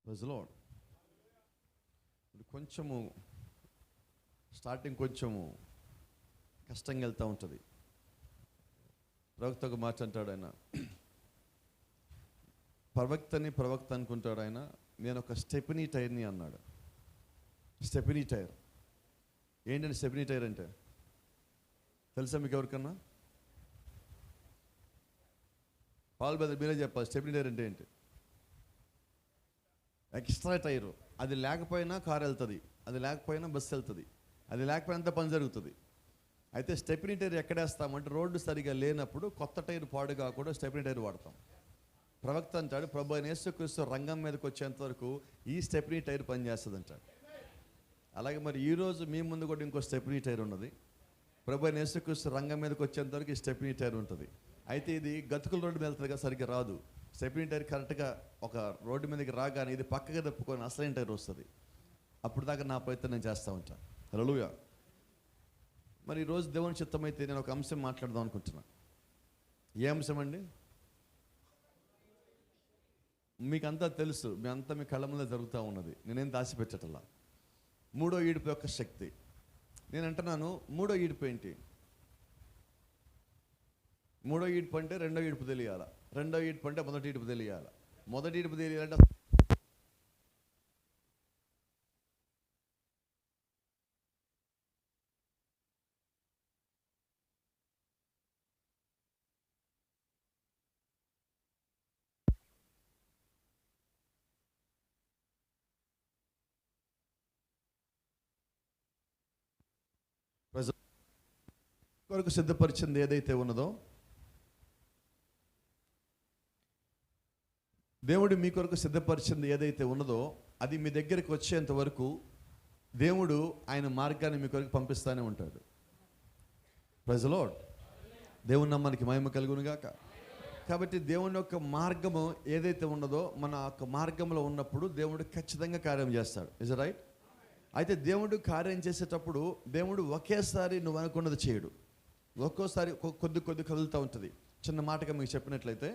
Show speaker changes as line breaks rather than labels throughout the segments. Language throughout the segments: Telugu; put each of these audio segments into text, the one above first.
Praise lord. ఇప్పుడు కొంచెము స్టార్టింగ్ కొంచెము కష్టంగా వెళ్తూ ఉంటుంది. ప్రవక్త ఒక మాట అంటాడు ఆయన, ప్రవక్త అనుకుంటాడు ఆయన, నేను ఒక స్టెపినీ టైర్ని అన్నాడు. స్టెపినీ టైర్ ఏంటంటే, స్టెపినీ టైర్ అంటే తెలుసా మీకు ఎవరికన్నా? పాల్ బ్రదర్ మీరే చెప్పాలి, స్టెపినీ టైర్ అంటే ఏంటి? Extra tyre. అది లేకపోయినా కారు వెళ్తుంది, అది లేకపోయినా బస్సు వెళ్తుంది, అది లేకపోయినా అంత పని జరుగుతుంది. అయితే స్టెపినీ టైర్ ఎక్కడేస్తామంటే, రోడ్డు సరిగా లేనప్పుడు కొత్త టైర్ పాడు కాకుండా స్టెపినీ టైర్ వాడతాం. ప్రవక్త అంటాడు, ప్రభు అయిన యేసుక్రీస్తు రంగం మీదకి వచ్చేంత వరకు ఈ స్టెపినీ టైర్ పనిచేస్తుంది అంటాడు. అలాగే మరి ఈరోజు మీ ముందు కూడా ఇంకో స్టెపినీ టైర్ ఉన్నది. ప్రభు అయిన యేసుక్రీస్తు రంగం మీదకి వచ్చేంత వరకు ఈ స్టెపినీ టైర్ ఉంటుంది. అయితే ఇది గతుకుల రోడ్డు మీద వెళ్తుంది కదా, సరిగ్గా రాదు. స్టెపినీ టైర్ కరెక్ట్గా ఒక రోడ్డు మీదకి రాగానే ఇది పక్కగా తప్పుకొని అసలైన టైర్ వస్తుంది. అప్పుడు దాకా నా ప్రయత్నం నేను చేస్తూ ఉంటాను. హల్లెలూయా. మరి ఈరోజు దేవుని చిత్తమైతే నేను ఒక అంశం మాట్లాడదాం అనుకుంటున్నా. ఏ అంశం అండి? మీకంతా తెలుసు, మీ కళ్ళ ముందే జరుగుతూ ఉన్నది, నేనేం దాచిపెట్టట్లా. మూడో ఈడుపు యొక్క శక్తి. నేను అంటున్నాను, మూడో ఈడుపు ఏంటి? మూడో ఈడుపు అంటే రెండో ఈడుపు తెలియాల, రెండో ఈడుపు అంటే మొదటి ఈడుపు తెలియాల, మొదటి ఈడుపు తెలియాలంటే కొరకు సిద్ధపరిచింది ఏదైతే ఉన్నదో, దేవుడు మీ కొరకు సిద్ధపరిచింది ఏదైతే ఉన్నదో, అది మీ దగ్గరికి వచ్చేంత వరకు దేవుడు ఆయన మార్గాన్ని మీ కొరకు పంపిస్తూనే ఉంటాడు. Praise the lord. దేవుని నామానికి మహిమ కలుగును గాక. కాబట్టి దేవుని యొక్క మార్గము ఏదైతే ఉన్నదో, మన యొక్క మార్గంలో ఉన్నప్పుడు దేవుడు ఖచ్చితంగా కార్యం చేస్తాడు. Is right? అయితే దేవుడు కార్యం చేసేటప్పుడు దేవుడు ఒకేసారి నువ్వు అనుకున్నది చేయడు. ఒక్కోసారి కొద్ది కదులుతూ ఉంటుంది. చిన్న మాటగా మీకు చెప్పినట్లయితే,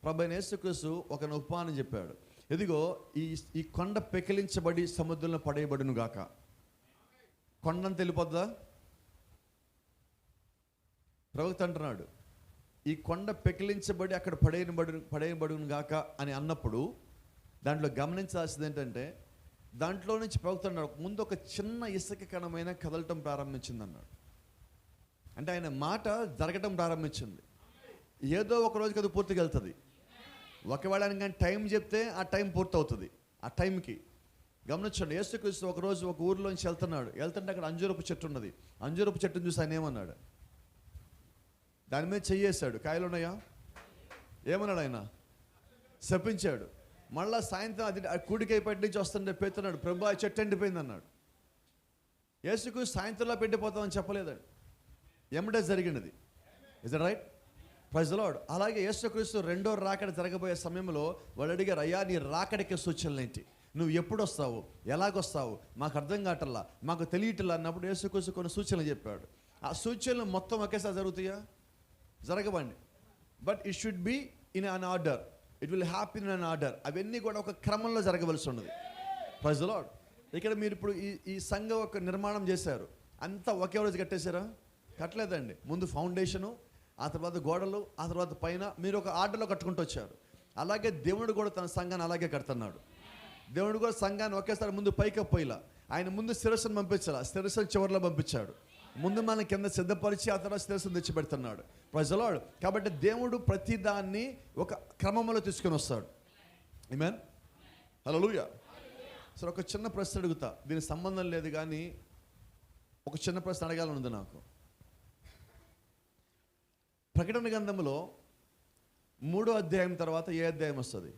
ప్రభు అయిన యేసుక్రీస్తు ఒక ఉపమానం చెప్పాడు. ఇదిగో ఈ కొండ పెకిలించబడి సముద్రంలో పడేయబడును గాక. కొండను తెలిపొద్దా? ప్రవక్త అంటున్నాడు, ఈ కొండ పెకిలించబడి అక్కడ పడేయబడును గాక అని అన్నప్పుడు దాంట్లో గమనించాల్సింది ఏంటంటే, దాంట్లో నుంచి ప్రవక్త అన్నాడు, ముందు ఒక చిన్న ఇసుక కణమైన కదలటం ప్రారంభించింది అన్నాడు. అంటే ఆయన మాట జరగటం ప్రారంభించింది. ఏదో ఒక రోజుకి అది పూర్తిగా వెళ్తుంది. ఒకవేళ ఆయన కానీ టైం చెప్తే ఆ టైం పూర్తవుతుంది. ఆ టైంకి గమనించండి, యేసుక్రీస్తు ఒకరోజు ఒక ఊరిలోంచి వెళ్తుంటే అక్కడ అంజూరపు చెట్టు ఉన్నది. అంజూరపు చెట్టును చూసి ఆయన ఏమన్నాడు? దాని మీద చెయ్యేశాడు, కాయలు ఉన్నాయా? ఏమన్నాడు ఆయన? శపించాడు. మళ్ళా సాయంత్రం అది కూడికైపటి నుంచి వస్తుంటే పెడుతున్నాడు, ప్రభు ఆ చెట్టు ఎండిపోయింది అన్నాడు. యేసుక్రీస్తు సాయంత్రంలో పెట్టిపోతామని చెప్పలేదండి, ఎమ్మటే జరిగినది. Is it right? Praise the Lord. అలాగే యేసుక్రీస్తు రెండో రాకడ జరగబోయే సమయంలో వాళ్ళు అడిగారు, అయ్యా నీ రాకడికి సూచనలు ఏంటి? నువ్వు ఎప్పుడు వస్తావు, ఎలాగొస్తావు, మాకు అర్థం కావట్లా, మాకు తెలియట్లా అన్నప్పుడు యేసుక్రీస్తు కొన్ని సూచనలు చెప్పాడు. ఆ సూచనలు మొత్తం ఒకేసారి జరుగుతాయా? జరగవండి. But it should be in an order. It will happen in an order. అవన్నీ కూడా ఒక క్రమంలో జరగవలసి ఉన్నది. Praise the Lord. ఇక్కడ మీరు ఇప్పుడు ఈ సంఘం ఒక నిర్మాణం చేశారు, అంతా ఒకే రోజు కట్టేశారా? కట్టలేదండి. ముందు ఫౌండేషను, ఆ తర్వాత గోడలు, ఆ తర్వాత పైన మీరు ఒక ఆర్డర్లో కట్టుకుంటూ వచ్చారు. అలాగే దేవుడు కూడా తన సంఘాన్ని అలాగే కడుతున్నాడు. దేవుడు కూడా సంఘాన్ని ఒకేసారి ముందు పైకి పోయిలా, ఆయన ముందు శిరస్సును పంపించాల, శిరస్సును చివరిలో పంపించాడు. ముందు మన కింద సిద్ధపరిచి ఆ తర్వాత శిరస్సును తెచ్చిపెడుతున్నాడు. Praise the Lord. కాబట్టి దేవుడు ప్రతి దాన్ని ఒక క్రమంలో తీసుకొని వస్తాడు. ఆమేన్. హల్లెలూయా. సరే, ఒక చిన్న ప్రశ్న అడుగుతా, దీనికి సంబంధం లేదు కానీ ఒక చిన్న ప్రశ్న అడగాలని ఉంది నాకు. ప్రకటన గ్రంథంలో 3వ అధ్యాయం తర్వాత ఏ అధ్యాయం వస్తుంది?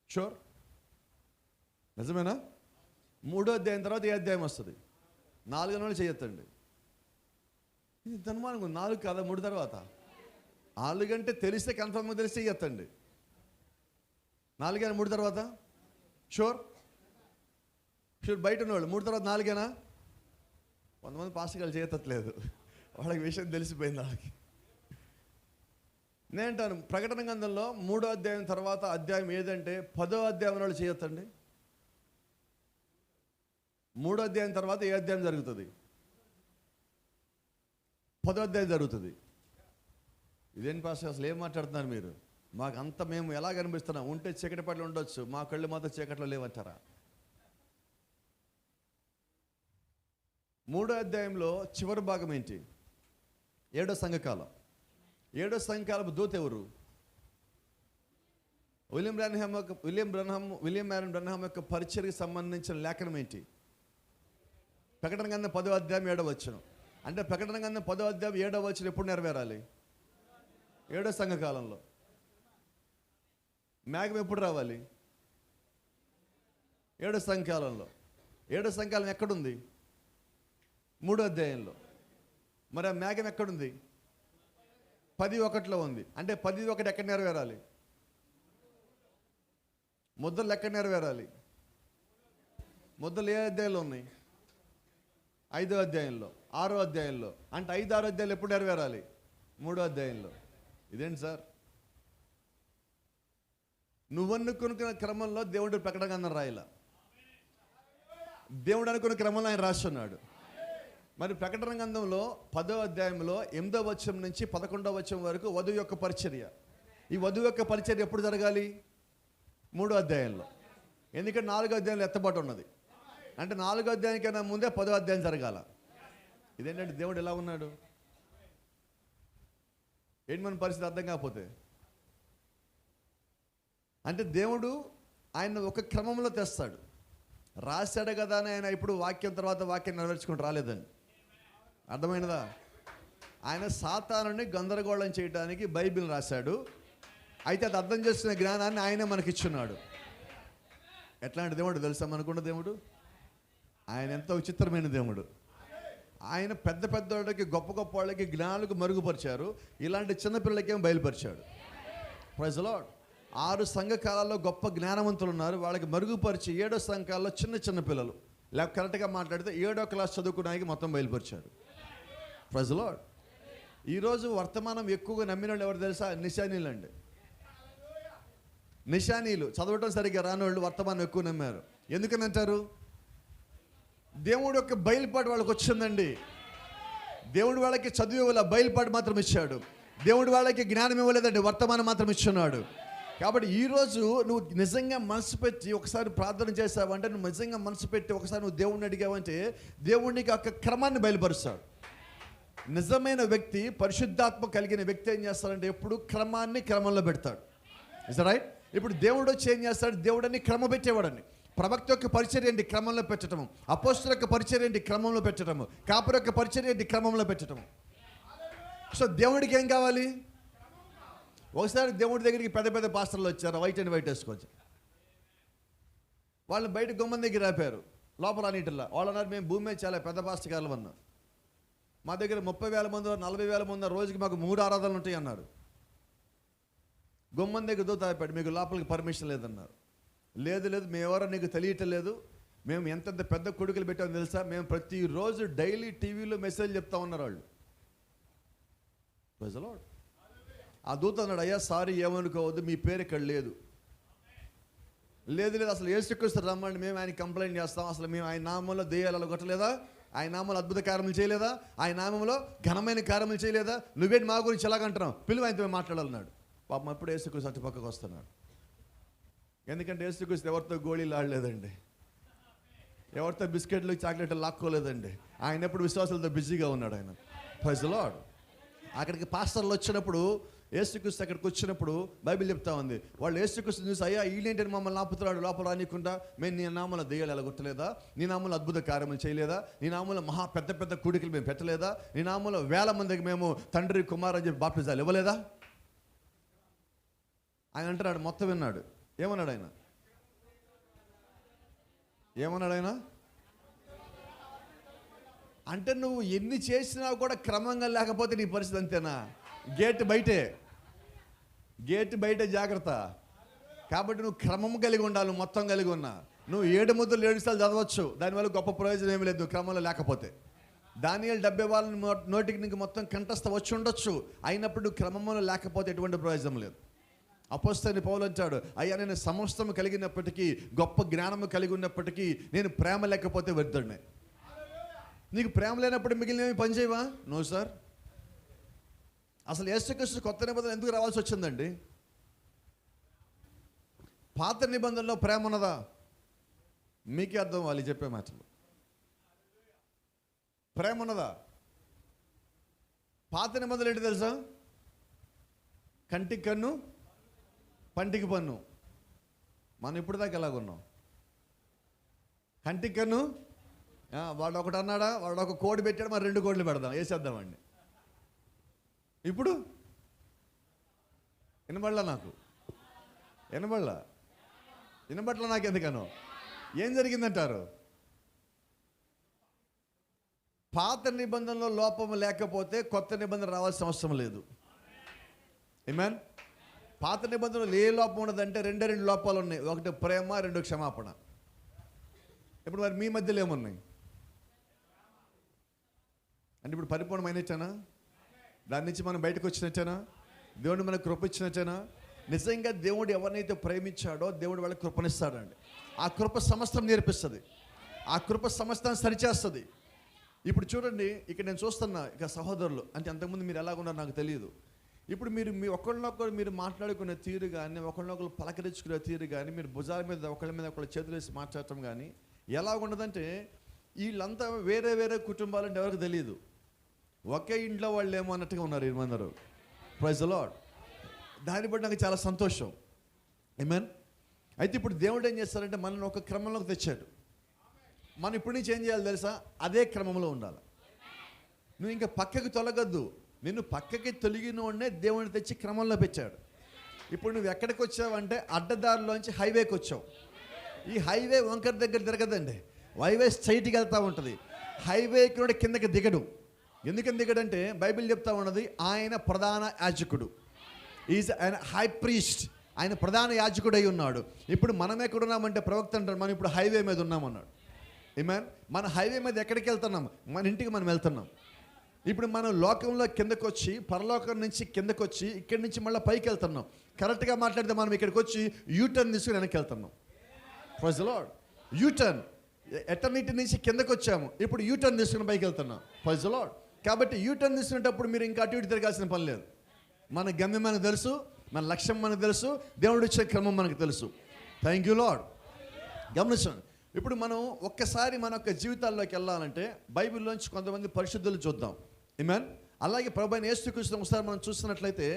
షూర్? నిజమేనా? 3వ అధ్యాయం తర్వాత ఏ అధ్యాయం వస్తుంది? 4 నెలలు చేయొద్దండి. ఇది ధన్మానం. 4 కాదా, 3 తర్వాత? 4 అంటే తెలిస్తే కన్ఫర్మ్గా తెలిస్తే చేయొద్దండి. 4 3 తర్వాత? షూర్? బయట ఉన్నవాళ్ళు 3 తర్వాత 4 కొంతమంది పాస్టర్లు చేయట్లేదు, వాళ్ళకి విషయం తెలిసిపోయింది. వాళ్ళకి నేనంటాను ప్రకటన గ్రంథంలో 3వ అధ్యాయం తర్వాత అధ్యాయం ఏదంటే 10వ అధ్యాయం వాళ్ళు చేయొద్దండి. 3వ అధ్యాయం తర్వాత ఏ అధ్యాయం జరుగుతుంది? 10వ అధ్యాయం జరుగుతుంది. ఇదేం పాస్టర్ అసలు ఏం మాట్లాడుతున్నారు మీరు? మాకు అంత మేము ఎలా కనిపిస్తున్నాం? ఉంటే చీకటి పట్ల ఉండొచ్చు, మా కళ్ళు మాత్రం చీకట్లో లేవంటారా? 3వ అధ్యాయంలో చివరి భాగం ఏంటి? 7వ సంఘకాలం. 7వ సంఘకాలపు దూత ఎవరు? విలియం మ్యారన్ బ్రన్హామ్ యొక్క పరిచర్యకు సంబంధించిన లేఖనం ఏంటి? ప్రకటన గ్రంథం 10వ అధ్యాయం 7వ వచనం. అంటే ప్రకటన గ్రంథం 10వ అధ్యాయం 7వ వచనం ఎప్పుడు నెరవేరాలి? 7వ సంఘకాలంలో. మేఘం ఎప్పుడు రావాలి? 7వ సంఘకాలంలో. 7వ సంఘకాలం ఎక్కడుంది? 3వ అధ్యాయంలో. మరి ఆ మేఘం ఎక్కడుంది? 10:1 ఉంది. అంటే 10:1 ఎక్కడ నెరవేరాలి? ముద్రలు ఎక్కడ నెరవేరాలి? ముద్రలు ఏ అధ్యాయంలో ఉన్నాయి? 5వ అధ్యాయంలో, 6వ అధ్యాయంలో. అంటే 5, 6 అధ్యాయులు ఎప్పుడు నెరవేరాలి? 3వ అధ్యాయంలో. ఇదేంటి సార్? నువ్వనుకున్న క్రమంలో దేవుడు ప్రకటన గ్రంథం రాయలా. దేవుడు అనుకున్న క్రమంలో ఆయన రాస్తున్నాడు. మరి ప్రకటన గ్రంథంలో 10వ అధ్యాయంలో 8వ వచనం నుంచి 11వ వచనం వరకు వధువు యొక్క పరిచర్య. ఈ వధువు యొక్క పరిచర్య ఎప్పుడు జరగాలి? 3వ అధ్యాయంలో. ఎందుకంటే 4వ అధ్యాయంలో ఎత్తబాటు ఉన్నది. అంటే 4వ అధ్యాయానికైనా ముందే 10వ అధ్యాయం జరగాల. ఇదేంటంటే దేవుడు ఎలా ఉన్నాడు? ఏంటి మన పరిస్థితి అర్థం కాకపోతే? అంటే దేవుడు ఆయన ఒక క్రమంలో తెస్తాడు. రాశాడు కదా అని ఆయన ఇప్పుడు వాక్యం తర్వాత వాక్యం నెరవేర్చుకుంటూ రాలేదని అర్థమైనదా? ఆయన సాతానుని గందరగోళం చేయడానికి బైబిల్ రాశాడు. అయితే అది అర్థం చేసుకునే జ్ఞానాన్ని ఆయనే మనకిచ్చున్నాడు. ఎట్లాంటి దేవుడు తెలుసా మనకున్న దేవుడు? ఆయన ఎంతో విచిత్రమైన దేవుడు. ఆయన పెద్ద పెద్ద వాళ్ళకి, గొప్ప గొప్ప వాళ్ళకి జ్ఞానాలకు మరుగుపరిచారు. ఇలాంటి చిన్నపిల్లలకేమో బయలుపరిచాడు. Praise the Lord. 6 సంఘకాలాల్లో గొప్ప జ్ఞానవంతులు ఉన్నారు. వాళ్ళకి మరుగుపరిచి 7వ సంఘకాలలో చిన్న చిన్న పిల్లలు, లేక కరెక్ట్గా మాట్లాడితే 7వ క్లాస్ చదువుకున్నానికి మొత్తం బయలుపరిచాడు. Praise the Lord. ఈరోజు వర్తమానం ఎక్కువగా నమ్మిన వాళ్ళు ఎవరు తెలుసా? నిశానీలు అండి. నిశానీలు చదవటం సరిగ్గా రాని వాళ్ళు వర్తమానం ఎక్కువ నమ్మారు. ఎందుకని అంటారు? దేవుడు యొక్క బయలుపాటు వాళ్ళకి వచ్చిందండి. దేవుడు వాళ్ళకి చదువు ఇవ్వాల, బయలుపాటు మాత్రం ఇచ్చాడు. దేవుడు వాళ్ళకి జ్ఞానం ఇవ్వలేదండి, వర్తమానం మాత్రం ఇచ్చున్నాడు. కాబట్టి ఈరోజు నువ్వు నిజంగా మనసు పెట్టి ఒకసారి ప్రార్థన చేసావంటే, నువ్వు నిజంగా మనసు పెట్టి ఒకసారి నువ్వు దేవుడిని అడిగావంటే దేవుడికి ఒక క్రమాన్ని బయలుపరుస్తాడు. నిజమైన వ్యక్తి, పరిశుద్ధాత్మ కలిగిన వ్యక్తి ఏం చేస్తాడంటే ఎప్పుడు క్రమాన్ని క్రమంలో పెడతాడు. Is right? ఇప్పుడు దేవుడు వచ్చి ఏం చేస్తాడు? దేవుడని క్రమ పెట్టేవాడని. ప్రవక్త యొక్క పరిచర్య ఏంటి? క్రమంలో పెట్టడము. అపోస్తలుల యొక్క పరిచర్య ఏంటి? క్రమంలో పెట్టడము. కాపరి యొక్క పరిచర్య ఏంటి? క్రమంలో పెట్టడము. సో దేవుడికి ఏం కావాలి? ఒకసారి దేవుడి దగ్గరికి పెద్ద పెద్ద పాస్టర్లు వచ్చారు, వైట్ అండ్ వైట్ వేసుకోవచ్చు. వాళ్ళని బయట గుమ్మం దగ్గర ఆపారు, లోపల అన్నిటిలా. వాళ్ళు అన్నారు, మేము భూమి మీద చాలా పెద్ద పాస్టర్ గారు అన్నాం. మా దగ్గర 30,000 మంది 40,000 మంది రోజుకి మాకు 3 ఆరాధనలు ఉంటాయి అన్నారు. గుమ్మం దగ్గర దూత ఆపాడు, మీకు లోపలికి పర్మిషన్ లేదన్నారు. లేదు మేమెవరో నీకు తెలియటం లేదు, మేము ఎంతెంత పెద్ద కొడుకులు పెట్టామో తెలుసా, మేము ప్రతిరోజు డైలీ టీవీలో మెసేజ్ చెప్తా ఉన్నారు వాళ్ళు. Praise the lord. ఆ దూత అన్నాడు, అయ్యా సారీ ఏమనుకోవద్దు, మీ పేరు ఇక్కడ లేదు. అసలు యేసుక్రీస్తు రమ్మండి, మేము ఆయన కంప్లైంట్ చేస్తాం. అసలు మేము ఆయన నామంలో దెయ్యాలు కొట్టలేదా? ఆయన నామంలో అద్భుత కార్యములు చేయలేదా? ఆయన నామంలో ఘనమైన కార్యములు చేయలేదా? నువ్వేంటి మా గురించి ఎలాగంటున్నావు? పిలువ ఆయనతో మాట్లాడాలన్నాడు. పాపం అప్పుడు యేసుక్రీస్తు అటు పక్కకు వస్తున్నాడు. ఎందుకంటే యేసుక్రీస్తు ఎవరితో గోళీలు ఆడలేదండి, ఎవరితో బిస్కెట్లు చాక్లెట్లు లాక్కోలేదండి. ఆయన ఎప్పుడు విశ్వాసాలతో బిజీగా ఉన్నాడు ఆయన. Praise the Lord. అక్కడికి పాస్టర్లు వచ్చినప్పుడు, యేసుక్రీస్తు అక్కడికి వచ్చినప్పుడు బైబిల్ చెప్తా ఉంది, వాళ్ళు యేసుక్రీస్తుని చూసి, అయ్యా ఈయనేంటని మమ్మల్ని ఆపుతున్నాడు, లోపల రానికుండా, మేము నీ నామంలో దెయ్యాలు ఎలగొట్టలేదా? నీ నామంలో అద్భుత కార్యములు చేయలేదా? నీ నామంలో మహా పెద్ద పెద్ద కూడికలు మేము పెట్టలేదా? నీ నామంలో 1000 మందికి మేము తండ్రి కుమారు అని చెప్పి బాప్టిజాలు ఇవ్వలేదా? ఆయన అంటున్నాడు, మొత్తం విన్నాడు. ఏమన్నాడు ఆయన? అంటే నువ్వు ఎన్ని చేసినా కూడా క్రమంగా లేకపోతే నీ పరిస్థితి అంతేనా? గేట్ బయటే జాగ్రత్త. కాబట్టి నువ్వు క్రమం కలిగి ఉండాలి, మొత్తం కలిగి ఉన్నా. నువ్వు 7 ముద్రలు 7 సార్లు చదవచ్చు, దానివల్ల గొప్ప ప్రయోజనం ఏమి లేదు క్రమంలో లేకపోతే. దానియేలు 70 వాళ్ళ నోటికి నీకు మొత్తం కంఠస్థ వచ్చి ఉండొచ్చు, అయినప్పుడు క్రమంలో లేకపోతే ఎటువంటి ప్రయోజనం లేదు. అపోస్తలుడైన పౌలు అంటాడు, అయ్యా నేను సమస్తము కలిగినప్పటికీ, గొప్ప జ్ఞానము కలిగి ఉన్నప్పటికీ నేను ప్రేమ లేకపోతే వ్యర్థుడిని. నీకు ప్రేమ లేనప్పుడు మిగిలినవి పని చేయవా? No sir. అసలు యేసుక్రీస్తు కొత్త నిబంధన ఎందుకు రావాల్సి వచ్చిందండి? పాత నిబంధనలో ప్రేమ ఉన్నదా? మీకే అర్థం వాళ్ళు చెప్పే మాటలు. ప్రేమ ఉన్నదా? పాత నిబంధనలు ఏంటి తెలుసా? కంటికి కన్ను, పంటికి పన్ను. మనం ఇప్పుడు దాకా ఎలాగున్నాం? కంటికి కన్ను, వాడు ఒకటి అన్నాడా, వాడు ఒక కోడి పెట్టాడు, మరి 2 కోడ్లు పెడదాం, వేసేద్దామండి. ఇప్పుడు వినబడలా నాకు, వినబట్ల నాకు ఎందుకనో. ఏం జరిగిందంటారు? పాత నిబంధనలో లోపము లేకపోతే కొత్త నిబంధన రావాల్సిన అవసరం లేదు. ఆమేన్. పాత నిబంధనలో ఏ లోపం ఉండదంటే 2 లోపాలు ఉన్నాయి. ఒకటి ప్రేమ, 2 క్షమాపణ. ఇప్పుడు మరి మీ మధ్యలో ఏమున్నాయి అంటే ఇప్పుడు పరిపూర్ణమైనట్టేనా? దాని నుంచి మనం బయటకు వచ్చినట్టేనా? దేవుడు మనకు కృప ఇచ్చినట్టేనా? నిజంగా దేవుడు ఎవరినైతే ప్రేమించాడో దేవుడు వాళ్ళకి కృపనిస్తాడండి. ఆ కృప సమస్తం నేర్పిస్తుంది, ఆ కృప సమస్తం సరిచేస్తుంది. ఇప్పుడు చూడండి, ఇక్కడ నేను చూస్తున్నా ఇక సహోదరులు అంటే అంతకుముందు మీరు ఎలాగున్నారో నాకు తెలియదు. ఇప్పుడు మీరు మీ ఒకళ్ళనొకరు మీరు మాట్లాడుకునే తీరు కానీ, ఒకళ్ళనొకరు పలకరించుకునే తీరు కానీ, మీరు భుజాల మీద ఒకళ్ళ చేతులు వేసి మాట్లాడటం కానీ ఎలా ఉండదంటే, వీళ్ళంతా వేరే వేరే కుటుంబాలంటే ఎవరికి తెలియదు, ఒకే ఇంట్లో వాళ్ళు ఏమో అన్నట్టుగా ఉన్నారు వీళ్ళందరూ. Praise the Lord. దాన్ని బట్టి నాకు చాలా సంతోషం. ఆమేన్. అయితే ఇప్పుడు దేవుడు ఏం చేస్తారంటే మనల్ని ఒక క్రమంలోకి తెచ్చాడు. మనం ఇప్పటి నుంచి ఏం చేయాలి తెలుసా? అదే క్రమంలో ఉండాలి. నువ్వు ఇంకా పక్కకి తొలగద్దు. నిన్ను పక్కకి తొలగినోడనే దేవుడిని తెచ్చి క్రమంలో పెట్టాడు. ఇప్పుడు నువ్వు ఎక్కడికి వచ్చావంటే అడ్డదారిలోంచి హైవేకి వచ్చావు. ఈ హైవే వంకర దగ్గర తిరగదండి, హైవే స్ట్రైట్గా వెళ్తూ ఉంటుంది. హైవేకి కూడా కిందకి దిగడు. ఎందుకని దిగడంటే బైబిల్ చెప్తా ఉన్నది, ఆయన ప్రధాన యాజకుడు, ఈజ్ ఆయన హై ప్రీస్ట్, ఆయన ప్రధాన యాజకుడు అయి ఉన్నాడు. ఇప్పుడు మనం ఎక్కడున్నామంటే ప్రవక్త అంటారు మనం ఇప్పుడు హైవే మీద ఉన్నామన్నాడు. ఆమేన్. మన హైవే మీద ఎక్కడికి వెళ్తున్నాం? మన ఇంటికి మనం వెళ్తున్నాం. ఇప్పుడు మనం లోకంలో కిందకు వచ్చి, పరలోకం నుంచి కిందకు వచ్చి, ఇక్కడి నుంచి మళ్ళీ పైకి వెళ్తున్నాం. కరెక్ట్గా మాట్లాడితే మనం ఇక్కడికి వచ్చి యూటర్న్ తీసుకుని వెనక్కి వెళ్తున్నాం. Praise the Lord. U turn, eternity నుంచి కిందకు వచ్చాము, ఇప్పుడు యూటర్న్ తీసుకుని పైకి వెళ్తున్నాం. Praise the Lord. కాబట్టి యూటర్న్ తీసుకునేటప్పుడు మీరు ఇంకా అటు ఇటు తిరగాల్సిన పని లేదు. మన గమ్యం మనకు తెలుసు, మన లక్ష్యం మనకు తెలుసు, దేవుడు ఇచ్చే క్రమం మనకు తెలుసు. Thank you lord. గమనించండి, ఇప్పుడు మనం ఒక్కసారి మన యొక్క జీవితాల్లోకి వెళ్ళాలంటే బైబిల్లోంచి కొంతమంది పరిశుద్ధులు చూద్దాం. ఆమేన్. అలాగే ప్రభువైన యేసుక్రీస్తును ఒకసారి మనం చూస్తున్నట్లయితే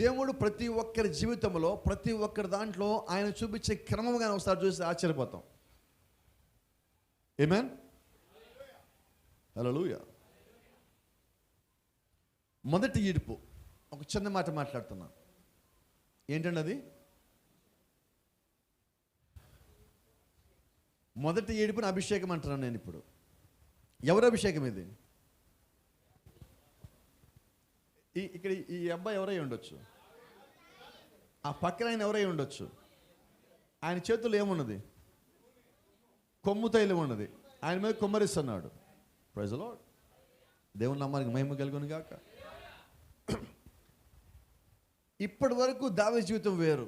దేవుడు ప్రతి ఒక్కరి జీవితంలో ప్రతి ఒక్కరి దాంట్లో ఆయన చూపించే క్రమంగా ఒకసారి చూసి ఆశ్చర్యపోతాం. ఆమేన్. హల్లెలూయా. మొదటి ఈడ్పు, ఒక చిన్న మాట మాట్లాడుతున్నా. ఏంటండి అది? మొదటి ఏడుపుని అభిషేకం అంటున్నాను నేను. ఇప్పుడు ఎవరు అభిషేకం ఇది? ఇక్కడ ఈ అబ్బాయి ఎవరై ఉండొచ్చు, ఆ పక్కన ఆయన ఎవరై ఉండొచ్చు. ఆయన చేతుల్లో ఏమున్నది? కొమ్ము తైలం ఉన్నది. ఆయన మీద కొమ్మరిస్తున్నాడు. Praise the lord. దేవుని నామానికి మహిమ కలుగును గాక. ఇప్పటి వరకు దావీదు జీవితం వేరు.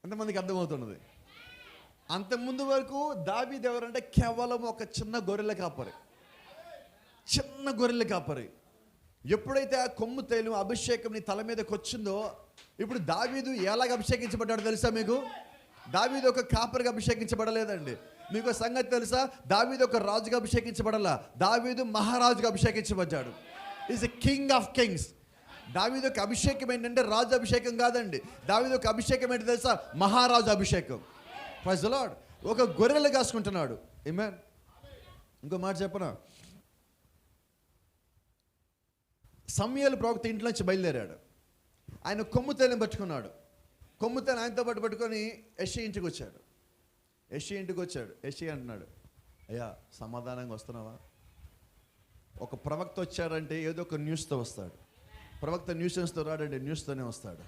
అంతమందికి అర్థమవుతున్నది. అంతకుముందు వరకు దావీదు ఎవరంటే కేవలం ఒక చిన్న గొర్రెల కాపరి. ఎప్పుడైతే ఆ కొమ్ము తైలం అభిషేకం నీ తల మీదకి వచ్చిందో, ఇప్పుడు దావీదు ఎలాగ అభిషేకించబడ్డాడు తెలుసా మీకు? దావీదు ఒక కాపరిగా అభిషేకించబడలేదండి. మీకు సంగతి తెలుసా? దావీదు ఒక రాజుగా అభిషేకించబడాల, దావీదు మహారాజుగా అభిషేకించబడ్డాడు. Is a king of kings. దావీదు ఒక అభిషేకం ఏంటంటే రాజు అభిషేకం కాదండి. దావీదు ఒక అభిషేకం ఏంటి తెలుసా? మహారాజు అభిషేకం. Praise the Lord. ఒక గొర్రెలు కాసుకుంటున్నాడు. ఆమేన్. ఇంకో మాట చెప్పనా? సమూయేలు ప్రవక్త ఇంట్లో నుంచి బయలుదేరాడు. ఆయన కొమ్ము తైలం పట్టుకున్నాడు. కొమ్ము తైలం ఆయనతో పాటు పట్టుకొని యెషయా ఇంటికి వచ్చాడు. యెషయా అంటున్నాడు, అయ్యా సమాధానంగా వస్తున్నావా? ఒక ప్రవక్త వచ్చాడంటే ఏదో ఒక న్యూస్తో వస్తాడు. ప్రవక్త న్యూసెన్స్తో రాడండి, న్యూస్తోనే వస్తాడు.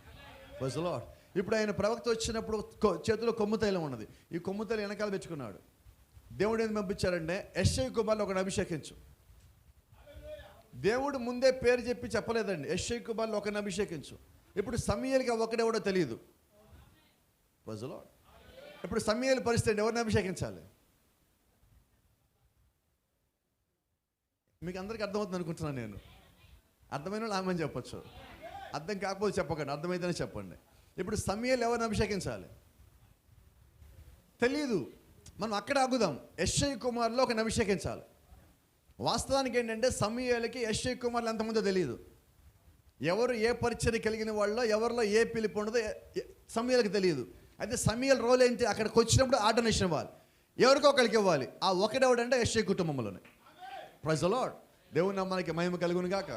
Praise the lord. ఇప్పుడు ఆయన ప్రవక్త వచ్చినప్పుడు చేతిలో కొమ్ము తైలం ఉన్నది. ఈ కొమ్ము తైలం వెనకాల పెట్టుకున్నాడు. దేవుడు ఏం పంపించారంటే యెష్షయి కుమారుని ఒకరిని అభిషేకించు. దేవుడు ముందే పేరు చెప్పి చెప్పలేదండి, యెష్షయి కుమారుని ఒకరిని అభిషేకించు. ఇప్పుడు సమూయేలుకి ఒకడెవడో తెలియదు. ప్రజలో ఇప్పుడు సమూయేలు పరిస్థితి ఎవరిని అభిషేకించాలి? మీకు అందరికీ అర్థమవుతుంది అనుకుంటున్నాను నేను. అర్థమైన వాళ్ళు ఆమె చెప్పచ్చు, అర్థం కాకపోతే చెప్పకండి, అర్థమైతేనే చెప్పండి. ఇప్పుడు సమూయేలు ఎవరిని అభిషేకించాలి తెలియదు. మనం అక్కడ ఆగుదాం. యెష్షయి కుమారులో ఒకరిని అభిషేకించాలి. వాస్తవానికి ఏంటంటే సమూయేలుకి యెష్షయి కుమారులు ఎంతమందో తెలియదు. ఎవరు ఏ పరిచర్య కలిగిన వాళ్ళో, ఎవరిలో ఏ పిలుపు ఉండదో సమూయేలుకి తెలియదు. అయితే సమూయేలు రోల్ ఏంటి? అక్కడికి వచ్చినప్పుడు ఆర్డినేషన్ ఇవ్వాలి, ఎవరికో ఒకరికి ఇవ్వాలి. ఆ ఒకడెవడంటే యెష్షయి కుటుంబంలోనే. Praise the lord. దేవుని నామానికి మహిమ కలుగును గాక.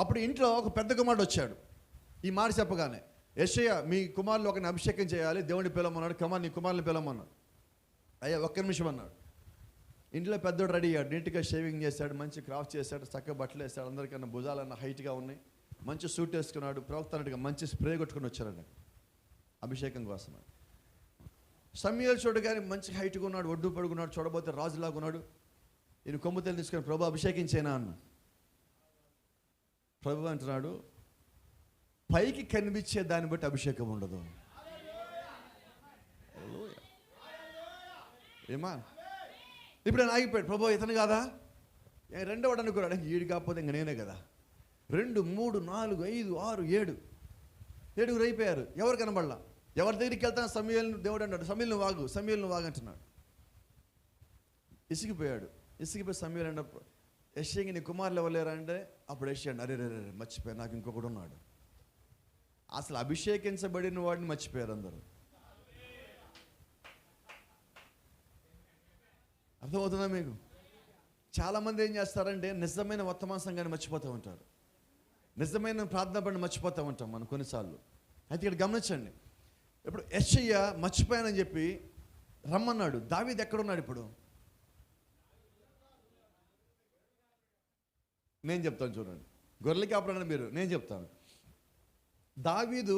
అప్పుడు ఇంట్లో ఒక పెద్ద కుమారుడు వచ్చాడు. ఈ మాట చెప్పగానే, యెషయా మీ కుమారులు ఒకరిని అభిషేకం చేయాలి, దేవుడిని పిలవమన్నాడు. నీ కుమారుని పిలవమన్నాడు. అయ్యా ఒక్క నిమిషం అన్నాడు. ఇంట్లో పెద్దోడు రెడీ అయ్యాడు, నీట్గా షేవింగ్ చేశాడు, మంచి క్రాఫ్ట్ చేశాడు, చక్కగా బట్టలు వేసాడు, అందరికన్నా భుజాలన్న హైట్గా ఉన్నాయి, మంచి సూట్ వేసుకున్నాడు, ప్రవక్తనట్టుగా మంచి స్ప్రే కొట్టుకుని వచ్చాడండి అభిషేకం కోసం. సమూయేలు చూడగానే మంచి హైట్గా ఉన్నాడు, ఒడ్డు పడుకున్నాడు, చూడబోతే రాజులాగా ఉన్నాడు. ఈయన కొమ్ముతలు తీసుకుని ప్రభు అభిషేకించేనా అన్న. ప్రభు అంటున్నాడు, పైకి కనిపించే దాన్ని బట్టి అభిషేకం ఉండదు. ఏమా ఇప్పుడు ఆయన ఆగిపోయాడు. ప్రభు ఇతను కాదా? రెండోవాడు అనుకున్నాడు, ఈడు కాకపోతే ఇంక నేనే కదా. 2, 3, 4, 5, 6, 7 7 అయిపోయారు. ఎవరు కనబడలా. ఎవరి దగ్గరికి వెళ్తాను సమూయేలును దేవుడు అన్నాడు, సమూయేలును వాగు అంటున్నాడు. ఇసిగిపోయాడు. ఇసిగిపోయి సమూయేలు అన్నప్పుడు, యెష్షయికి నీ కుమారులు ఎవరు అంటే, అప్పుడు యెష్షయి అరే మర్చిపోయాను, నాకు ఇంకొకడు ఉన్నాడు. అసలు అభిషేకించబడిన వాడిని మర్చిపోయారు అందరూ. అర్థమవుతుందా మీకు? చాలామంది ఏం చేస్తారంటే నిజమైన వర్తమాన సంఘాన్ని మర్చిపోతూ ఉంటారు, నిజమైన ప్రార్థన పడిని మర్చిపోతూ ఉంటాం మనం కొన్నిసార్లు. అయితే ఇక్కడ గమనించండి, ఇప్పుడు యెషయా మర్చిపోయానని చెప్పి రమ్మన్నాడు. దావీదు ఎక్కడున్నాడు ఇప్పుడు? నేను చెప్తాను చూడండి, గొర్రెల కాపరని మీరు, నేను చెప్తాను. దావీదు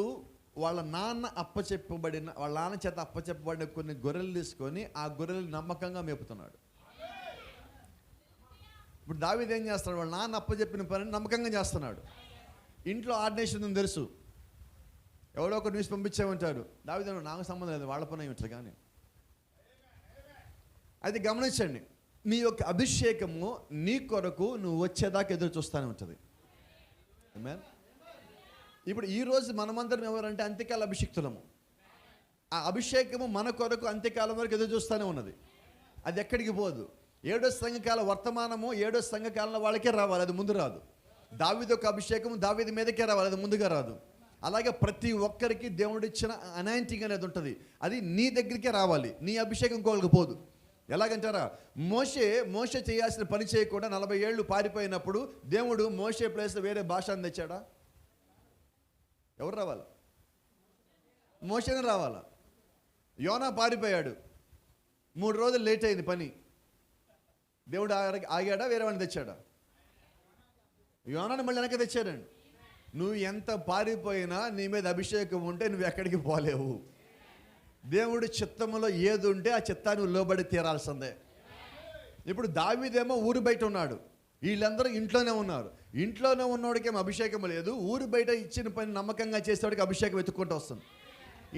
వాళ్ళ నాన్న చేత అప్పచెప్పబడిన కొన్ని గొర్రెలు తీసుకొని ఆ గొర్రెలు నమ్మకంగా మేపుతున్నాడు. ఇప్పుడు దావీదు ఏం చేస్తున్నాడు? వాళ్ళ నాన్న అప్పచెప్పిన పని నమ్మకంగా చేస్తున్నాడు. ఇంట్లో ఆర్డినేషన్ ఉంది తెలుసు, ఎవడో ఒక న్యూస్ పంపించేమంటాడు, దావీదు నాకు సంబంధం లేదు, వాళ్ళ పని ఉంటారు. కానీ అది గమనించండి, నీ యొక్క అభిషేకము నీ కొరకు నువ్వు వచ్చేదాకా ఎదురు చూస్తూనే ఉంటుంది. ఆమేన్. ఇప్పుడు ఈరోజు మనమందరం ఎవరంటే అంత్యకాల అభిషిక్తులము. ఆ అభిషేకము మన కొరకు అంత్యకాలం వరకు ఎదురు చూస్తూనే ఉన్నది, అది ఎక్కడికి పోదు. 7వ సంఘకాల వర్తమానము 7వ సంఘకాలంలో వాళ్ళకే రావాలి, అది ముందు రాదు. దావీదు యొక్క అభిషేకము దావీదు మీదకే రావాలి, అది ముందుగా రాదు. అలాగే ప్రతి ఒక్కరికి దేవుడు ఇచ్చిన అనాయింటింగ్ అనేది ఉంటుంది, అది నీ దగ్గరికే రావాలి, నీ అభిషేకం ఇంకోళ్ళకి పోదు. ఎలాగంటారా, మోషే చేయాల్సిన పని చేయకుండా 40 ఏళ్ళు పారిపోయినప్పుడు దేవుడు మోషే ప్లేస్లో వేరే భాషను తెచ్చాడా? ఎవరు రావాలా? మోషేనే రావాలా? యోనా పారిపోయాడు, 3 రోజులు లేట్ అయింది పని, దేవుడు ఆగాడా? వేరే వాడిని తెచ్చాడా? యోనాని మళ్ళీ వెనక తెచ్చాడండి. నువ్వు ఎంత పారిపోయినా నీ మీద అభిషేకం ఉంటే నువ్వు ఎక్కడికి పోలేవు. దేవుడి చిత్తములో ఏది ఉంటే ఆ చిత్తాన్ని లోబడి తీరాల్సిందే. ఇప్పుడు దావీదేమో ఊరు బయట ఉన్నాడు, వీళ్ళందరూ ఇంట్లోనే ఉన్నారు. ఇంట్లోనే ఉన్నోడికేమో అభిషేకం లేదు, ఊరు బయట ఇచ్చిన పని నమ్మకంగా చేసేవాడికి అభిషేకం వెతుక్కుంటూ వస్తుంది.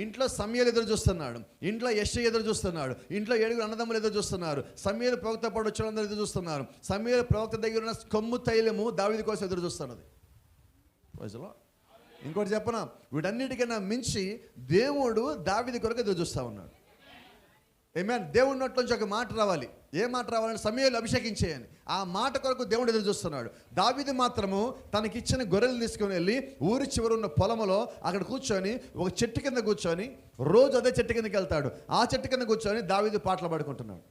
ఇంట్లో సమూయేలు ఎదురు చూస్తున్నాడు, ఇంట్లో యెషయా ఎదురు చూస్తున్నాడు, ఇంట్లో 7 అన్నదమ్ములు ఎదురు చూస్తున్నారు, సమూయేలు ప్రవక్త పాటు వచ్చినందరూ ఎదురు చూస్తున్నారు. సమూయేలు ప్రవక్త దగ్గర ఉన్న కొమ్ము తైలము దావీదు కోసం ఎదురు చూస్తున్నది. ఇంకోటి చెప్పనా, వీటన్నిటికన్నా మించి దేవుడు దావీదు కొరకు ఎదురు చూస్తూ ఉన్నాడు. ఆమేన్. దేవుడి నోట్లోంచి ఒక మాట రావాలి. ఏ మాట రావాలంటే సమూయేలు అభిషేకించేయని. ఆ మాట కొరకు దేవుడు ఎదురు చూస్తున్నాడు. దావీదు మాత్రము తనకిచ్చిన గొర్రెలు తీసుకుని వెళ్ళి ఊరి చివరి ఉన్న పొలంలో అక్కడ కూర్చొని ఒక చెట్టు కింద కూర్చొని, రోజు అదే చెట్టు కిందకి వెళ్తాడు, ఆ చెట్టు కింద కూర్చొని దావీదు పాటలు పాడుకుంటున్నాడు.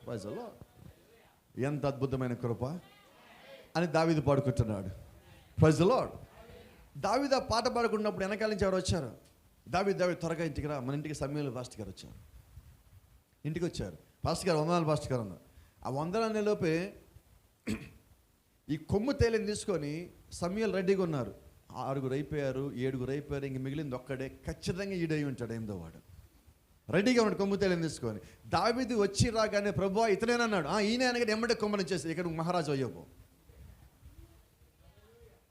ప్రజల్లో ఎంత అద్భుతమైన కృప అని దావీదు పాడుకుంటున్నాడు. Praise the lord. దావీదు ఆ పాట పాడుకున్నప్పుడు వెనకాల నుంచి ఎవరు వచ్చారు? దావీదు త్వరగా ఇంటికి రా, మన ఇంటికి సమూయేలు పాస్టర్ గారు వచ్చారు. ఇంటికి వచ్చారు, పాస్టర్ గారు వందనాలు పాస్టర్ గారు అన్నారు. ఆ వందనాలు లోపే ఈ కొమ్ము తేలిని తీసుకొని సమూయేలు రెడీగా ఉన్నారు. 6 అయిపోయారు, 7 అయిపోయారు, ఇంక మిగిలింది ఒక్కడే. ఖచ్చితంగా ఈడై ఉంటాడు 8వ వాడు. రెడీగా ఉన్నాడు కొమ్ము తేలిని తీసుకొని. దావీదు వచ్చి రాగానే ప్రభువా ఇతనేనన్నాడు. ఈయన అనగానే ఎమ్మటే కొమ్మని చేసి ఇక్కడ మహారాజు అయ్యవు.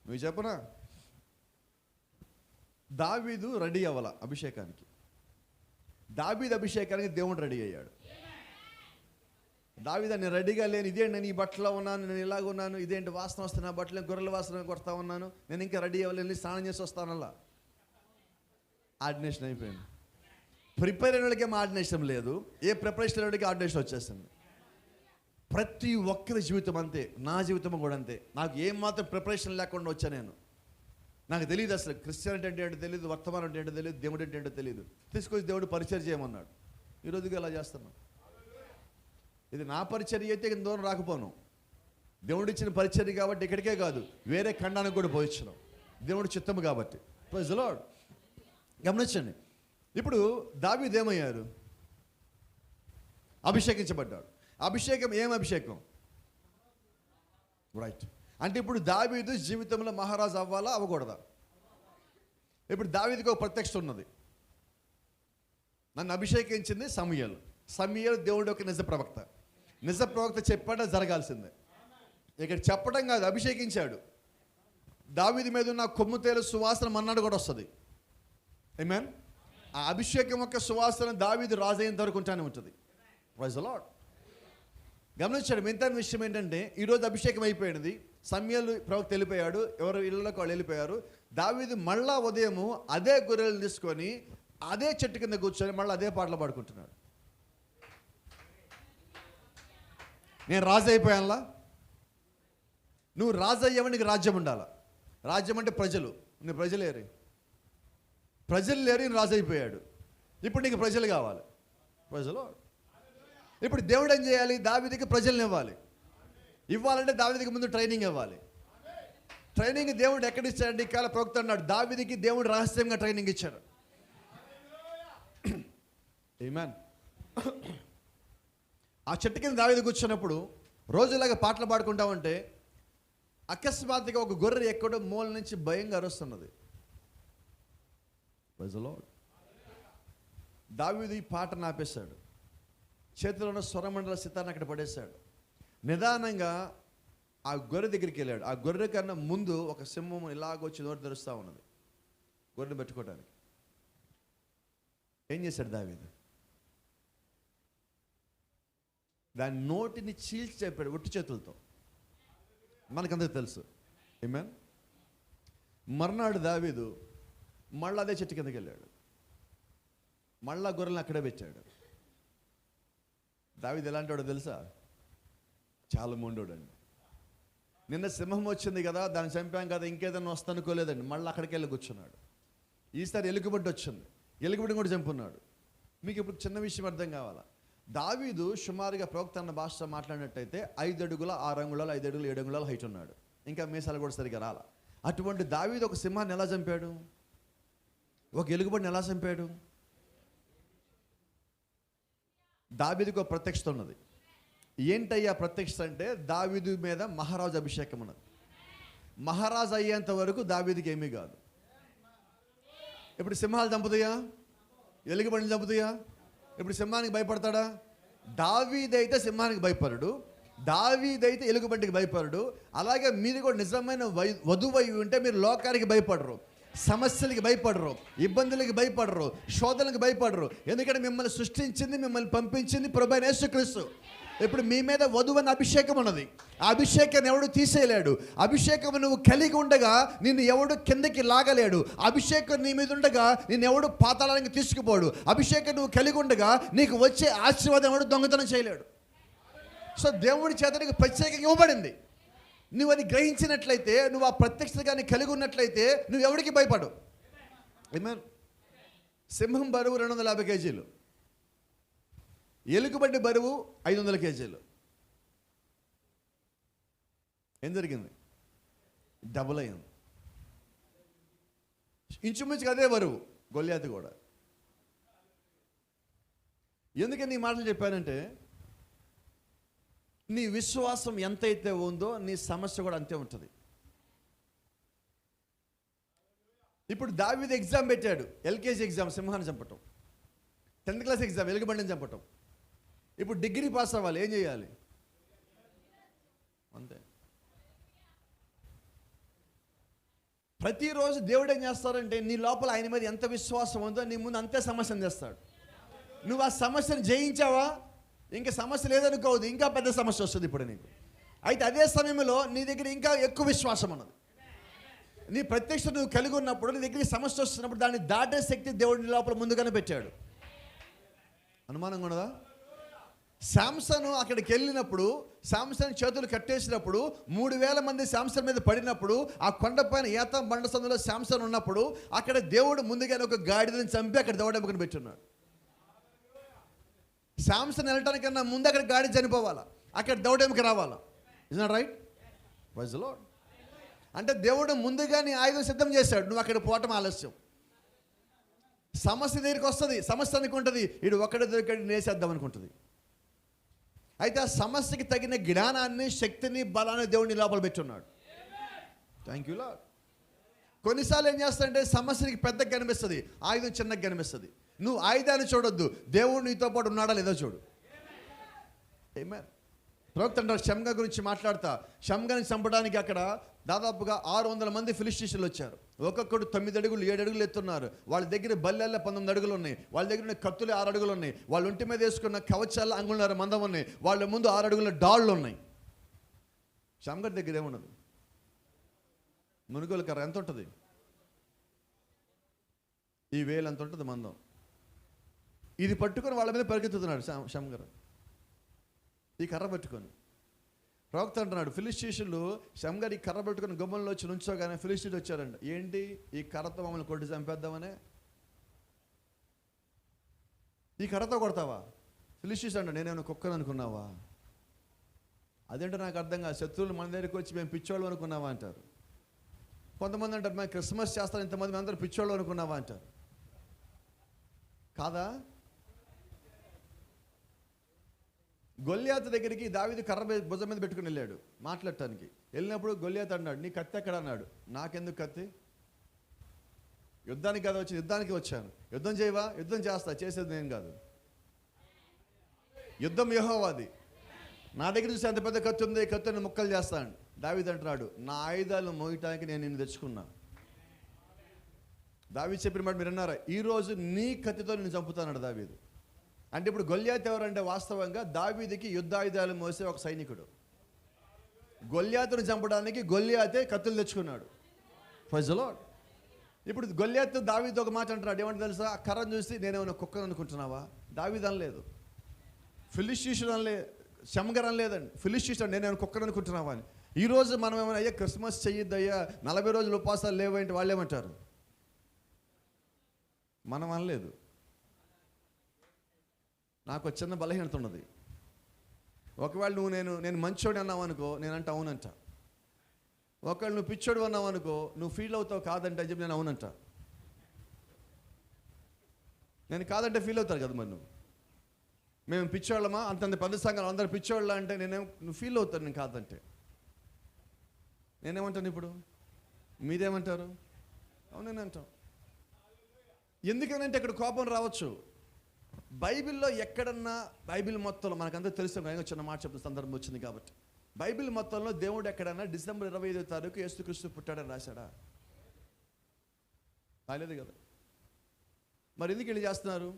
నువ్వు చెప్పనా? దావీదు రెడీ అవ్వాల అభిషేకానికి. దావీదు అభిషేకానికి దేవుడు రెడీ అయ్యాడు. దావీదు నేను రెడీగా లేను, ఇదేంటి నేను ఈ బట్టలో ఉన్నాను, నేను ఇలాగ ఉన్నాను, ఇదేంటి వాసన వస్తున్నా బట్టలు, గొర్రెల వాసన కొడతా ఉన్నాను, నేను ఇంకా రెడీ అవ్వలేను, స్నానం చేసి వస్తానల్లా. ఆర్డినేషన్ అయిపోయింది. ప్రిపేర్ అయిన వాళ్ళకి ఏం ఆర్డినేషన్ లేదు, ఏ ప్రిపరేషన్ వాళ్ళకి ఆర్డినేషన్ వచ్చేస్తుంది. ప్రతి ఒక్కరి జీవితం అంతే, నా జీవితం కూడా అంతే. నాకు ఏమాత్రం ప్రిపరేషన్ లేకుండా వచ్చా నేను. నాకు తెలియదు అసలు క్రిస్టియానిటీ అంటే ఏంటో తెలియదు, వర్తమానం అంటే ఏంటో తెలియదు, దేవుడు అంటే ఏంటో తెలియదు. తీసుకొచ్చి దేవుడు పరిచయం చేయమన్నాడు. ఈరోజుగా అలా చేస్తున్నాం. ఇది నా పరిచర్య అయితే ఇంత దూరం రాకపోను. దేవుడు ఇచ్చిన పరిచర్య కాబట్టి ఇక్కడికే కాదు, వేరే ఖండానికి కూడా పోయించడం దేవుడు చిత్తము కాబట్టి. Praise the Lord. గమనించండి, ఇప్పుడు దావీదు ఏమయ్యారు? అభిషేకించబడ్డాడు. అభిషేకం ఏం అభిషేకం? రైట్. అంటే ఇప్పుడు దావీదు జీవితంలో మహారాజు అవ్వాలా అవ్వకూడదా? ఇప్పుడు దావీదుకి ఒక ప్రత్యక్షత ఉన్నది. నన్ను అభిషేకించింది సమూయేలు. దేవుడు ఒక నిజ ప్రవక్త. నిజ ప్రవక్త చెప్పాడా జరగాల్సిందే. ఇక్కడ చెప్పడం కాదు, అభిషేకించాడు. దావీదు మీద ఉన్న కొమ్ము తేలు సువాసన మన్నాడు కూడా వస్తుంది. ఆమేన్. ఆ అభిషేకం యొక్క సువాసన దావీదు రాజు అయ్యేంత వరకు ఉంటానే ఉంటుంది. Praise the Lord. గమనించాడు. మిగతా విషయం ఏంటంటే ఈరోజు అభిషేకం అయిపోయినది. సమూయేలు ప్రవక్త వెళ్ళిపోయాడు, ఎవరు ఇళ్ళలోకి వాళ్ళు వెళ్ళిపోయారు. దావీదు మళ్ళా ఉదయము అదే గొర్రెలు తీసుకొని అదే చెట్టు కింద కూర్చొని మళ్ళీ అదే పాటలు పాడుకుంటున్నాడు. నేను రాజు అయిపోయానులా. నువ్వు రాజు అయ్యావని నీకు రాజ్యం ఉండాలా. రాజ్యం అంటే ప్రజలు. నీ ప్రజలు లేరు, నేను రాజు అయిపోయాడు. ఇప్పుడు నీకు ప్రజలు కావాలి. ప్రజలు. ఇప్పుడు దేవుడు ఏం చేయాలి? దావీదుకి ప్రజల్ని ఇవ్వాలంటే దావీదుకి ముందు ట్రైనింగ్ ఇవ్వాలి. ట్రైనింగ్ దేవుడు ఎక్కడ ఇచ్చాడంటే ఈ కాల ప్రవక్త అన్నాడు, దావీదుకి దేవుడు రహస్యంగా ట్రైనింగ్ ఇచ్చాడు. ఆమేన్. ఆ చెట్టు కింద దావీదు కూర్చున్నప్పుడు రోజులాగా పాటలు పాడుకుంటామంటే అకస్మాత్తుగా ఒక గొర్రె ఎక్కడో మూల నుంచి భయంగా అరుస్తున్నది. Praise the lord. దావీదు ఈ పాటను ఆపేశాడు. చేతిలో ఉన్న స్వరమండల సితార్ని అక్కడ పడేశాడు. నిదానంగా ఆ గొర్రె దగ్గరికి వెళ్ళాడు. ఆ గొర్రె కన్నా ముందు ఒక సింహం ఇలాగొచ్చి నోరు తెరుస్తూ ఉన్నది గొర్రెని పెట్టుకోవడానికి. ఏం చేశాడు దావీదు? దాని నోటిని చీల్చి చెప్పాడు ఒట్టి చేతులతో. మనకందరికి తెలుసు. ఆమేన్. మర్నాడు దావీదు మళ్ళీ అదే చెట్టు కిందకి వెళ్ళాడు. మళ్ళా గొర్రెలను అక్కడే పెట్టాడు. దావీదు ఎలాంటి వాడో తెలుసా? చాలా మొండోడండి. నిన్న సింహం వచ్చింది కదా, దాన్ని చంపాం కదా, ఇంకేదన్నా వస్తానుకోలేదండి. మళ్ళీ అక్కడికి వెళ్ళి కూర్చున్నాడు. ఈసారి ఎలుగుబంటి వచ్చింది, ఎలుగుబంటి కూడా చంపున్నాడు. మీకు ఇప్పుడు చిన్న విషయం అర్థం కావాలా? దావీదు సుమారుగా ప్రవక్త అన్న భాష మాట్లాడినట్టయితే 5 అడుగుల 6 అంగుళాలు 5 అడుగులు 7 అంగుళాలు హైట్ ఉన్నాడు. ఇంకా మీసాలు కూడా సరిగా రాలా. అటువంటి దావీదు ఒక సింహాన్ని ఎలా చంపాడు? ఒక ఎలుగుబంటిని ఎలా చంపాడు? దావీదుకు ఒక ప్రత్యక్షత ఉన్నది. ఏంటయ్యా ప్రత్యక్షత అంటే దావీదు మీద మహారాజు అభిషేకం ఉన్నది. మహారాజు అయ్యేంత వరకు దావీదుకి ఏమీ కాదు. ఇప్పుడు సింహాలు చంపుతాయా? ఎలుగుబంటిని చంపుతాయా? ఇప్పుడు సింహానికి భయపడతాడా? దావీదైతే సింహానికి భయపడడు, దావీదైతే ఎలుగుబంటికి భయపడడు. అలాగే మీరు కూడా నిజమైన వధువై ఉంటే మీరు లోకానికి భయపడరు, సమస్యలకి భయపడరు, ఇబ్బందులకి భయపడరు, శోధనలకు భయపడరు. ఎందుకంటే మిమ్మల్ని సృష్టించింది, మిమ్మల్ని పంపించింది ప్రభువైన యేసుక్రీస్తు. ఇప్పుడు మీ మీద వధువైన అభిషేకం ఉన్నది. ఆ అభిషేకాన్ని ఎవడు తీసేయలేడు. అభిషేకం నువ్వు కలిగి ఉండగా నిన్ను ఎవడు కిందకి లాగలేడు. అభిషేకం నీ మీద ఉండగా నిన్ను ఎవడు పాతాళానికి తీసుకుపోడు. అభిషేకం నువ్వు కలిగి ఉండగా నీకు వచ్చే ఆశీర్వాదం ఎవడు దొంగతనం చేయలేడు. సో దేవుడి చేత నీకు ప్రత్యేకంగా ఇవ్వబడింది. నువ్వు అది గ్రహించినట్లయితే, నువ్వు ఆ ప్రత్యక్షతగాన్ని కలిగి ఉన్నట్లయితే నువ్వు ఎవరికి భయపడు. ఆమేన్. సింహం బరువు 250 కేజీలు, ఎలుగుబంటి బరువు 500 కేజీలు. ఏం జరిగింది? డబుల్ అయింది. ఇంచుమించుగా అదే బరువు గొల్యాతు కూడా. ఎందుకని ఈ మాటలు చెప్పానంటే, నీ విశ్వాసం ఎంతైతే ఉందో నీ సమస్య కూడా అంతే ఉంటుంది. ఇప్పుడు దావీదు ఎగ్జామ్ పెట్టాడు, ఎల్కేజీ ఎగ్జామ్, సింహాన్ని చంపటం. 10th క్లాస్ ఎగ్జామ్ ఎలుగుబంటిని చంపటం. ఇప్పుడు డిగ్రీ పాస్ అవ్వాలి, ఏం చేయాలి? అంతే. ప్రతిరోజు దేవుడు ఏం చేస్తారంటే నీ లోపల ఆయన మీద ఎంత విశ్వాసం ఉందో నీ ముందు అంతే సమస్యను తెస్తాడు. నువ్వు ఆ సమస్యను జయించావా, ఇంకా సమస్య లేదనుకోవద్దు, ఇంకా పెద్ద సమస్య వస్తుంది ఇప్పుడు నీకు. అయితే అదే సమయంలో నీ దగ్గర ఇంకా ఎక్కువ విశ్వాసం ఉన్నది. నీ ప్రత్యక్ష నువ్వు కలిగి ఉన్నప్పుడు నీ దగ్గరికి సమస్య వస్తున్నప్పుడు దాన్ని దాటే శక్తి దేవుడి లోపల ముందుగానే పెట్టాడు. అనుమానంగా ఉన్నదా? శాంసను అక్కడికి వెళ్ళినప్పుడు, శాంసన్ చేతులు కట్టేసినప్పుడు 3000 మంది శాంసన్ మీద పడినప్పుడు, ఆ కొండపైన ఏతం బండ సందులో శాంసన్ ఉన్నప్పుడు అక్కడ దేవుడు ముందుగానే ఒక గాడిదని చంపి అక్కడ దౌడెంపుకొని పెట్టున్నాడు. శాంసన్ వెళ్ళటానికన్నా ముందు అక్కడ గాడి చనిపోవాలా, అక్కడ దౌడెంపుకి రావాలా. Is not right? Praise the lord. అంటే దేవుడు ముందుగా నీ ఆయుధం సిద్ధం చేశాడు, నువ్వు అక్కడ పోవటం ఆలస్యం. సమస్య దగ్గరికి వస్తుంది, సమస్య అనుకుంటుంది ఇడు ఒక్కడి దగ్గర నేసేద్దాం అనుకుంటుంది. అయితే ఆ సమస్యకి తగిన జ్ఞానాన్ని, శక్తిని, బలాన్ని దేవుడిని లోపల పెట్టున్నాడు. Thank you lord. కొన్నిసార్లు ఏం చేస్తాడంటే సమస్యకి పెద్దగా కనిపిస్తుంది, ఆయుధం చిన్నగా కనిపిస్తుంది. నువ్వు ఆయుధాన్ని చూడొద్దు, దేవుడు నీతో పాటు ఉన్నాడా లేదో చూడు. ఆమేన్. ప్రవక్త అంటారు షమ్గా గురించి మాట్లాడతా, షమ్గాని చంపడానికి అక్కడ దాదాపుగా 600 మంది ఫిలిష్టీయులు వచ్చారు. ఒక్కొక్కడు 9 అడుగులు 7 అడుగులు ఎత్తున్నారు. వాళ్ళ దగ్గర బల్లెల్ల 19 అడుగులు ఉన్నాయి. వాళ్ళ దగ్గర కత్తులు 6 అడుగులు ఉన్నాయి. వాళ్ళ ఒంటి మీద వేసుకున్న కవచాలు అంగుళన్నర మందం ఉన్నాయి. వాళ్ళ ముందు 6 అడుగుల డాళ్ళు ఉన్నాయి. షమ్గర్ దగ్గర ఏమున్నది? మునుగోలు కర్ర ఎంత ఉంటుంది? ఈ వేలు ఎంత ఉంటుంది మందం. ఇది పట్టుకొని వాళ్ళ మీద పరిగెత్తుతున్నాడు షమ్గర్, ఈ కర్ర పట్టుకొని. ప్రవక్త అంటున్నాడు ఫిలిష్టీయులు షమ్గర్ ఈ కర్ర పట్టుకొని గుమ్మంలో వచ్చి నుంచోగానే ఫిలిష్టీయులు వచ్చారంట. ఏంటి, ఈ కర్రతో మమ్మల్ని కొట్టి చంపేద్దామనే? ఈ కర్రతో కొడతావా? ఫిలిష్టీయులు అంట నేనేమైనా కుక్కను అనుకున్నావా? అదేంటో నాకు అర్థం కాదు. శత్రువులు మన దగ్గరికి వచ్చి మేము పిచ్చోళ్ళు అనుకున్నావా అంటారు. కొంతమంది అంటారు మేము క్రిస్మస్ చేస్తాను, ఇంతమంది మేము అందరూ పిచ్చోళ్ళు అనుకున్నావా అంటారు. కాదా? గొల్యాతు దగ్గరికి దావీదు కర్ర భుజం మీద పెట్టుకుని వెళ్ళాడు మాట్లాడటానికి. వెళ్ళినప్పుడు గొల్యాతు అన్నాడు నీ కత్తి ఎక్కడ అన్నాడు. నాకెందుకు కత్తి, యుద్ధానికి కదా వచ్చి, యుద్ధానికి వచ్చాను. యుద్ధం చేయవా? యుద్ధం చేస్తా, చేసేది నేను కాదు, యుద్ధం యెహోవాది. నా దగ్గర చూసి అంత పెద్ద కత్తి ఉంది, కత్తిని ముక్కలు చేస్తాను. దావీదు అంటున్నాడు నా ఆయుధాలు మోయటానికి నేను నిన్ను తెచ్చుకున్నా. దావీదు చెప్పిన మాట మీరు అన్నారా, ఈరోజు నీ కత్తితో నేను చంపుతాన్నాడు దావీదు. అంటే ఇప్పుడు గొల్యాతు ఎవరంటే వాస్తవంగా దావీదుకి యుద్ధాయుధాలు మోసే ఒక సైనికుడు. గొల్యాతును చంపడానికి గొల్యాతే కత్తులు తెచ్చుకున్నాడు. Praise the lord. ఇప్పుడు గొల్యాతు దావీదు ఒక మాట అంటున్నాడు, ఏమంటే తెలుసా? ఆ కర్రను చూసి నేనేమైనా కుక్కను అనుకుంటున్నావా? దావీదు అనలేదు, ఫిలిష్టీయులు అనలే, షమ్గర్ అనలేదండి. ఫిలిష్టీయులు నేనేమైనా కుక్కను అనుకుంటున్నావా అని. ఈరోజు మనం ఏమైనా అయ్యా క్రిస్మస్ చెయ్యొద్దయ్యా 40 రోజులు ఉపవాసాలు లేవంటే వాళ్ళు ఏమంటారు? మనం అనలేదు. నాకు ఒక చిన్న బలహీనత ఉన్నది. ఒకవేళ నువ్వు నేను మంచోడు అన్నావు అనుకో, నేనంటే అవునంట. ఒకవేళ నువ్వు పిచ్చోడు అన్నావు అనుకో, నువ్వు ఫీల్ అవుతావు కాదంటే అని చెప్పి నేను అవునంట. నేను కాదంటే ఫీల్ అవుతారు కదా మరి నువ్వు. మేము పిచ్చోళ్ళమా, అంతంత పెద్ద సంఘాలు అందరూ పిచ్చోళ్ళ అంటే నువ్వు ఫీల్ అవుతాను నేను కాదంటే. నేనేమంటాను ఇప్పుడు? మీరేమంటారు? అవునని అంటాం. ఎందుకనంటే ఇక్కడ కోపం రావచ్చు. బైబిల్లో ఎక్కడన్నా, బైబిల్ మొత్తంలో మనకంతా తెలుసు, చిన్న మాట చెప్పిన సందర్భం వచ్చింది కాబట్టి, బైబిల్ మొత్తంలో దేవుడు ఎక్కడన్నా డిసెంబర్ 25వ తారీఖు యేసుక్రీస్తు పుట్టాడని రాశాడా? రాలేదు కదా. మరి ఎందుకు వెళ్ళి చేస్తున్నారు?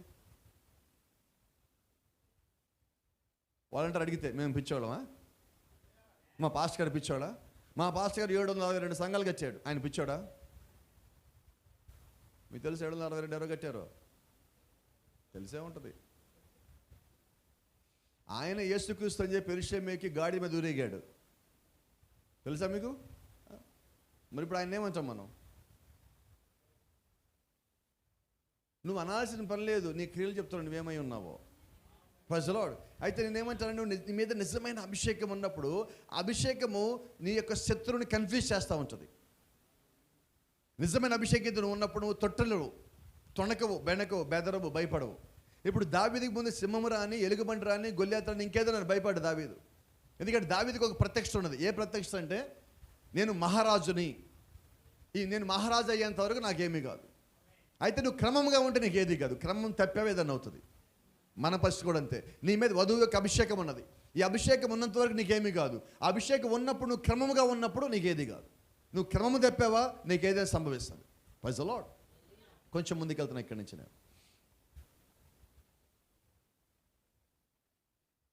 వాళ్ళంటారు అడిగితే మేము పిచ్చోళ్ళమా? మా పాస్టర్ గారు పిచ్చోడా? మా పాస్టర్ గారు 762 సంఘాలు కట్టాడు, ఆయన పిచ్చోడా? మీకు తెలుసు 762 ఎవరో కట్టారో తెలిసే ఉంటుంది. ఆయన యేసుక్రీస్తు అని చెప్పి యెరూషలేముకి గాడి మీద ఊరేగాడు, తెలుసా మీకు? మరి ఇప్పుడు ఆయన ఏమంటాం మనం? నువ్వు అనాల్సిన పని లేదు, నీ క్రియలు చెప్తున్నావు నువ్వేమై ఉన్నావో. Praise the Lord. అయితే నేనేమంటాను, నువ్వు నీ మీద నిజమైన అభిషేకం ఉన్నప్పుడు అభిషేకము నీ యొక్క శత్రువుని కన్ఫ్యూజ్ చేస్తూ ఉంటుంది. నిజమైన అభిషేకం నువ్వు ఉన్నప్పుడు నువ్వు తొట్టలేవు, తొణకవు, బెనకవు, బెదరవు, భయపడవు. ఇప్పుడు దావీదుకి ముందు సింహము రాని, ఎలుగుబంటి రాని, గొల్యాతు రాని, ఇంకేదో నన్ను భయపడ్డా దావీదు. ఎందుకంటే దావీదుకి ఒక ప్రత్యక్షత ఉన్నది. ఏ ప్రత్యక్షత అంటే నేను మహారాజుని, నేను మహారాజు అయ్యేంత వరకు నాకేమీ కాదు. అయితే నువ్వు క్రమంగా ఉంటే నీకు ఏది కాదు, క్రమం తప్పేవి ఏదన్నా అవుతుంది. మన పరిస్థితి కూడా అంతే. నీ మీద వధువు యొక్క అభిషేకం ఉన్నది. ఈ అభిషేకం ఉన్నంత వరకు నీకేమీ కాదు. అభిషేకం ఉన్నప్పుడు నువ్వు క్రమముగా ఉన్నప్పుడు నీకేది కాదు. నువ్వు క్రమము తప్పావా నీకేదైనా సంభవిస్తుంది. Praise the Lord. కొంచెం ముందుకు వెళ్తున్నా ఇక్కడి నుంచి నేను.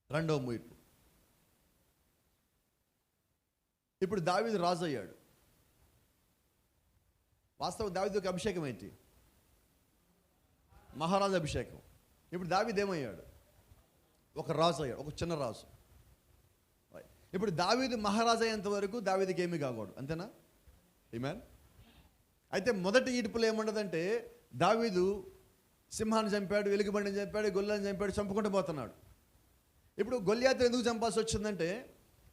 రెండవ ముగింపు. ఇప్పుడు దావీదు రాజు అయ్యాడు. వాస్తవం దావీదు యొక్క అభిషేకం ఏంటి? మహారాజు అభిషేకం. ఇప్పుడు దావీదు ఏమయ్యాడు? ఒక రాజు అయ్యాడు, ఒక చిన్న రాజు. ఇప్పుడు దావీదు మహారాజు అయ్యేంత వరకు దావీదుకి ఏమీ కాకూడదు, అంతేనా? ఆమేన్. అయితే మొదటి ఈడుపులో ఏముండదంటే దావీదు సింహాన్ని చంపాడు, వెలుగుబండిని చంపాడు, గొల్లాన్ని చంపాడు, చంపుకుంటూ పోతున్నాడు. ఇప్పుడు గొల్యాతును ఎందుకు చంపాల్సి వచ్చిందంటే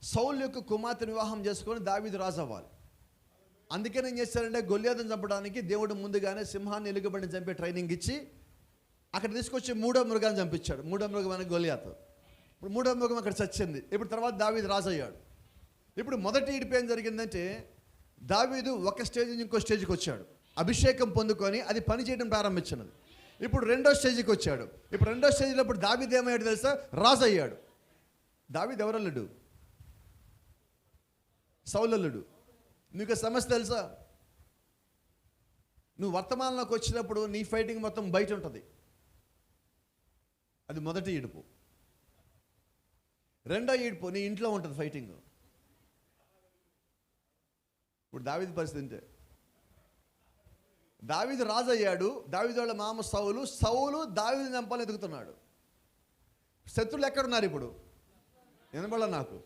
సౌలు యొక్క కుమార్తెను వివాహం చేసుకొని దావీదు రాజు అవ్వాలి. అందుకని ఏం చేశారంటే గొల్యాతును చంపడానికి దేవుడు ముందుగానే సింహాన్ని, ఎలుగుబండిని చంపే ట్రైనింగ్ ఇచ్చి అక్కడ తీసుకొచ్చి మూడో మృగాన్ని చంపించాడు. మూడో మృగం అనేది గొల్యాతు. ఇప్పుడు మూడో మృగం అక్కడ చచ్చింది. ఇప్పుడు తర్వాత దావీదు రాజు అయ్యాడు. ఇప్పుడు మొదటి ఈడుపు ఏం జరిగిందంటే దావీదు ఒక స్టేజ్ నుంచి ఇంకో స్టేజ్కి వచ్చాడు, అభిషేకం పొందుకొని అది పని చేయడం ప్రారంభించినది. ఇప్పుడు రెండో స్టేజ్కి వచ్చాడు. ఇప్పుడు రెండో స్టేజ్లో ఇప్పుడు దావీదు ఏమయ్యాడు తెలుసా? రాజు అయ్యాడు. దావీదు ఎవరల్లుడు? సౌలల్లుడు. నీకు సమస్య తెలుసా? నువ్వు వర్తమానంలోకి వచ్చినప్పుడు నీ ఫైటింగ్ మొత్తం బయట ఉంటుంది. అది మొదటి ఈడుపు. రెండో ఈడుపు నీ ఇంట్లో ఉంటుంది ఫైటింగ్. ఇప్పుడు దావీదు పరిస్థితి అంటే దావీదు రాజు అయ్యాడు. దావీదు వాళ్ళ మామ సౌలు దావీదు చంపాలని ఎదుగుతున్నాడు. శత్రులు ఎక్కడున్నారు ఇప్పుడు? వినబడ నాకు.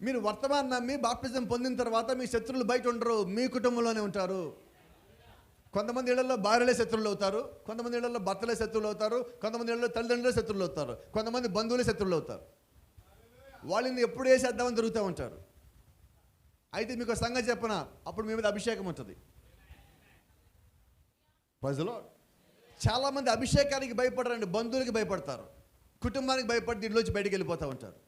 మీరు వర్తమానం నమ్మి బాప్టిజం పొందిన తర్వాత మీ శత్రువులు బయట ఉండరు, మీ కుటుంబంలోనే ఉంటారు. కొంతమంది ఇళ్లలో భార్యలే శత్రువులు అవుతారు, కొంతమంది ఇళ్లలో భర్తలే శత్రువులు అవుతారు, కొంతమంది ఇళ్లలో తల్లిదండ్రులే శత్రువులు అవుతారు, కొంతమంది బంధువులే శత్రువులు అవుతారు. వాళ్ళని ఎప్పుడు వేసేద్దామని తిరుగుతూ ఉంటారు. అయితే మీకు సంగతి చెప్పనా, అప్పుడు మీ మీద అభిషేకం ఉంటుంది. ప్రజలో చాలామంది అభిషేకానికి భయపడరండి, బంధువులకి భయపడతారు, కుటుంబానికి భయపడి దీనిలోంచి బయటికి వెళ్ళిపోతూ ఉంటారు.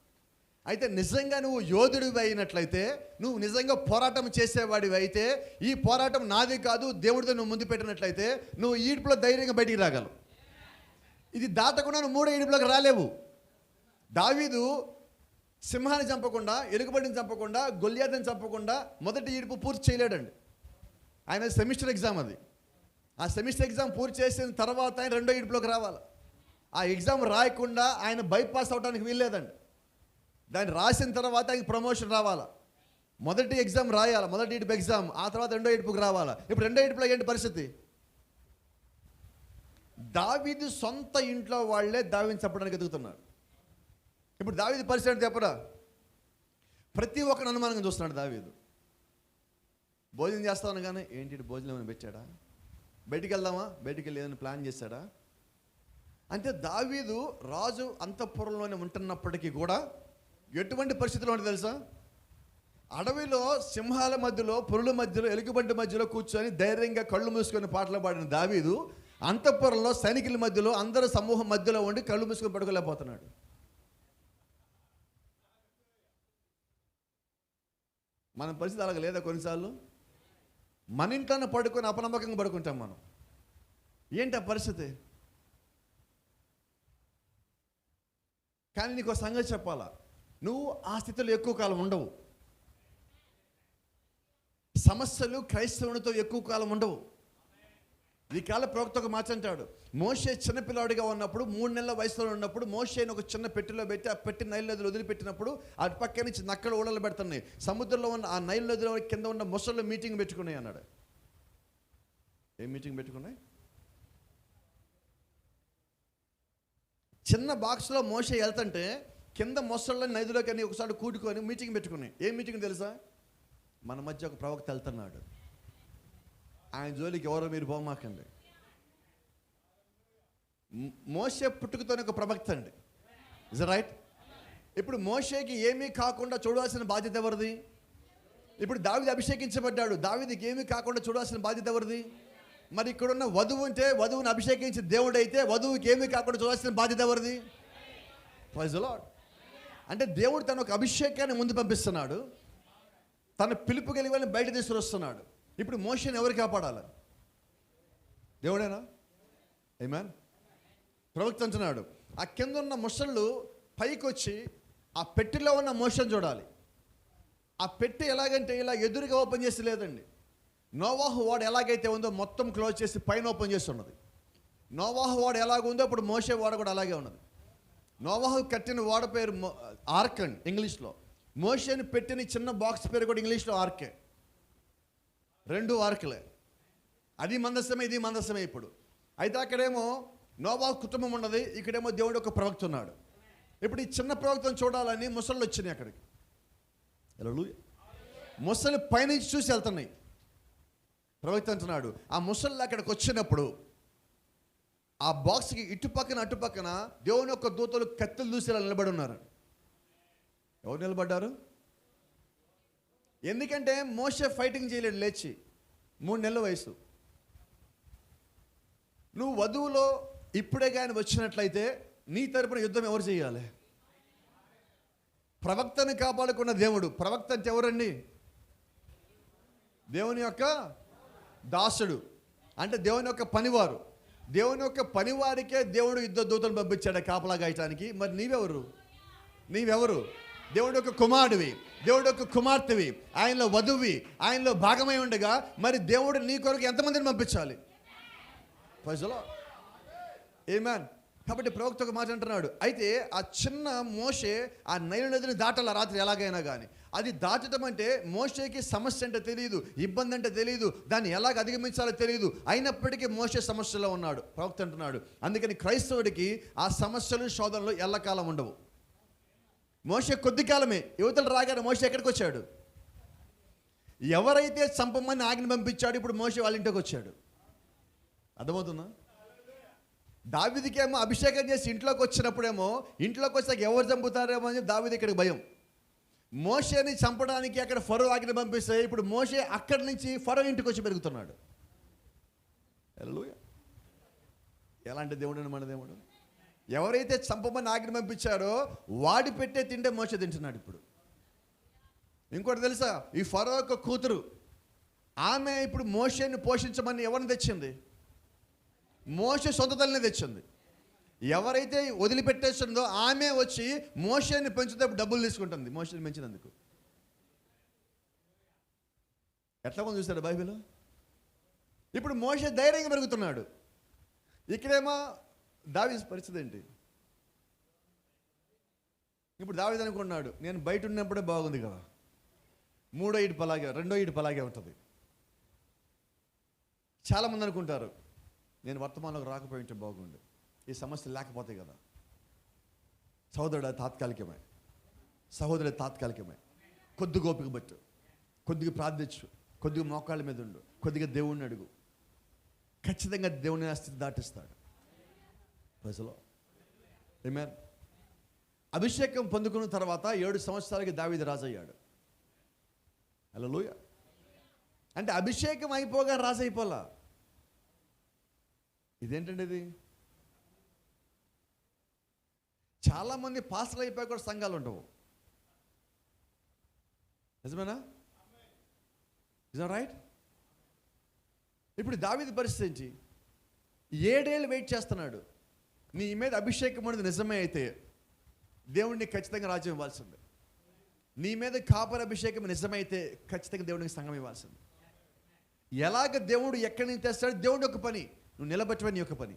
అయితే నిజంగా నువ్వు యోధుడివి అయినట్లయితే, నువ్వు నిజంగా పోరాటం చేసేవాడివి అయితే, ఈ పోరాటం నాది కాదు దేవుడితో నువ్వు ముందు పెట్టినట్లయితే నువ్వు ఈడుపులో ధైర్యంగా బయటికి రాగలవు. ఇది దాటకుండా నువ్వు మూడో ఈడుపులోకి రాలేవు. దావీదు సింహాన్ని చంపకుండా, ఎలుగుబంటిని చంపకుండా, గొల్యాతుని చంపకుండా మొదటి ఈడుపు పూర్తి చేయలేడండి. ఆయన సెమిస్టర్ ఎగ్జామ్ అది. ఆ సెమిస్టర్ ఎగ్జామ్ పూర్తి చేసిన తర్వాత ఆయన రెండో ఈడుపులోకి రావాలి. ఆ ఎగ్జామ్ రాయకుండా ఆయన బైపాస్ అవడానికి వీల్లేదండి. దాన్ని రాసిన తర్వాత ఆయనకి ప్రమోషన్ రావాలా. మొదటి ఎగ్జామ్ రాయాలి, మొదటి ఈడుపు ఎగ్జామ్, ఆ తర్వాత రెండో ఈడుపుకి రావాలా. ఇప్పుడు రెండో ఈడుపులో ఏంటి పరిస్థితి? దావీదు సొంత ఇంట్లో వాళ్ళే దావీదుని చంపడానికి ఎదుగుతున్నారు. ఇప్పుడు దావీదు పరిస్థితి చెప్పరా? ప్రతి ఒక్కరు అనుమానంగా చూస్తున్నాడు. దావీదు భోజనం చేస్తాను కానీ ఏంటి భోజనం ఏమైనా పెట్టాడా, బయటికి వెళ్దామా, బయటికి వెళ్ళి ఏదైనా ప్లాన్ చేశాడా అంటే. దావీదు రాజు అంతఃపురంలోనే ఉంటున్నప్పటికీ కూడా ఎటువంటి పరిస్థితులు ఉంటుంది తెలుసా? అడవిలో సింహాల మధ్యలో, పురుల మధ్యలో, ఎలుగుబంటి మధ్యలో కూర్చొని ధైర్యంగా కళ్ళు మూసుకొని పాటలు పాడిన దావీదు అంతఃపురంలో సైనికుల మధ్యలో, అందరూ సమూహం మధ్యలో ఉండి కళ్ళు మూసుకొని పడుకోలేకపోతున్నాడు. మన పరిస్థితి అలాగ లేదా? కొన్నిసార్లు మన ఇంట్లోనే పడుకొని అపనమ్మకంగా పడుకుంటాం మనం. ఏంటి ఆ పరిస్థితి? కానీ నీకు ఒక సంగతి చెప్పాలా, నువ్వు ఆ స్థితిలో ఎక్కువ కాలం ఉండవు. సమస్యలు క్రైస్తవునితో ఎక్కువ కాలం ఉండవు. ఈ కాల ప్రవక్త ఒక మాట అంటాడు, మోషే చిన్నపిల్లాడిగా ఉన్నప్పుడు 3 నెలల వయసులో ఉన్నప్పుడు మోషేని ఒక చిన్న పెట్టెలో పెట్టి ఆ పెట్టి నైల్ నదిలో వదిలిపెట్టినప్పుడు అటు పక్క నుంచి నక్కలు ఊడలు పెడుతున్నాయి. సముద్రంలో ఉన్న ఆ నైల్ నదిలో కింద ఉన్న మొసళ్ళు మీటింగ్ పెట్టుకున్నాయి అన్నాడు. ఏం మీటింగ్ పెట్టుకున్నాయి? చిన్న బాక్స్లో మోషే వెళ్తుంటే కింద మొసళ్ళని నదిలోకి అని ఒకసారి కూడుకొని మీటింగ్ పెట్టుకున్నాయి. ఏం మీటింగ్ తెలుసా? మన మధ్య ఒక ప్రవక్త వెళ్తున్నాడు, ఆయన జోలికి ఎవరో మీరు పోమాకండి. మోషే పుట్టుకతోనే ఒక ప్రవక్త అండి. Is right? ఇప్పుడు మోషేకి ఏమీ కాకుండా చూడాల్సిన బాధ్యత ఎవరిది? ఇప్పుడు దావీదు అభిషేకించబడ్డాడు, దావీదుకి ఏమీ కాకుండా చూడాల్సిన బాధ్యత ఎవరిది? మరి ఇక్కడున్న వధువు ఉంటే, వధువుని అభిషేకించి దేవుడు అయితే వధువుకి ఏమీ కాకుండా చూడాల్సిన బాధ్యత ఎవరిది? Praise the lord. అంటే దేవుడు తన ఒక అభిషేకాన్ని ముందు పంపిస్తున్నాడు, తన పిలుపు కలిగి వాళ్ళని బయట తీసుకుని వస్తున్నాడు. ఇప్పుడు మోషేని ఎవరు కాపాడాలి? దేవుడేనా? ఆమేన్. ప్రవక్త అంటున్నాడు, ఆ కింద ఉన్న ముసళ్ళు పైకి వచ్చి ఆ పెట్టెలో ఉన్న మోషన్ చూడాలి. ఆ పెట్టె ఎలాగంటే ఇలా ఎదురుగా ఓపెన్ చేసి లేదండి. నోవాహు వాడు ఎలాగైతే ఉందో మొత్తం క్లోజ్ చేసి పైన ఓపెన్ చేసి ఉన్నది. నోవాహు వాడు ఎలాగ ఉందో ఇప్పుడు మోషే వాడ కూడా అలాగే ఉన్నది. నోవాహు కట్టిన వాడ పేరు ఆర్క్ అండి ఇంగ్లీష్లో. మోషేని పెట్టిన చిన్న బాక్స్ పేరు కూడా ఇంగ్లీష్లో ఆర్కే. 2 ఆర్కులే. అది మందసమే, ఇది మందసమే. ఇప్పుడు అయితే అక్కడేమో నోవాహు కుటుంబం ఉన్నది, ఇక్కడేమో దేవుడు ఒక ప్రవక్త ఉన్నాడు. ఇప్పుడు ఈ చిన్న ప్రవక్తను చూడాలని ముసళ్ళు వచ్చినాయి అక్కడికి. ముసలి పైనుంచి చూసి వెళ్తున్నాయి. ప్రవక్త అంటున్నాడు, ఆ ముసళ్ళు అక్కడికి వచ్చినప్పుడు ఆ బాక్స్కి ఇటుపక్కన అటుపక్కన దేవుని యొక్క దూతలు కత్తులు దూసేలా నిలబడి ఉన్నారు. ఎవరు నిలబడ్డారు? ఎందుకంటే మోషే ఫైటింగ్ చేయలేడు లేచి, 3 నెలల వయసు. నువ్వు వధువులో ఇప్పుడే కానీ వచ్చినట్లయితే నీ తరపున యుద్ధం ఎవరు చేయాలి? ప్రవక్తని కాపాడుకున్న దేవుడు. ప్రవక్త అంటే ఎవరండి? దేవుని యొక్క దాసుడు, అంటే దేవుని యొక్క పనివారు. దేవుని యొక్క పనివారికే దేవుడు యుద్ధ దూతలు పంపించాడు కాపలా గాయటానికి. మరి నీవెవరు? దేవుడి యొక్క కుమారుడివి, దేవుడి యొక్క కుమార్తెవి, ఆయనలో వధువి, ఆయనలో భాగమై ఉండగా మరి దేవుడు నీ కొరకు ఎంతమందిని పంపించాలి? ప్రజలో ఆమేన్. కాబట్టి ప్రవక్త ఒక మాట అంటున్నాడు, అయితే ఆ చిన్న మోషే ఆ నైలు నదిని దాటాల రాత్రి ఎలాగైనా కానీ. అది దాటడం అంటే మోషేకి సమస్య అంటే తెలియదు, ఇబ్బంది అంటే తెలియదు, దాన్ని ఎలాగ అధిగమించాలో తెలియదు. అయినప్పటికీ మోషే సమస్యలో ఉన్నాడు. ప్రవక్త అంటున్నాడు, అందుకని క్రైస్తవుడికి ఆ సమస్యలు శోధనలు ఎల్లకాలం ఉండవు. మోషే కొద్ది కాలమే. యువతలు రాగానే మోషే ఎక్కడికి వచ్చాడు? ఎవరైతే చంపమని ఆజ్ఞ పంపించాడు, ఇప్పుడు మోషే వాళ్ళ ఇంటికి వచ్చాడు. అర్థమవుతుందా? దావీదుకేమో అభిషేకం చేసి ఇంట్లోకి వచ్చినప్పుడేమో ఇంట్లోకి వచ్చాక ఎవరు చంపుతారేమో అని దావీదు ఇక్కడికి భయం. మోషేని చంపడానికి అక్కడ ఫరో ఆజ్ఞ పంపిస్తే ఇప్పుడు మోషే అక్కడి నుంచి ఫరో ఇంటికి వచ్చి పెరుగుతున్నాడు. హల్లెలూయా. ఎలాంటి దేవుడు మన దేవుడు? ఎవరైతే చంపమని ఆజ్ఞ పంపించారో వాడి పెట్టే తింటే మోషే తింటున్నాడు ఇప్పుడు. ఇంకోటి తెలుసా? ఈ ఫరో యొక్క కూతురు, ఆమె ఇప్పుడు మోషేని పోషించమని ఎవరిని తెచ్చింది? మోషే సొంత తల్లిని తెచ్చింది. ఎవరైతే వదిలిపెట్టేస్తుందో ఆమె వచ్చి మోషేని పెంచుతే డబ్బులు తీసుకుంటుంది మోషేని పెంచినందుకు. ఎట్లా కొంచెం చూస్తాడు బైబిల్. ఇప్పుడు మోషే ధైర్యంగా పెరుగుతున్నాడు. ఇక్కడేమో దావీదు పరిస్థితి ఏంటి? ఇప్పుడు దావీదు అనుకున్నాడు, నేను బయట ఉన్నప్పుడే బాగుంది కదా, 3వ ఈడుపు అలాగే, 2వ ఈడుపు అలాగే ఉంటుంది. చాలామంది అనుకుంటారు, నేను వర్తమానంలోకి రాకపోయి ఉంటే బాగుండు, ఈ సమస్య లేకపోతాయి కదా. సహోదరుడు తాత్కాలికమే, సహోదరుడు తాత్కాలికమే. కొద్దిగా ఓపిక పట్టు, కొద్దిగా ప్రార్థించు, కొద్దిగా మోకాళ్ళ మీద ఉండు, కొద్దిగా దేవుణ్ణి అడుగు, ఖచ్చితంగా దేవుని ఆ స్థితి దాటిస్తాడు. ప్రజలో ఆమేన్. అభిషేకం పొందుకున్న తర్వాత 7 సంవత్సరాలకి దావీదు రాజయ్యాడు. హల్లెలూయా. అంటే అభిషేకం అయిపోగా రాజు అయిపోలా. ఇదేంటండి ఇది? చాలామంది పాస్టర్లు అయిపోయి కూడా సంఘాలు ఉండవు. నిజమేనా? Is that right? ఇప్పుడు దావీదు పరిస్థితి ఏంటి? 7 ఏళ్ళు వెయిట్ చేస్తున్నాడు. నీ మీద అభిషేకం అనేది నిజమే అయితే దేవుడిని ఖచ్చితంగా రాజ్యం ఇవ్వాల్సిందే. నీ మీద కాపరి అభిషేకం నిజమైతే ఖచ్చితంగా దేవుడికి సంఘం ఇవ్వాల్సిందే. ఎలాగ దేవుడు ఎక్కడి నుంచి తెస్తాడు? దేవుడి యొక్క పని, నువ్వు నిలబెట్టవని నీ యొక్క పని.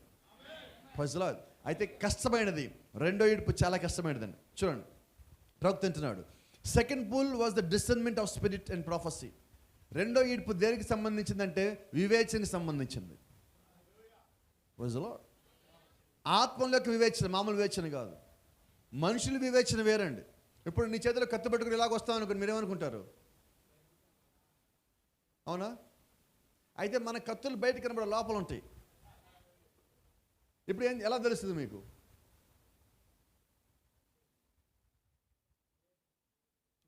ప్రజలు అయితే కష్టమైనది. 2వ ఈడుపు చాలా కష్టమైనదండి. చూడండి, ప్రవక్త అంటున్నాడు, second pool was the discernment of spirit and prophecy. 2వ ఈడుపు దేనికి సంబంధించిందంటే వివేచనకి సంబంధించింది. ప్రజలు ఆత్మలోకి వివేచన, మామూలు వివేచన కాదు. మనుషుల వివేచన వేరండి. ఇప్పుడు నీ చేతిలో కత్తి పట్టుకుని ఇలాగ వస్తాం అనుకోండి, మీరేమనుకుంటారు? అవునా? అయితే మన కత్తులు బయట కనబడే లోపల ఉంటాయి. ఇప్పుడు ఎలా తెలుస్తుంది మీకు?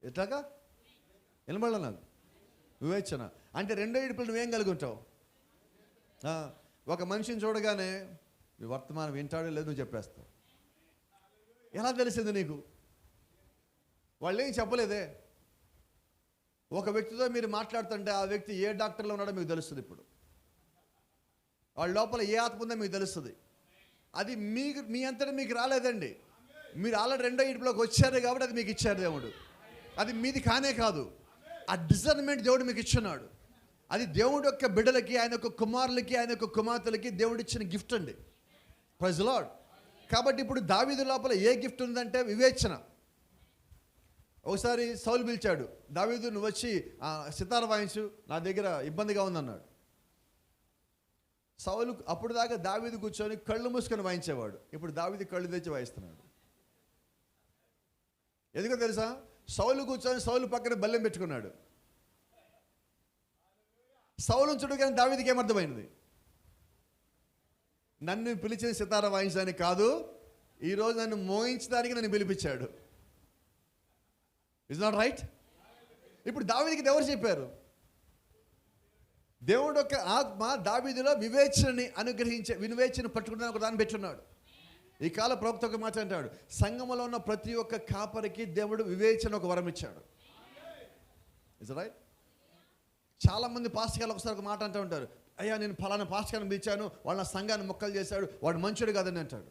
ఎట్లాగా వినబడలే నాకు. వివేచన అంటే 2వ ఈడుపులు నువ్వేం కలిగి ఉంటావు? ఒక మనిషిని చూడగానే వర్తమానం వింటాడో లేదు నువ్వు చెప్పేస్తావు. ఎలా తెలిసింది నీకు? వాళ్ళు ఏం చెప్పలేదే. ఒక వ్యక్తితో మీరు మాట్లాడుతుంటే ఆ వ్యక్తి ఏ డాక్టర్లో ఉన్నాడో మీకు తెలుస్తుంది. ఇప్పుడు వాళ్ళ లోపల ఏ ఆత్మ ఉందో మీకు తెలుస్తుంది. అది మీ అంతటా మీకు రాలేదండి. మీరు ఆల్రెడీ రెండో ఇంట్లోకి వచ్చారు కాబట్టి అది మీకు ఇచ్చారు దేవుడు. అది మీది కానే కాదు. ఆ డిజర్న్మెంట్ దేవుడు మీకు ఇచ్చున్నాడు. అది దేవుడు యొక్క బిడ్డలకి, ఆయన యొక్క కుమారులకి, ఆయన యొక్క కుమార్తెలకి దేవుడు ఇచ్చిన గిఫ్ట్ అండి. Praise the Lord. కాబట్టి ఇప్పుడు దావీదు లోపల ఏ గిఫ్ట్ ఉందంటే వివేచన. ఒకసారి సౌలు పిలిచాడు, దావీదు నువ్వు వచ్చి సితార వాయించు, నా దగ్గర ఇబ్బందిగా ఉందన్నాడు. సౌలు అప్పుడు దాకా దావీదు కూర్చొని కళ్ళు మూసుకొని వాయించేవాడు. ఇప్పుడు దావీదు కళ్ళు తెచ్చి వాయిస్తున్నాడు. ఎందుకో తెలుసా? సౌలు కూర్చొని సౌలు పక్కన బల్లెం పెట్టుకున్నాడు. సౌలు చూడు కానీ దావీదుకి ఏమర్థమైంది? నన్ను పిలిచిన సితార వాయించడానికి కాదు, ఈరోజు నన్ను మోయించడానికి నన్ను పిలిపించాడు. Is not right? ఇప్పుడు దావీదుకి ఎవరు చెప్పారు? దేవుడు యొక్క ఆత్మ దావీదులో వివేచనని అనుగ్రహించే, వివేచన పట్టుకున్న ఒక దాన్ని పెట్టున్నాడు. ఈ కాల ప్రవక్త ఒక మాట అంటాడు, సంఘములో ఉన్న ప్రతి ఒక్క కాపరికి దేవుడు వివేచన ఒక వరం ఇచ్చాడు. Is right? చాలామంది పాస్టర్ గారు ఒకసారి ఒక మాట అంటూ ఉంటారు, అయ్యా నేను ఫలానా పాస్టర్ గారిని పిలిచాను, వాళ్ళ సంఘాన్ని మొక్కలు చేశాడు, వాడు మంచోడు కాదని అంటాడు.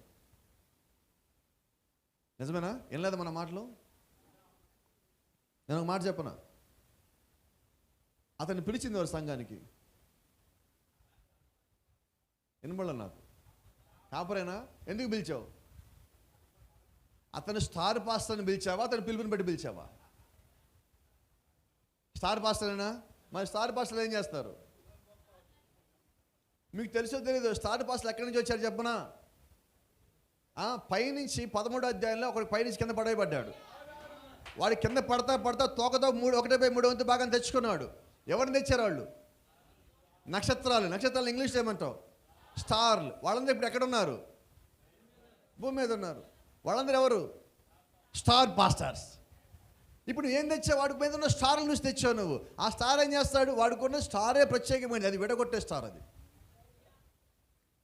నిజమేనా? ఏం లేదు మన మాటలు. నేను ఒక మాట చెప్పనా? అతన్ని పిలిచింది వారి సంఘానికి, వినబడలే నాకు. కాపరేనా? ఎందుకు పిలిచావు? అతను స్టార్ పాస్టర్ని పిలిచావా, అతను పిలుపుని బట్టి పిలిచావా? స్టార్ పాస్టరేనా? మరి స్టార్ పాస్టర్లు ఏం చేస్తారు? మీకు తెలుసో తెలీదు, స్టార్ పాస్టర్లు ఎక్కడి నుంచి వచ్చారు చెప్పనా? పైనుంచి 13వ అధ్యాయంలో ఒకటి పైనుంచి కింద పడవేయబడ్డాడు. వాడి కింద పడతా తోకతో 1/3 వంతు భాగం తెచ్చుకున్నాడు. ఎవరిని తెచ్చారు వాళ్ళు? నక్షత్రాలు ఇంగ్లీష్లో ఏమంటావు? స్టార్లు. వాళ్ళందరూ ఇప్పుడు ఎక్కడ ఉన్నారు? భూమి మీద ఉన్నారు. వాళ్ళందరూ ఎవరు? Star pastors. ఇప్పుడు ఏం తెచ్చావు? వాడి మీద ఉన్న స్టార్ల నుంచి తెచ్చావు నువ్వు. ఆ స్టార్ ఏం చేస్తాడు? వాడుకున్న స్టారే ప్రత్యేకమైనది, అది విడగొట్టే స్టార్. అది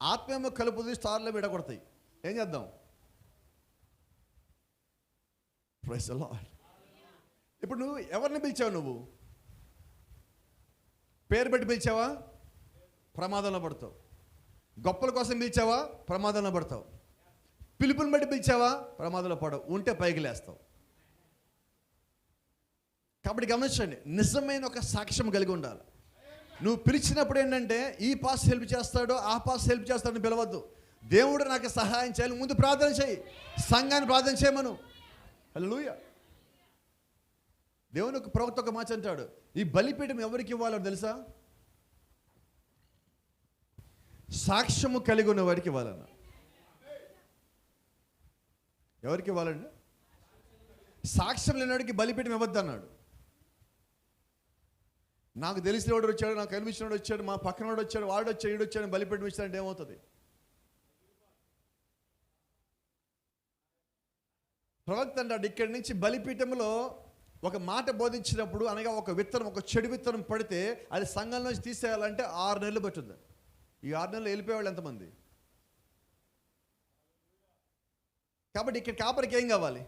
ఆత్మేమో కలుపుది, స్టార్లో విడగొడతాయి. ఏం చేద్దాం? Praise the lord. ఇప్పుడు నువ్వు ఎవరిని పిలిచావు? నువ్వు పేరు పెట్టి పిలిచావా? ప్రమాదంలో పడతావు. గొప్పల కోసం పిలిచావా? ప్రమాదంలో పడతావు. పిలుపుని బట్టి పిలిచావా? ప్రమాదంలో పడవు. ఉంటే పైకి లేస్తావు. కాబట్టి గమనించండి, నిజమైన ఒక సాక్ష్యం కలిగి ఉండాలి. నువ్వు పిలిచినప్పుడు ఏంటంటే ఈ పాస్ హెల్ప్ చేస్తాడో ఆ పాస్ హెల్ప్ చేస్తాడని పిలవద్దు. దేవుడు నాకు సహాయం చేయాలి, ముందు ప్రార్థన చేయి. సంఘాన్ని ప్రార్థన చేయమను. హల్లెలూయా. దేవుని ఒక ప్రవక్త ఒక మాట అంటాడు, ఈ బలిపీఠం ఎవరికి ఇవ్వాలో తెలుసా? సాక్ష్యము కలిగి ఉన్న వాడికి ఇవ్వాలన్న. ఎవరికి ఇవ్వాలండి? సాక్ష్యం లేనివాడికి బలిపీఠం ఇవ్వద్దు అన్నాడు. నాకు తెలిసిన వాడు వచ్చాడు, నాకు కనిపించిన వాడు వచ్చాడు, మా పక్కన వాడు వచ్చాడు, వాడు వచ్చాడు, ఈడు వచ్చాడు, బలిపీఠం ఇచ్చాడంటే ఏమవుతుంది? ప్రవక్త అంటాడు, ఇక్కడి నుంచి బలిపీఠంలో ఒక మాట బోధించినప్పుడు, అనగా ఒక విత్తనం, ఒక చెడు విత్తనం పడితే అది సంఘం నుంచి తీసేయాలంటే 6 నెలలు పట్టుద్ది. ఈ 6 నెలలు వెళ్ళిపోయేవాళ్ళు ఎంతమంది? కాబట్టి ఇక్కడ కాపరికి ఏం కావాలి?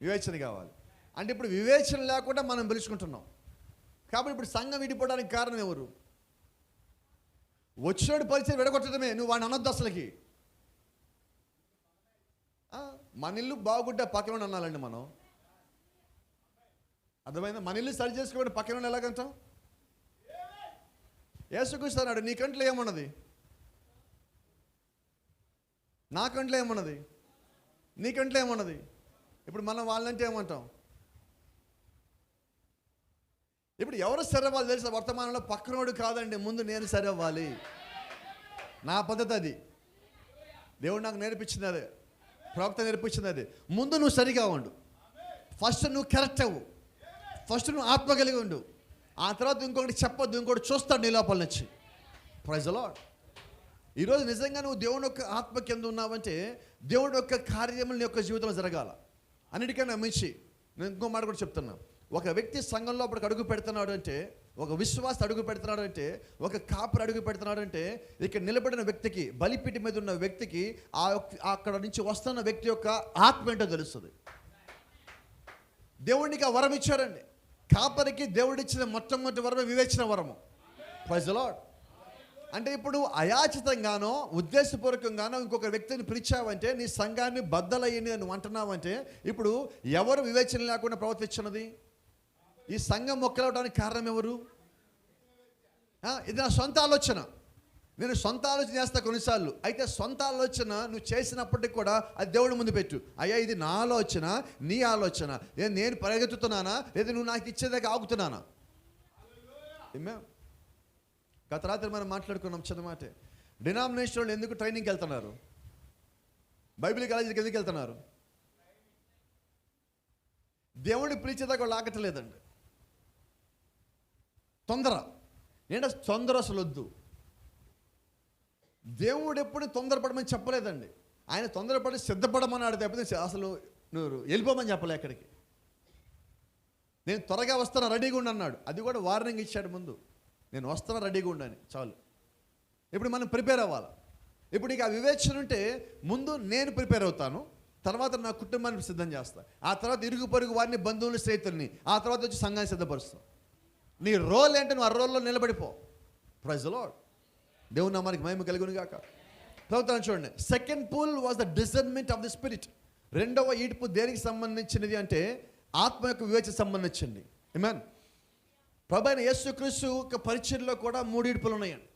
వివేచన కావాలి. అంటే ఇప్పుడు వివేచన లేకుండా మనం పిలుచుకుంటున్నాం. కాబట్టి ఇప్పుడు సంఘం విడిపోవడానికి కారణం ఎవరు? వచ్చినోడు పరిచయం విడగొట్టడమే. నువ్వు వాడిని అనొద్దు అసలుకి. మన ఇల్లు బాగుంటే పక్కన అనాలండి మనం. అర్థమైందా? మన ఇల్లు సరి చేసుకోవడం పక్కన ఎలాగంటాం? యేసుక్రీస్తు అన్నాడు, నీ కంట్లో ఏమున్నది? నా కంట్లో ఏమున్నది? నీ కంట్లో ఏమున్నది? ఇప్పుడు మనం వాళ్ళంటే ఏమంటాం? ఇప్పుడు ఎవరు సరి అవ్వాలి తెలుసా? వర్తమానంలో పక్కనోడు కాదండి, ముందు నేను సరి అవ్వాలి. నా పద్ధతి అది. దేవుడు నాకు నేర్పించింది అదే, ప్రవక్త నేర్పించింది అదే. ముందు నువ్వు సరిగా ఉండు. ఫస్ట్ నువ్వు కరెక్ట్ అవ్వు. ఫస్ట్ నువ్వు ఆత్మ కలిగి ఉండు. ఆ తర్వాత ఇంకొకటి చెప్పొద్దు, ఇంకొకటి చూస్తాడు నీ లోపల నుంచి. Praise the Lord. ఈరోజు నిజంగా నువ్వు దేవుని యొక్క ఆత్మ కింద ఉన్నావంటే దేవుడి యొక్క కార్యములు నీ యొక్క జీవితంలో జరగాల. అన్నిటికన్నా మించి నేను ఇంకో మాట కూడా చెప్తున్నా. ఒక వ్యక్తి సంఘంలో అప్పటికి అడుగు పెడుతున్నాడు అంటే, ఒక విశ్వాస అడుగు పెడుతున్నాడు అంటే, ఒక కాపరి అడుగు పెడుతున్నాడు అంటే, ఇక్కడ నిలబడిన వ్యక్తికి, బలిపీఠం మీద ఉన్న వ్యక్తికి అక్కడ నుంచి వస్తున్న వ్యక్తి యొక్క ఆత్మ ఏంటో తెలుస్తుంది. దేవుడికి ఆ వరం ఇచ్చారండి. కాపరికి దేవుడిచ్చిన మొట్టమొదటి వరమే వివేచన వరము. Praise the lord. అంటే ఇప్పుడు అయాచితంగానో ఉద్దేశపూర్వకంగానో ఇంకొక వ్యక్తిని పిలిచావంటే నీ సంఘాన్ని బద్దలయ్యింది నువ్వు అంటున్నావంటే ఇప్పుడు ఎవరు వివేచన లేకుండా ప్రవర్తించినది? ఈ సంఘం మొక్కలవడానికి కారణం ఎవరు? ఇది నా సొంత ఆలోచన, నేను సొంత ఆలోచన చేస్తా కొన్నిసార్లు. అయితే సొంత ఆలోచన నువ్వు చేసినప్పటికి కూడా అది దేవుడి ముందు పెట్టు. అయ్యా ఇది నా ఆలోచన, నీ ఆలోచన, నేను పరిగెత్తుతున్నానా లేదా నువ్వు నాకు ఇచ్చేదాకా ఆగుతున్నానా? ఏమే గత రాత్రి మనం మాట్లాడుకున్నాం చిన్నమాటే. డినామినేషన్ వాళ్ళు ఎందుకు ట్రైనింగ్కి వెళ్తున్నారు? బైబిల్ కాలేజీకి ఎందుకు వెళ్తున్నారు? దేవుడిని పిలిచేదాకా వాళ్ళు ఆగట్లేదండి. తొందర ఏంటంటే తొందర అసలు వద్దు. దేవుడు ఎప్పుడు తొందరపడమని చెప్పలేదండి. ఆయన తొందరపడి సిద్ధపడమన్నాడు తప్పితే అసలు నువ్వు వెళ్ళిపోమని చెప్పలే ఎక్కడికి. నేను త్వరగా వస్తాను రెడీగా ఉండి అన్నాడు. అది కూడా వార్నింగ్ ఇచ్చాడు ముందు, నేను వస్తాను రెడీగా ఉండని చాలు. ఇప్పుడు మనం ప్రిపేర్ అవ్వాలి. ఇప్పుడు ఇక ఆ వివేచన ఉంటే ముందు నేను ప్రిపేర్ అవుతాను, తర్వాత నా కుటుంబాన్ని సిద్ధం చేస్తాను, ఆ తర్వాత ఇరుగు పొరుగు వారిని బంధువులు స్నేహితుల్ని, ఆ తర్వాత వచ్చి సంఘాన్ని సిద్ధపరుస్తాను. నీ రోల్ ఏంటో నువ్వు ఆ రోల్లో నిలబడిపో. Praise the lord. దేవుని నామానికి మహిమ కలుగును గాక. చదువుతాను చూడండి. Second pool was the discernment of the spirit. రెండవ ఈడ్పు దేనికి సంబంధించినది అంటే ఆత్మ యొక్క వివేచన సంబంధించింది. ఆమేన్. ప్రభువైన యేసుక్రీస్తు యొక్క పరిచర్యలో కూడా 3 ఈడ్పులు ఉన్నాయండి.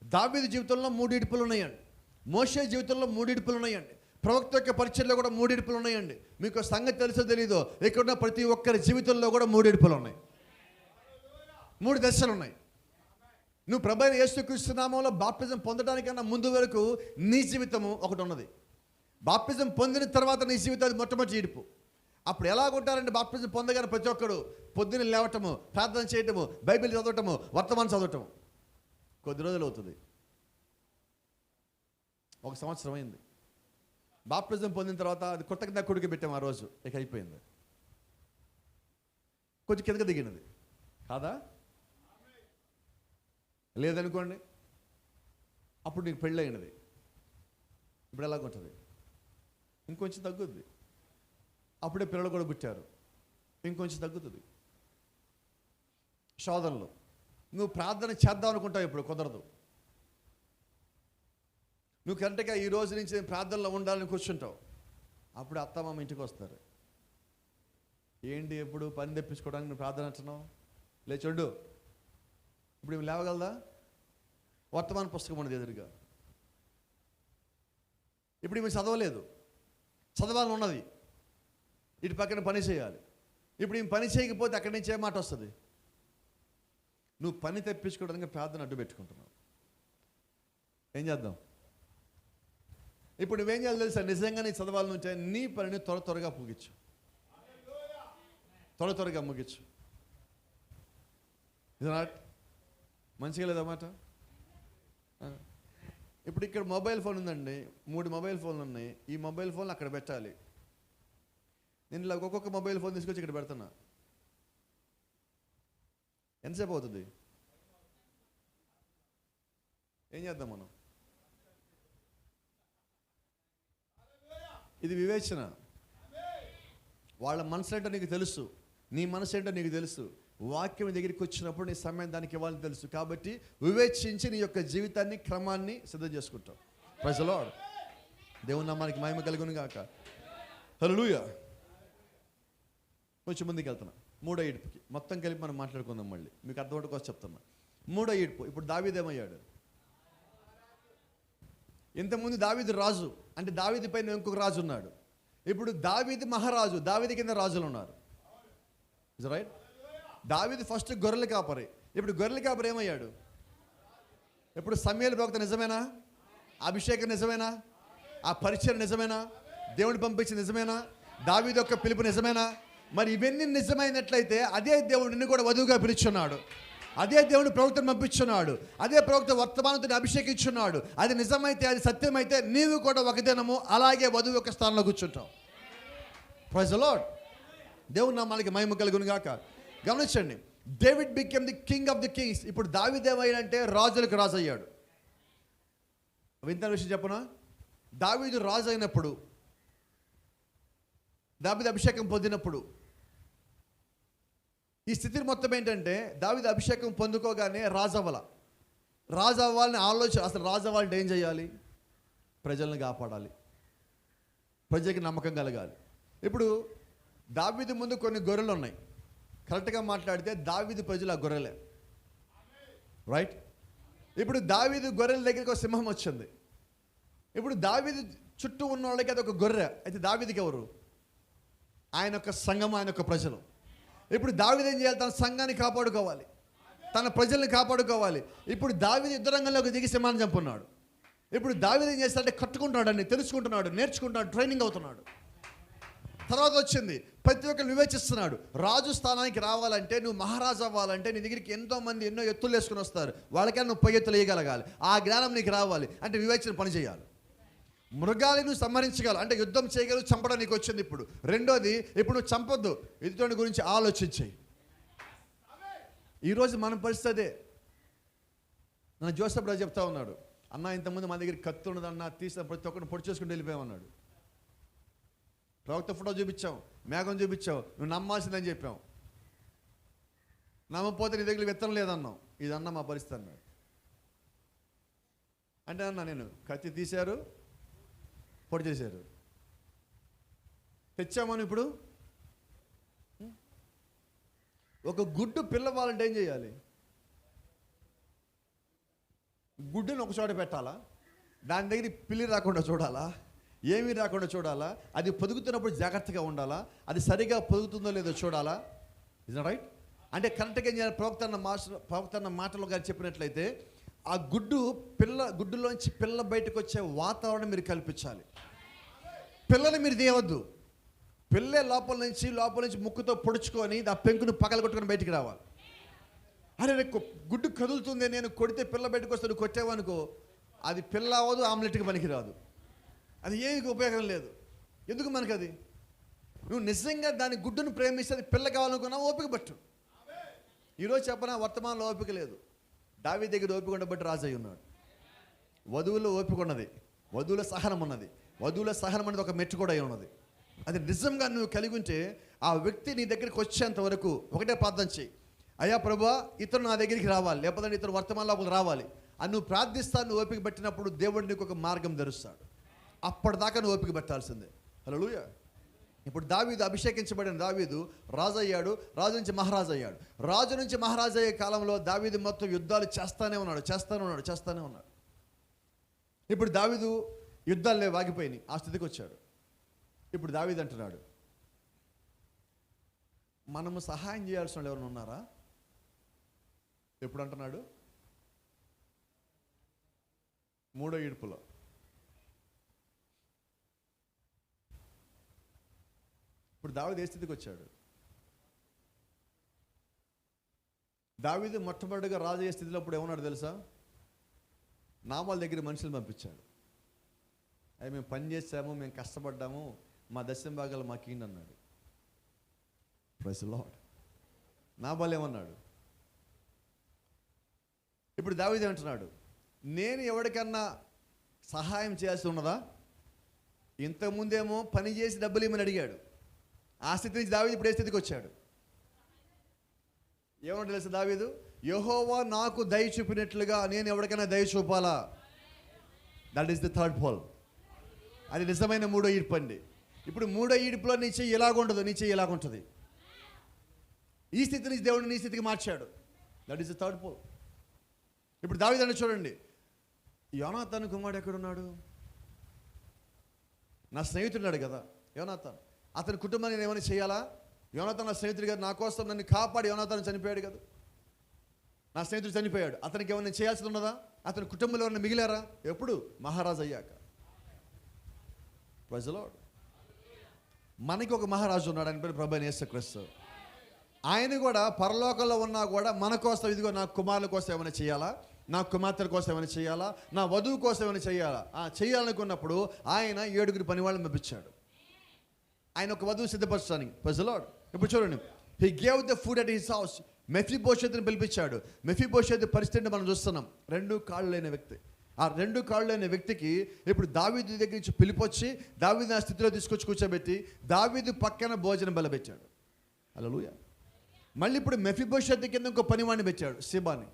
దావీదు జీవితంలో 3 ఈడ్పులు ఉన్నాయండి. మోషే జీవితంలో 3 ఈడ్పులు ఉన్నాయండి. ప్రవక్త యొక్క పరిచర్యలో కూడా 3 ఈడ్పులు ఉన్నాయండి. మీకు సంగతి తెలుసో తెలీదో ఇక్కడున్న ప్రతి ఒక్కరి జీవితంలో కూడా 3 ఈడ్పులు ఉన్నాయి. 3 దశలు ఉన్నాయి. నువ్వు ప్రభువైన యేసుక్రీస్తు నామములో బాప్తిజం పొందడానికన్నా ముందు వరకు నీ జీవితము ఒకటి ఉన్నది. బాప్తిజం పొందిన తర్వాత నీ జీవితం అది మొట్టమొదటి ఈడ్పు. అప్పుడు ఎలాగుంటారంటే బాప్తిజం పొందగానే ప్రతి ఒక్కరు పొద్దున్న లేవటము, ప్రార్థన చేయటము, బైబిల్ చదవటము, వర్తమానం చదవటము. కొద్ది రోజులు అవుతుంది, 1 సంవత్సరం అయింది. బాప్తిజం పొందిన తర్వాత అది కొత్త కొడుకు పెట్టాము. ఆ రోజు ఇక అయిపోయింది, కొంచెం కిందకి దిగినది కాదా? లేదనుకోండి, అప్పుడు నీకు పెళ్ళి అయినది. ఇప్పుడు ఎలాగుంటుంది? ఇంకొంచెం తగ్గుద్ది. అప్పుడే పిల్లలు కూడా పుట్టారు, ఇంకొంచెం తగ్గుతుంది. శోధనలు. నువ్వు ప్రార్థన చేద్దాం అనుకుంటావు, ఇప్పుడు కుదరదు. నువ్వు కరెక్ట్గా ఈ రోజు నుంచి నేను ప్రార్థనలో ఉండాలని కూర్చుంటావు. అప్పుడు అత్తమామ ఇంటికి వస్తారు. ఏంటి ఎప్పుడు పని తెప్పించుకోవడానికి నువ్వు ప్రార్థన అంటున్నావు? చూడు, ఇప్పుడు ఇవి లేవగలదా? వర్తమాన పుస్తకం ఉన్నది ఎదురుగా. ఇప్పుడు ఇవి చదవలేదు, చదవాలని ఉన్నది. ఇటు పక్కన పని చేయాలి. ఇప్పుడు ఈ పని చేయకపోతే అక్కడి నుంచి ఏ మాట వస్తుంది? నువ్వు పని తెప్పించుకోవడానికి ప్రార్థన అడ్డు పెట్టుకుంటున్నావు. ఏం చేద్దాం? ఇప్పుడు నువ్వేం చేయాలి తెలుసా? నిజంగా నీ చదవాలని ఉంటే నీ పనిని త్వరగా ముగించు, త్వరగా ముగించు. ఇది నాట్ మంచిగా లేదన్నమాట. ఇప్పుడు ఇక్కడ మొబైల్ ఫోన్ ఉందండి, 3 మొబైల్ ఫోన్లు ఉన్నాయి. ఈ మొబైల్ ఫోన్లు అక్కడ పెట్టాలి. నేను ఇలా ఒక్కొక్క మొబైల్ ఫోన్ తీసుకొచ్చి ఇక్కడ పెడుతున్నా. ఎంతసేపు అవుతుంది? ఏం చేద్దాం మనం? ఇది వివేచన. వాళ్ళ మనసు ఏంటో నీకు తెలుసు, నీ మనసు ఏంటో నీకు తెలుసు. వాక్యం దగ్గరికి వచ్చినప్పుడు నీ సమయం దానికి ఇవ్వాలని తెలుసు. కాబట్టి వివేచించి నీ యొక్క జీవితాన్ని, క్రమాన్ని సిద్ధం చేసుకుంటావు. Praise the lord. దేవుని నామానికి మహిమ కలుగును గాక. హల్లెలూయా. కొంచెం ముందుకు వెళ్తున్నా. 3వ ఈడ్పుకి మొత్తం కలిపి మనం మాట్లాడుకుందాం. మళ్ళీ మీకు అర్థమయ్యే కోసం చెప్తున్నా. 3వ ఈడ్పు. ఇప్పుడు దావీదు ఏమయ్యాడు? ఇంతకుముందు దావీదు రాజు, అంటే దావీదు పైన ఇంకొక రాజు ఉన్నాడు. ఇప్పుడు దావీదు మహారాజు, దావీదు కింద రాజులు ఉన్నారు. Is right? దావీదు ఫస్ట్ గొర్రెల కాపరి, ఇప్పుడు గొర్రెల కాపరి ఏమయ్యాడు? ఇప్పుడు సమూయేలు ప్రవక్త నిజమేనా? అభిషేకం నిజమేనా? ఆ పరిచయం నిజమేనా? దేవుడు పంపించి నిజమేనా? దావీదు యొక్క పిలుపు నిజమేనా? మరి ఇవన్నీ నిజమైనట్లయితే అదే దేవుడు నిన్ను కూడా వధువుగా పిలుచున్నాడు, అదే దేవుడు ప్రవక్తను పంపించున్నాడు, అదే ప్రవక్త వర్తమానంతో అభిషేకించున్నాడు. అది నిజమైతే, అది సత్యమైతే నీవు కూడా ఒక దినము అలాగే వధువు యొక్క స్థానంలో కూర్చుంటావు. Praise the lord. దేవుని నామానికి మహిమ కలుగును గాక. గమనించండి, David became the king of the kings. ఇప్పుడు దావీదు ఏమయ్యాడంటే రాజులకు రాజు అయ్యాడు. వింత విషయం చెప్పనా? దావీదు రాజు అయినప్పుడు, దావీదు అభిషేకం పొందినప్పుడు, ఈ స్థితి మొత్తం ఏంటంటే దావీదు అభిషేకం పొందుకోగానే రాజు అవ్వాల. రాజు అవ్వాలని ఆలోచన. అసలు రాజు అవ్వాలంటే ఏం చేయాలి? ప్రజలను కాపాడాలి, ప్రజకి నమ్మకం కలగాలి. ఇప్పుడు దావీదు ముందు కొన్ని గొర్రెలు ఉన్నాయి. కరెక్ట్గా మాట్లాడితే దావీదు ప్రజలు ఆ గొర్రెలే, రైట్? ఇప్పుడు దావీదు గొర్రెల దగ్గరికి ఒక సింహం వచ్చింది. ఇప్పుడు దావీదు చుట్టూ ఉన్న వాళ్ళకి అది ఒక గొర్రె. అయితే దావీదుకి ఎవరు? ఆయన యొక్క సంఘం, ఆయన యొక్క ప్రజలు. ఇప్పుడు దావీదు ఏం చేయాలి? తన సంఘాన్ని కాపాడుకోవాలి, తన ప్రజల్ని కాపాడుకోవాలి. ఇప్పుడు దావీదు యుద్ధ రంగంలోకి దిగి సింహాన్ని చంపున్నాడు. ఇప్పుడు దావీదు ఏం చేస్తాడంటే కట్టుకుంటున్నాడని తెలుసుకుంటున్నాడు, నేర్చుకుంటున్నాడు, ట్రైనింగ్ అవుతున్నాడు. తర్వాత వచ్చింది ప్రతి ఒక్కరు వివేచిస్తున్నాడు. రాజు స్థానానికి రావాలంటే, నువ్వు మహారాజు అవ్వాలంటే నీ దగ్గరికి ఎంతోమంది ఎన్నో ఎత్తులు వేసుకుని వస్తారు. వాళ్ళకైనా నువ్వు పై ఎత్తులు వేయగలగాలి. ఆ జ్ఞానం నీకు రావాలి అంటే వివేచన పని చేయాలి. మృగాలను నువ్వు సంహరించగలవు అంటే యుద్ధం చేయగలవు, చంపడం నీకు వచ్చింది. ఇప్పుడు రెండోది, ఇప్పుడు నువ్వు చంపొద్దు, ఎదుటి గురించి ఆలోచించేయి. ఈరోజు మన పరిస్థితి. నన్ను జోసెఫ్ రాజు చెప్తా ఉన్నాడు, అన్న ఇంతకుముందు మన దగ్గర కత్తి ఉన్నదన్న, తీసిన ప్రతి ఒక్కరిని పొడి చేసుకుని వెళ్ళిపోయామన్నాడు. ప్రవక్త ఫోటో చూపించాం, మేఘం చూపించావు, నువ్వు నమ్మాల్సిందని చెప్పాం. నమ్మకపోతే నీ దగ్గర విత్తనం లేదన్నాం. ఇదన్నా మా పరిస్థితి అన్నాడు. అంటే అన్న నేను కత్తి తీశారు, పొడి చేశారు, తెచ్చామని. ఇప్పుడు ఒక గుడ్డు పిల్లవాలంటే ఏం చేయాలి? గుడ్డుని ఒక చోట పెట్టాలా? దాని దగ్గర పిల్లి రాకుండా చూడాలా? ఏమీ రాకుండా చూడాలా? అది పొదుగుతున్నప్పుడు జాగ్రత్తగా ఉండాలా? అది సరిగా పొదుగుతుందో లేదో చూడాలా? Is that right? అంటే కరెక్ట్గా ఏం చేయాలి? ప్రవక్త అన్న మాటలు గారు చెప్పినట్లయితే ఆ గుడ్డులోంచి పిల్ల బయటకు వచ్చే వాతావరణం మీరు కల్పించాలి. పిల్లని మీరు తీయవద్దు. పిల్లే లోపల నుంచి ముక్కుతో పొడుచుకొని ఆ పెంకును పగలగొట్టుకొని బయటికి రావాలి. అరే గుడ్డు కదులుతుంది, నేను కొడితే పిల్ల బయటకు వస్తే నువ్వు కొట్టావనుకో, అది పిల్ల అవ్వదు, ఆమ్లెట్కి పనికి రాదు, అది ఏమికి ఉపయోగం లేదు. ఎందుకు మనకు అది? నువ్వు నిజంగా దాని గుడ్డును ప్రేమిస్తే అది పిల్ల కావాలనుకున్నావు, ఓపిక పట్టు. ఈరోజు చెప్పనా, వర్తమానంలో ఓపిక లేదు. దావీదు దగ్గర ఓపిక ఉండబట్టి రాజు అయి ఉన్నాడు. వధువులో ఓపిక ఉన్నది, వధువుల సహనం ఉన్నది. వధువుల సహనం అనేది ఒక మెట్టు కూడా అయి ఉన్నది. అది నిజంగా నువ్వు కలిగి ఉంటే ఆ వ్యక్తి నీ దగ్గరికి వచ్చేంత వరకు ఒకటే ప్రార్థన చేయి, అయ్యా ప్రభువా ఇతను నా దగ్గరికి రావాలి, లేకపోతే ఇతను వర్తమాన లోపల రావాలి అని నువ్వు ప్రార్థిస్తాను. నువ్వు ఓపిక పట్టినప్పుడు దేవుడు నీకు ఒక మార్గం తెరుస్తాడు. అప్పటిదాకా నువ్వు ఓపిక పెట్టాల్సిందే. హల్లెలూయా. ఇప్పుడు దావీదు, అభిషేకించబడిన దావీదు రాజు అయ్యాడు. రాజు నుంచి మహారాజు అయ్యాడు. రాజు నుంచి మహారాజు అయ్యే కాలంలో దావీదు మొత్తం యుద్ధాలు చేస్తానే ఉన్నాడు. ఇప్పుడు దావీదు యుద్ధాలే వాగిపోయినాయి, ఆ స్థితికి వచ్చాడు. ఇప్పుడు దావీదు అంటున్నాడు, మనము సహాయం చేయాల్సిన వాళ్ళు ఎవరైనా ఉన్నారా? ఎప్పుడు అంటున్నాడు? 3వ ఈడ్పులో. ఇప్పుడు దావీదు ఏ స్థితికి వచ్చాడు? దావీదు మొట్టమొదటిగా రాజు అయ్యే స్థితిలో ఇప్పుడు ఏమన్నాడు తెలుసా? నామాల దగ్గర మనుషులు పంపించాడు. అవి మేము పని చేసాము, మేము కష్టపడ్డాము, మా దశమ భాగాలు మాకు ఈయన అన్నాడు. Praise the lord. నాబాల్ ఏమన్నాడు? ఇప్పుడు దావీదు అంటున్నాడు, నేను ఎవరికన్నా సహాయం చేయాల్సి ఉన్నదా? ఇంతకుముందేమో పని చేసి డబ్బులు ఇవ్వమని అడిగాడు. ఆ స్థితి నుంచి దావీదు ఇప్పుడు ఏ స్థితికి వచ్చాడు? ఏమన్నా తెలుసు దావీదు? యెహోవా నాకు దయ చూపినట్లుగా నేను ఎవరికైనా దయ చూపాలా? That is the third pull. అది నిజమైన 3వ ఈడ్పు అండి. ఇప్పుడు 3వ ఈడ్పులో నీ చెయ్యి ఎలాగుండదు, నీ చెయ్యి ఎలాగుంటుంది. ఈ స్థితి నుంచి దేవుడు నీ స్థితికి మార్చాడు. That is the third pole. ఇప్పుడు దావీదు అంటే చూడండి, యోనాతాను కుమారుడు ఎక్కడున్నాడు? నా స్నేహితుడున్నాడు కదా యోనాతాను, అతని కుటుంబాన్ని నేను ఏమైనా చేయాలా? యోనాతాను నా స్నేహితుడు కదా, నా కోసం నన్ను కాపాడి యోనాతాను చనిపోయాడు కదా, నా స్నేహితుడు చనిపోయాడు, అతనికి ఏమైనా చేయాల్సి ఉన్నదా? అతని కుటుంబంలో ఎవరైనా మిగిలారా? ఎప్పుడు? మహారాజు అయ్యాక. Praise the Lord. మనకి ఒక మహారాజు ఉన్నాడు, ఆయన పేరు ప్రభువైన యేసుక్రీస్తు. ఆయన కూడా పరలోకంలో ఉన్నా కూడా మన కోసం, ఇదిగో నా కుమారుల కోసం ఏమైనా చేయాలా, నా కుమార్తెల కోసం ఏమైనా చేయాలా, నా వధువు కోసం ఏమైనా చేయాలా, చేయాలనుకున్నప్పుడు ఆయన 7 పని వాళ్ళని పంపించాడు. ఆయన ఒక వధువు సిద్ధపరచడానికి. Praise the lord. ఇప్పుడు చూడండి, he gave the food at his house. మెఫీబోషెతుని పిలిపించాడు. మెఫీబోషెతు పరిస్థితిని మనం చూస్తున్నాం. 2 కాళ్ళు లేని వ్యక్తి. ఆ 2 కాళ్ళు లేని వ్యక్తికి ఇప్పుడు దావీదు దగ్గర నుంచి పిలిపొచ్చి దావీదు ఆ స్థితిలో తీసుకొచ్చి కూర్చోబెట్టి దావీదు పక్కన భోజనం బలపెట్టాడు. హల్లెలూయా. మళ్ళీ ఇప్పుడు మెఫీబోషెతు కింద ఇంకో పనివాడిని పెట్టాడు, సిబాని.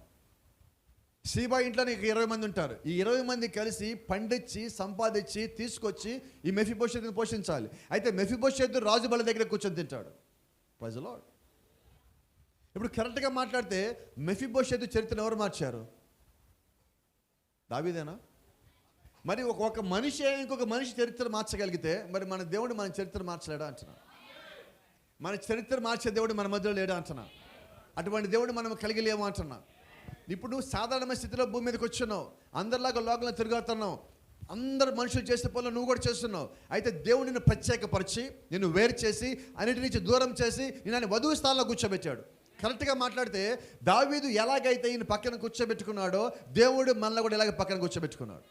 సీబా ఇంట్లో నీకు 20 మంది ఉంటారు. ఈ 20 మంది కలిసి పండించి సంపాదించి తీసుకొచ్చి ఈ మెఫీబోషెతుని పోషించాలి. అయితే మెఫీబోషెతు రాజు బల్ల దగ్గర కూర్చొని తింటాడు. Praise the lord. ఇప్పుడు కరెక్ట్గా మాట్లాడితే మెఫీబోషెతు చరిత్రను ఎవరు మార్చారు? దావీదేనా? మరి ఒక మనిషి ఇంకొక మనిషి చరిత్ర మార్చగలిగితే మరి మన దేవుడు మన చరిత్ర మార్చలేడా అంటున్నా? మన చరిత్ర మార్చే దేవుడు మన మధ్యలో లేడా అంటున్నా? అటువంటి దేవుడు మనం కలిగలేము అంటున్నా. ఇప్పుడు నువ్వు సాధారణమైన స్థితిలో భూమి మీదకి వచ్చున్నావు, అందరిలాగా లోకంలో తిరుగుతున్నావు, అందరు మనుషులు చేసే పనులు నువ్వు కూడా చేస్తున్నావు. అయితే దేవుడు నిన్ను ప్రత్యేకపరిచి నిన్ను వేరు చేసి అన్నిటి నుంచి దూరం చేసి నేను వధువు స్థానంలో కూర్చోబెట్టాడు. కరెక్ట్గా మాట్లాడితే దావీదు ఎలాగైతే ఈయన పక్కన కూర్చోబెట్టుకున్నాడో దేవుడు మనల్ని కూడా ఎలాగ పక్కన కూర్చోబెట్టుకున్నాడు.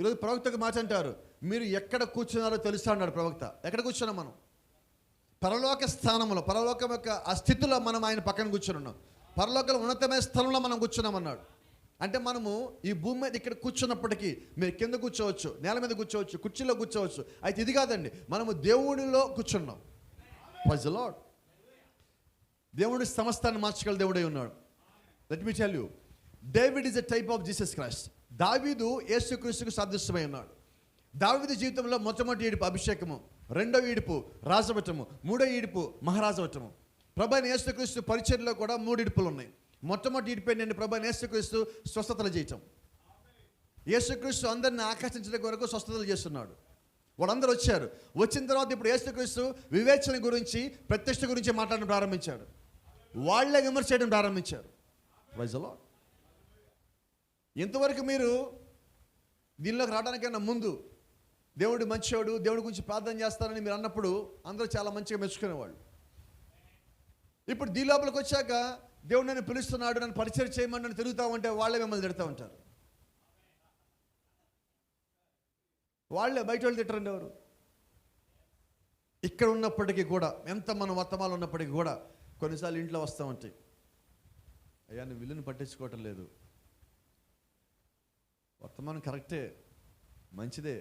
ఈరోజు ప్రవక్తకు మాట అంటారు, మీరు ఎక్కడ కూర్చున్నారో తెలుసా అన్నాడు ప్రవక్త. ఎక్కడ కూర్చున్నాం మనం? పరలోక స్థానంలో, పరలోకం యొక్క ఆ స్థితిలో మనం ఆయన పక్కన కూర్చొని ఉన్నాం. పరలోకంలో ఉన్నతమైన స్థలంలో మనం కూర్చున్నాం అన్నాడు. అంటే మనము ఈ భూమి మీద ఇక్కడ కూర్చున్నప్పటికీ మీరు కింద కూర్చోవచ్చు, నేల మీద కూర్చోవచ్చు, కుర్చీలో కూర్చోవచ్చు. అయితే ఇది కాదండి, మనము దేవుడిలో కూర్చున్నాం. Praise the lord. దేవుడు సమస్తాన్ని మార్చగల దేవుడై ఉన్నాడు. Let me tell you, David is a type of Jesus Christ. దావీదు యేసుక్రీస్తుకు సాదృశ్యమై ఉన్నాడు. దావీదు జీవితంలో మొట్టమొదటి ఈడుపు అభిషేకము, రెండో ఈడుపు రాజవటము, మూడో ఈడుపు మహారాజవటము. ప్రభువైన యేసుక్రీస్తు పరిచర్యలో కూడా 3 ఈడుపులు ఉన్నాయి. మొట్టమొదటి ఈడుపు ఏంటంటే ప్రభువైన యేసుక్రీస్తు స్వస్థతలు చేయటం. యేసుక్రీస్తు అందరిని ఆకర్షించడం కొరకు స్వస్థతలు చేస్తున్నాడు. వాళ్ళందరూ వచ్చారు. వచ్చిన తర్వాత ఇప్పుడు యేసుక్రీస్తు వివేచన గురించి, ప్రత్యక్ష గురించి మాట్లాడడం ప్రారంభించాడు. వాళ్ళే విమర్శ చేయడం ప్రారంభించారు. Praise the lord. ఇంతవరకు మీరు దీనిలోకి రావడానికైనా ముందు దేవుడు మంచివాడు, దేవుడి గురించి ప్రార్థన చేస్తారని మీరు అన్నప్పుడు అందరూ చాలా మంచిగా మెచ్చుకునేవాళ్ళు. ఇప్పుడు దీని లోపలికి వచ్చాక దేవుడు నన్ను పిలుస్తున్నాడు, నన్ను పరిచయం చేయమని నన్ను తిరుగుతూ ఉంటే వాళ్ళే మిమ్మల్ని తిడుతూ ఉంటారు. వాళ్ళే, బయట వాళ్ళు తిట్టరండి ఎవరు. ఇక్కడ ఉన్నప్పటికీ కూడా, ఎంత మన వర్తమాలు ఉన్నప్పటికీ కూడా కొన్నిసార్లు ఇంట్లో వస్తూ ఉంటాయి, అయ్యా నువ్వు విల్లుని పట్టించుకోవటం లేదు, వర్తమానం కరెక్టే, మంచిదే,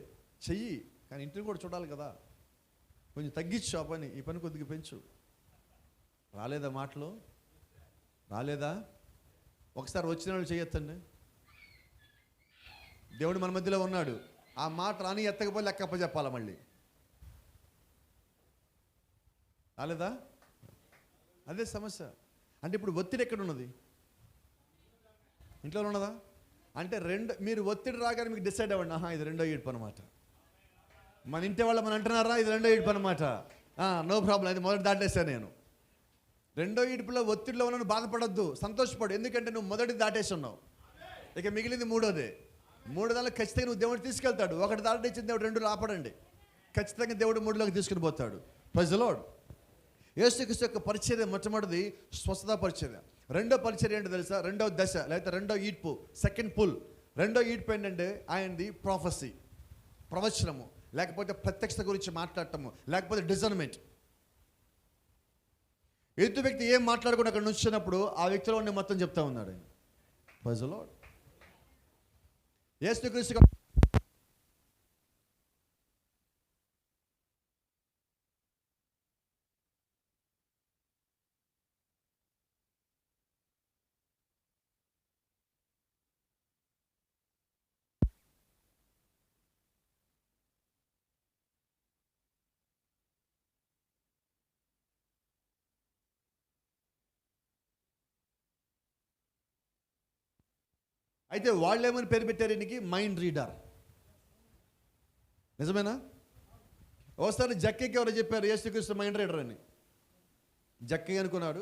చెయ్యి, కానీ ఇంటిని కూడా చూడాలి కదా, కొంచెం తగ్గించు ఆ పని, ఈ పని కొద్దిగా పెంచు. రాలేదా మాటలు? రాలేదా? ఒకసారి వచ్చిన వాళ్ళు చేయొద్దండి. దేవుడు మన మధ్యలో ఉన్నాడు. ఆ మాట రాని ఎత్తకపోతే లెక్కప్ప చెప్పాలి మళ్ళీ. రాలేదా? అదే సమస్య. అంటే ఇప్పుడు ఒత్తిడి ఎక్కడ ఉన్నది? ఇంట్లో ఉన్నదా? అంటే మీరు ఒత్తిడి రాగానే మీకు డిసైడ్ అవ్వండి, ఇది రెండో ఈడ్పు అనమాట. మన ఇంటి వాళ్ళు మన అంటున్నారా ఇది రెండో ఈడ్పు అనమాట, నో ప్రాబ్లం, అది మొదటి దాటేసాను నేను. రెండో ఈడ్పులో ఒత్తిడిలో ఉన్న బాధపడొద్దు, సంతోషపడు. ఎందుకంటే నువ్వు మొదటి దాటేసి ఉన్నావు. ఇక మిగిలింది మూడోదే. మూడు దానిలో ఖచ్చితంగా నువ్వు దేవుడు తీసుకెళ్తాడు. ఒకటి దాటేసిన దేవుడు రెండు ఆపడండి, ఖచ్చితంగా దేవుడు మూడులోకి తీసుకుని పోతాడు. Praise the lord. యేసుక్రీస్తు యొక్క పరిచర్య మొట్టమొదటిది స్వస్థత పరిచర్య. రెండో పరిచర్య ఏంటో తెలుసా? రెండో దశ లేకపోతే రెండో ఈడ్పు, సెకండ్ పుల్. రెండో ఈడ్పు ఏంటంటే ఆయనది ప్రొఫెసీ, ప్రవచనము, లేకపోతే ప్రత్యక్షత గురించి మాట్లాడటము, లేకపోతే డిజర్న్మెంట్. ఎదుటి వ్యక్తి ఏం మాట్లాడకుండా అక్కడ నుంచినప్పుడు ఆ వ్యక్తిలో ఉండి మొత్తం చెప్తా ఉన్నాడు ఆయన. Praise the lord. యేసుక్రీస్తు అయితే వాళ్ళు ఏమని పేరు పెట్టారు ఈయనకి? Mind reader. నిజమేనా? ఒకసారి జక్కీకి ఎవరు చెప్పారు యేసుక్రీస్తు మైండ్ రీడర్ అని. జక్కీ అనుకున్నాడు,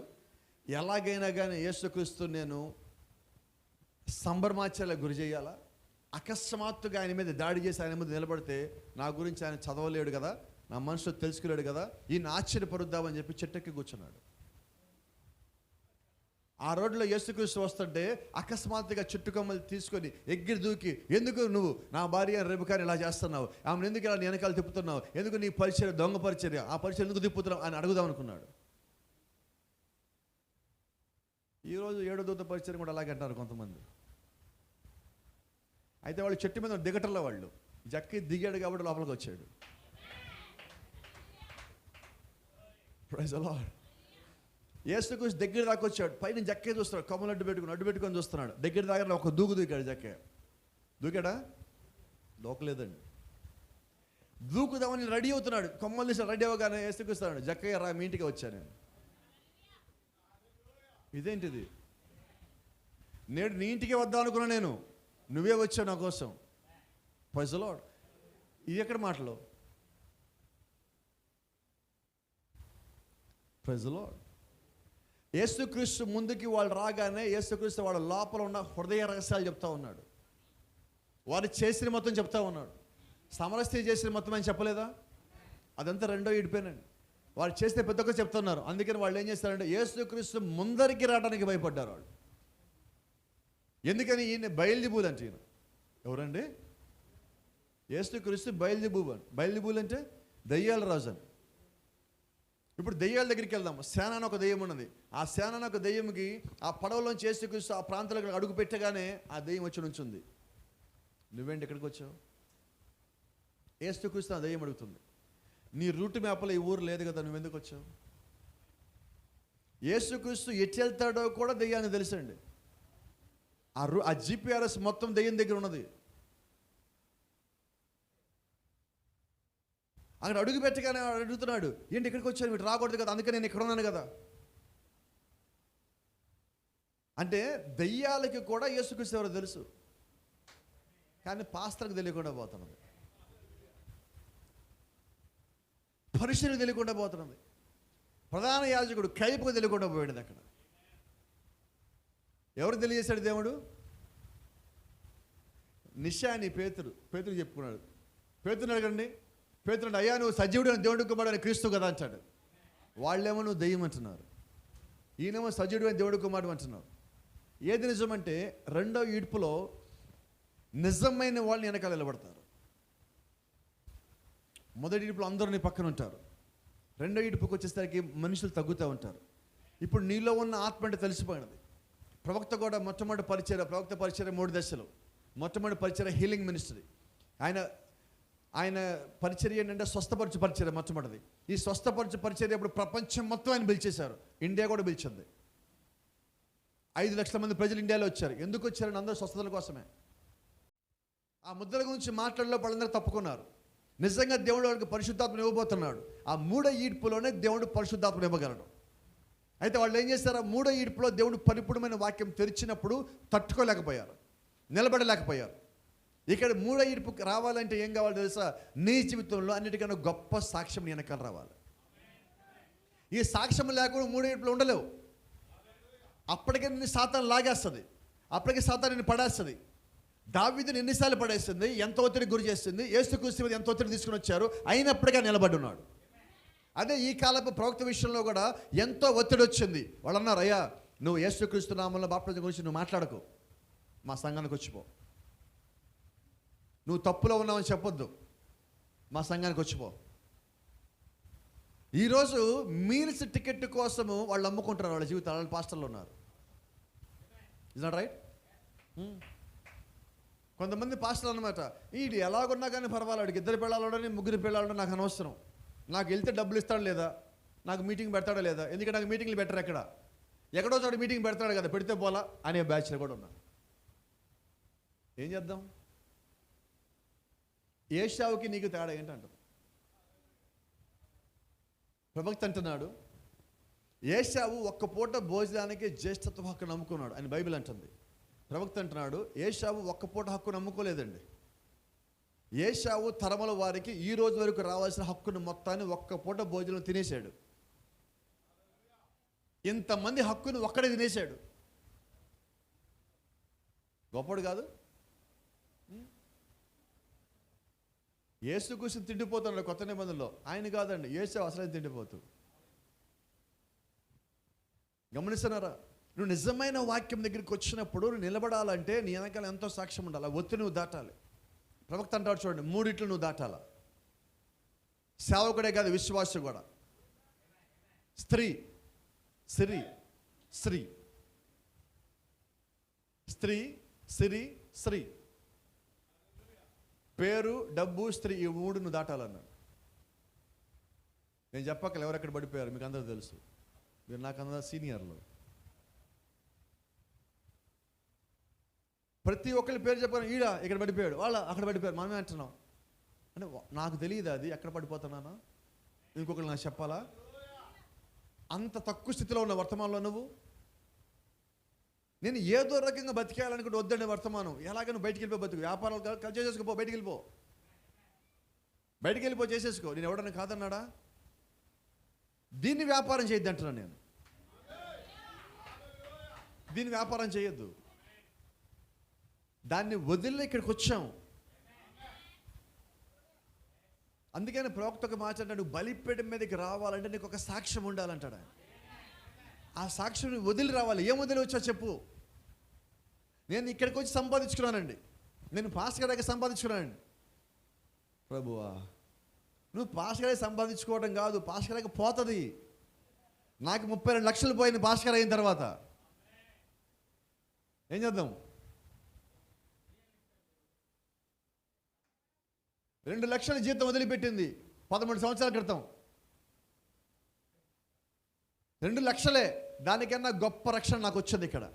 ఎలాగైనా కానీ యేసుక్రీస్తు నేను సంబరమాచాలకు గురి చేయాలా, అకస్మాత్తుగా ఆయన మీద దాడి చేసి ఆయన మీద నిలబడితే నా గురించి ఆయన చదవలేడు కదా, నా మనసులో తెలుసుకోలేడు కదా, ఈయన ఆశ్చర్యపరుద్దామని చెప్పి చెట్టెక్కి కూర్చున్నాడు. ఆ రోడ్లో యేసుక్రీస్తు వస్తుంటే అకస్మాత్తుగా చుట్టుకొమ్మలు తీసుకొని ఎగిరి దూకి, ఎందుకు నువ్వు నా భార్య రెబెకాని ఇలా చేస్తున్నావు, ఆమెను ఎందుకు ఇలా వెనకాల తిప్పుతున్నావు, ఎందుకు నీ పరిచర్య దొంగ పరిచర్య, ఆ పరిచర్య ఎందుకు తిప్పుతున్నావు అని అడుగుదాం అనుకున్నాడు. ఈరోజు ఏడో దూత పరిచర్య కూడా అలాగే అంటారు కొంతమంది. అయితే వాళ్ళు చెట్టు మీద దిగటంలో వాళ్ళు జక్కి దిగాడు కాబట్టి లోపలికి వచ్చాడు. Praise the lord. యేసుక్రీస్తు దగ్గర దాకా వచ్చాడు. పైన జక్కే చూస్తున్నాడు, కొమ్మలు అడ్డు పెట్టుకొని చూస్తున్నాడు. దగ్గర దాకా ఒక దూకాడు. జక్కే దూకాడా? దూకలేదండి. దూకుదామని రెడీ అవుతున్నాడు. కొమ్మలు తీసి రెడీ అవ్వగానే యేసుక్రీస్తున్నాడు, జక్కయ్య రా, మీ ఇంటికి వచ్చాను నేను. ఇదేంటిది? నేడు నీ ఇంటికి వద్దాం అనుకున్నా నేను, నువ్వే వచ్చావు నా కోసం. Praise the lord. ఇది ఎక్కడ మాటలు? Praise the lord. యేసుక్రీస్తు ముందుకి వాళ్ళు రాగానే యేసుక్రీస్తు వాళ్ళ లోపల ఉన్న హృదయ రహస్యాలు చెప్తా ఉన్నాడు. వారు చేసిన మొత్తం చెప్తా ఉన్నాడు. సమరస్య చేసిన మొత్తం అని చెప్పలేదా? అదంతా రెండో ఈడిపోయినండి. వాళ్ళు చేస్తే పెద్ద ఒక్క చెప్తున్నారు. అందుకని వాళ్ళు ఏం చేస్తారంటే యేసుక్రీస్తు ముందరికి రావడానికి భయపడ్డారు వాళ్ళు. ఎందుకని? ఈయన బయల్జెబూల్ అంటే. ఈయన ఎవరండి? యేసుక్రీస్తు బయల్జెబూల్ అంటే దయ్యాల రాజు అని. ఇప్పుడు దెయ్యాల దగ్గరికి వెళ్దాం. సేన అని ఒక దెయ్యం ఉన్నది. ఆ సేన అని ఒక దెయ్యంకి ఆ పడవలోంచి యేసుక్రీస్తు ఆ ప్రాంతాలకు అడుగు పెట్టగానే ఆ దెయ్యం వచ్చి నుంచుంది. నువ్వేంటి ఎక్కడికి వచ్చావు? యేసుక్రీస్తు ఆ దెయ్యం అడుగుతుంది, నీ రూట్ మ్యాప్లో ఈ ఊరు లేదు కదా, నువ్వెందుకు వచ్చావు? యేసుక్రీస్తు ఎటు వెళ్తాడో కూడా దెయ్యాన్ని తెలుసండి. ఆ జిపిఆర్ఎస్ మొత్తం దెయ్యం దగ్గర ఉన్నది. అక్కడ అడుగు పెట్టగానే అడుగుతున్నాడు, ఏంటి ఇక్కడికి వచ్చాను, మీరు రాకూడదు కదా, అందుకే నేను ఇక్కడ ఉన్నాను కదా. అంటే దెయ్యాలకి కూడా యేసుక్రీస్తు ఎవరో తెలుసు, కానీ పాస్టర్కి తెలియకుండా పోతున్నది, పరిశీలన తెలియకుండా పోతున్నది, ప్రధాన యాజకుడు కైపుకు తెలియకుండా పోయాడు. అక్కడ ఎవరు తెలియజేశాడు? దేవుడు. నిషాని పేతురు చెప్పుకున్నాడు. పేతురుని అడగండి. పేతురుని, అయ్యా నువ్వు సజీవుడు అని దేవుడు కుమారుడు అని క్రీస్తు కదా అంటాడు. వాళ్ళేమో నువ్వు దెయ్యం అంటున్నారు, ఈయనేమో సజీవుడు అని దేవుడు కుమారుడు అంటున్నారు. ఏది నిజమంటే రెండో ఈడ్పులో నిజమైన వాళ్ళని వెనకాల నిలబడతారు. మొదటి ఈడ్పులో అందరూ నీ పక్కన ఉంటారు. రెండో ఈడ్పుకి వచ్చేసరికి మనుషులు తగ్గుతూ ఉంటారు. ఇప్పుడు నీలో ఉన్న ఆత్మ అంటే తెలిసిపోయినది. ప్రవక్త కూడా మొట్టమొదటి ప్రవక్త పరిచర్య 3 దశలు. మొట్టమొదటి పరిచర్య హీలింగ్ మినిస్ట్రీ. ఆయన పరిచర్య ఏంటంటే స్వస్థపరచు పరిచర్య మొట్టమొదటిది. ఈ స్వస్థపరచు పరిచర్య ఇప్పుడు ప్రపంచం మొత్తం ఆయన పిలిచేశారు. ఇండియా కూడా పిలిచింది. 5 లక్షల మంది ప్రజలు ఇండియాలో వచ్చారు. ఎందుకు వచ్చారని? అందరూ స్వస్థతల కోసమే. ఆ ముద్రల గురించి మాట్లాడలో వాళ్ళందరూ తప్పుకున్నారు. నిజంగా దేవుడు వాళ్ళకి పరిశుద్ధాత్మను ఇవ్వబోతున్నాడు. ఆ 3వ ఈడ్పులోనే దేవుడు పరిశుద్ధాత్మను ఇవ్వగలడు. అయితే వాళ్ళు ఏం చేశారు? 3వ ఈడ్పులో దేవుడు పరిపూర్ణమైన వాక్యం తెరిచినప్పుడు తట్టుకోలేకపోయారు, నిలబడలేకపోయారు. ఇక్కడ 3వ ఈడ్పుకి రావాలంటే ఏం కావాలో తెలుసా? నీ జీవితంలో అన్నిటికన్నా గొప్ప సాక్ష్యం నీ వెనకాల రావాలి. ఈ సాక్ష్యం లేకుండా 3వ ఈడ్పులో ఉండలేవు. అప్పటికే నిన్ను సాతాను లాగేస్తుంది, అప్పటికే సాతాను నిన్ను పడేస్తుంది. దావీదుని ఎన్నిసార్లు పడేస్తుంది, ఎంత ఒత్తిడి గురి చేస్తుంది. యేసుక్రీస్తు మీద ఎంత ఒత్తిడి తీసుకుని వచ్చారు, అయినప్పటికీ నిలబడి ఉన్నాడు. అదే ఈ కాలపు ప్రవక్త విషయంలో కూడా ఎంతో ఒత్తిడి వచ్చింది. వాళ్ళు అన్నారు, అయ్యా నువ్వు యేసుక్రీస్తు నామంలో బాప్తిజం గురించి నువ్వు మాట్లాడకు, మా సంఘానికి వచ్చిపో. నువ్వు తప్పులో ఉన్నావని చెప్పొద్దు, మా సంఘానికి వచ్చిపో. ఈరోజు మీల్స్ టికెట్ కోసము వాళ్ళు అమ్ముకుంటున్నారు వాళ్ళ జీవితాలు. పాస్టర్లు ఉన్నారు. Is not right? కొంతమంది పాస్టర్లు అన్నమాట, వీడు ఎలాగున్నా కానీ పర్వాలేదు, 2 పిల్లలు 3 పిల్లలు నాకు అనవసరం, నాకు వెళ్తే డబ్బులు ఇస్తాడు లేదా, నాకు మీటింగ్ పెడతాడా లేదా, ఎందుకంటే నాకు మీటింగ్లు పెట్టరు, ఎక్కడో చోట మీటింగ్ పెడతాడు కదా, పెడితే పోలా అనే బ్యాచ్లు కూడా ఉన్నారు. ఏం చేద్దాం? ఏషావుకి నీకు తేడా ఏంటంటారు? ప్రవక్త అంటున్నాడు, ఏషావు ఒక్క పూట భోజనానికి జ్యేష్ఠత్వ హక్కు నమ్ముకున్నాడు అని బైబిల్ అంటుంది. ప్రవక్త అంటున్నాడు, ఏషావు ఒక్క పూట హక్కు నమ్ముకోలేదండి. ఏషావు తరముల వారికి ఈ రోజు వరకు రావాల్సిన హక్కును మొత్తాన్ని ఒక్క పూట భోజనం తినేశాడు. ఇంతమంది హక్కును ఒక్కడే తినేశాడు. గొప్పడు కాదు? యేసుక్రీస్తు తిండిపోతున్నాడు కొత్త నిబంధనలో, ఆయన కాదండి. ఏషావు అసలే తిండిపోతూ. గమనిస్తున్నారా? నువ్వు నిజమైన వాక్యం దగ్గరికి వచ్చినప్పుడు నువ్వు నిలబడాలంటే నీ వెనకాల ఎంతో సాక్ష్యం ఉండాలి. ఒత్తి నువ్వు దాటాలి. ప్రవక్త అంటాడు చూడండి, 3 నువ్వు దాటాల. సేవకుడే కాదు, విశ్వాసం కూడా. స్త్రీ సిరి స్త్రీ, స్త్రీ సిరి స్త్రీ, పేరు డబ్బు స్త్రీ, ఈ 3 నువ్వు దాటాలన్నాడు. నేను చెప్పక్కల ఎవరెక్కడ పడిపోయారు మీకు అందరూ తెలుసు. మీరు నాకన్నా సీనియర్లు. ప్రతి ఒక్కరి పేరు చెప్పాను, ఈడ ఇక్కడ పడిపోయాడు, వాళ్ళ అక్కడ పడిపోయాడు, మనమే అంటున్నాం. అంటే నాకు తెలియదు అది ఎక్కడ పడిపోతున్నానా, ఇంకొకరు నాకు చెప్పాలా? అంత తక్కువ స్థితిలో ఉన్న వర్తమానంలో నువ్వు. నేను ఏదో రకంగా బతికేయాలనుకుంటే వద్దండి వర్తమానం. ఎలాగ నువ్వు బయటికి వెళ్ళిపో, బతుకు, వ్యాపారాలు చేసేసుకో, బయటికి వెళ్ళిపో, బయటికి వెళ్ళిపో, చేసేసుకో. నేను ఎవడన్నా కాదన్నాడా? దీన్ని వ్యాపారం చేయొద్దు అంటున్నాను నేను. దీన్ని వ్యాపారం చేయొద్దు. దాన్ని వదిలి ఇక్కడికి వచ్చాం. అందుకని ప్రవక్త ఒక మాట అంటాడు, బలిపీఠం మీదకి రావాలంటే నీకు ఒక సాక్ష్యం ఉండాలంటాడు. ఆ సాక్ష్యం వదిలి రావాలి. ఏం వదిలి వచ్చా చెప్పు. నేను ఇక్కడికి వచ్చి సంపాదించుకున్నానండి, నేను పాస్టర్ గారికి సంపాదించుకున్నానండి. ప్రభువా, నువ్వు పాస్టర్ గారికి సంపాదించుకోవడం కాదు, పాస్టర్ గారికి పోతుంది. నాకు 32 లక్షలు పోయింది పాస్టర్ గారు అయిన తర్వాత. ఏం చేద్దాం? 2 లక్షల జీతం వదిలిపెట్టింది 13 సంవత్సరాల క్రితం. 2 లక్షలే, దానికన్నా గొప్ప రక్షణ నాకు వచ్చింది. ఇక్కడ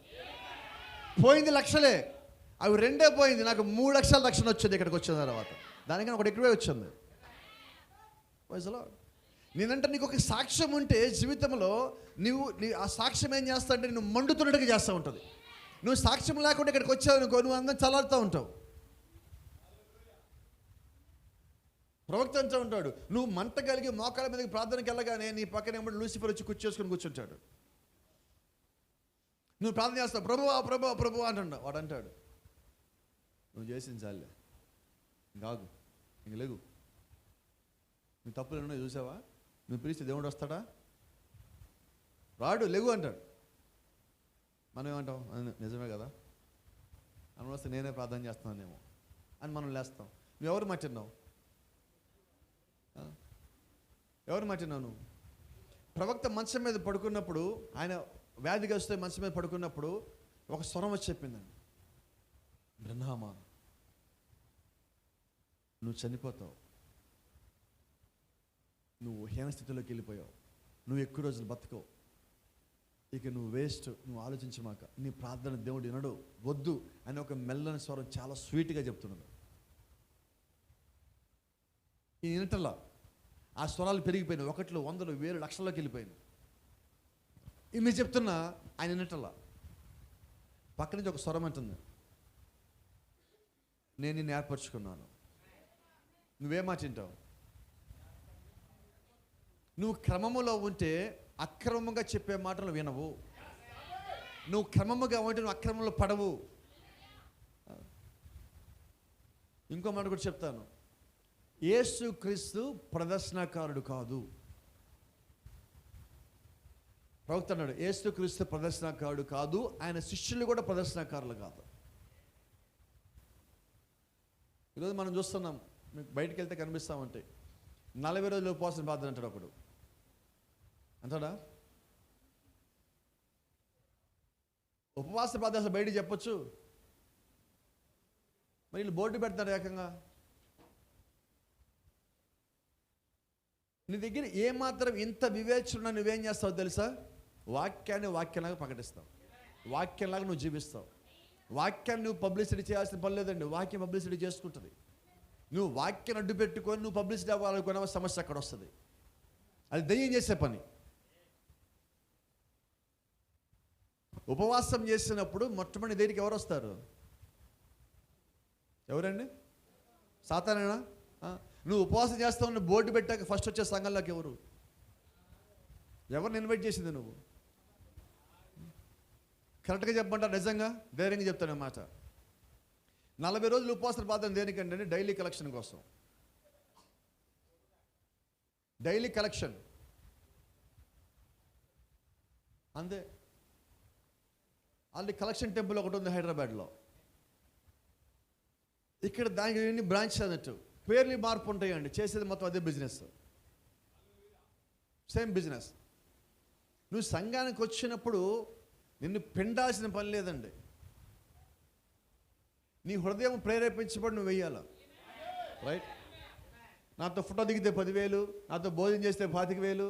పోయింది లక్షలే, అవి 2 పోయింది, నాకు 3 లక్షల రక్షణ వచ్చింది ఇక్కడికి వచ్చిన తర్వాత. దానికన్నా ఒకటి ఎక్కువే వచ్చింది. నేనంటే నీకు ఒక సాక్ష్యం ఉంటే జీవితంలో నీ ఆ సాక్ష్యం ఏం చేస్తా అంటే నువ్వు మండుతున్నట్టుగా చేస్తూ ఉంటుంది. నువ్వు సాక్ష్యం లేకుండా ఇక్కడికి వచ్చావు అనుకో, నువ్వు అందరం చల్లారుతూ ఉంటావు. ప్రవక్త అంటూ ఉంటాడు, నువ్వు మంట కలిగి మోకాల మీదకి ప్రార్థనకి వెళ్ళగానే నీ పక్కన ఏమంటే లూసిఫర్ వచ్చి కూర్చొని కూర్చుంటాడు. నువ్వు ప్రార్థన చేస్తావు, ప్రభువా ప్రభువా ప్రభువా అంటాడు. వాడు అంటాడు, నువ్వు చేసింది చాలే, కాదు ఇంక లేగు, నువ్వు తప్పులు ఏమన్నా చూసావా? నువ్వు పిలిస్తే దేవుడు వస్తాడా? రాడు, లేగు అంటాడు. మనం ఏమంటాం? నిజమే కదా, అని వస్తే నేనే ప్రార్థన చేస్తున్నానేమో అని మనం లేస్తాం. నువ్వు ఎవరు మర్చిన్నావు? ఎవరు మర్చిన్నావు నువ్వు? ప్రవక్త మంచం మీద పడుకున్నప్పుడు, ఆయన వ్యాధిగ్రస్తుడై మంచం మీద పడుకున్నప్పుడు ఒక స్వరం వచ్చి చెప్పిందండి, బ్రహ్మా, నువ్వు చనిపోతావు, నువ్వు హీనస్థితిలోకి వెళ్ళిపోయావు, నువ్వు ఎక్కువ రోజులు బతకవు, ఇక నువ్వు వేస్ట్, నువ్వు ఆలోచించమాక, నీ ప్రార్థన దేవుడు వినడు, వద్దు అని ఒక మెల్లని స్వరం చాలా స్వీట్గా చెప్తున్నాడు. ఈ వినటల్లా ఆ స్వరాలు పెరిగిపోయినాయి, 100, 100, 1000, లక్షల్లోకి వెళ్ళిపోయినాయి. ఇన్ని చెప్తున్నా ఆయన వినటల్లా. పక్క నుంచి ఒక స్వరం అంటుంది, నేను నిన్ను ఏర్పరచుకున్నాను, నువ్వేం మాట వింటావు? నువ్వు క్రమములో ఉంటే అక్రమంగా చెప్పే మాటలు వినవు, నువ్వు క్రమముగా ఉంటే నువ్వు అక్రమంలో పడవు. ఇంకో మాట కూడా చెప్తాను, యేసుక్రీస్తు ప్రదర్శనకారుడు కాదు. ప్రవక్త అన్నాడు, యేసుక్రీస్తు ప్రదర్శనకారుడు కాదు, ఆయన శిష్యులు కూడా ప్రదర్శనకారులు కాదు. ఈరోజు మనం చూస్తున్నాం, మీకు బయటికి వెళ్తే కనిపిస్తామంటే 40 రోజులు ఉపవాసం ప్రార్థన అంటాడు ఒకడు, అంటాడా? ఉపవాస ప్రార్థన బయటికి చెప్పొచ్చు, మరి వీళ్ళు బోర్డు పెడతారు ఏకంగా. నీ దగ్గర ఏమాత్రం ఇంత వివేచన నువ్వేం చేస్తావు తెలుసా? వాక్యాన్ని వాక్యంలాగా ప్రకటిస్తావు, వాక్యంలాగా నువ్వు జీవిస్తావు. వాక్యాన్ని నువ్వు పబ్లిసిటీ చేయాల్సిన పని లేదండి, వాక్యం పబ్లిసిటీ చేసుకుంటుంది. నువ్వు వాక్యం అడ్డు పెట్టుకొని నువ్వు పబ్లిసిటీ అవ్వాలనుకున్న సమస్య అక్కడ వస్తుంది. అది దయ్యం చేసే పని. ఉపవాసం చేసినప్పుడు మొట్టమొదటి దగ్గరికి ఎవరు వస్తారు? ఎవరండి? సాతానేనా? నువ్వు ఉపవాసం చేస్తావు బోర్డు పెట్టాక ఫస్ట్ వచ్చే సంఘంలోకి ఎవరు? ఎవరిని ఇన్వైట్ చేసింది నువ్వు? కరెక్ట్గా చెప్పమంటారు, నిజంగా ధైర్యంగా చెప్తాను అన్నమాట. 40 రోజులు ఉపవాసం ప్రార్థన దేనికంటే డైలీ కలెక్షన్ కోసం. డైలీ కలెక్షన్ అంతే. ఆల్రెడీ కలెక్షన్ టెంపుల్ ఒకటి ఉంది హైదరాబాద్లో. ఇక్కడ దానికి ఎన్ని బ్రాంచెస్ అన్నట్టు, పేర్లు మార్పు ఉంటాయండి, చేసేది మొత్తం అదే బిజినెస్, సేమ్ బిజినెస్. నువ్వు సంఘానికి వచ్చినప్పుడు నిన్ను పిండాల్సిన పని లేదండి. నీ హృదయం ప్రేరేపించబడి నువ్వు వెయ్యాల. రైట్? నాతో ఫోటో దిగితే 10,000, నాతో భోజనం చేస్తే 25,000,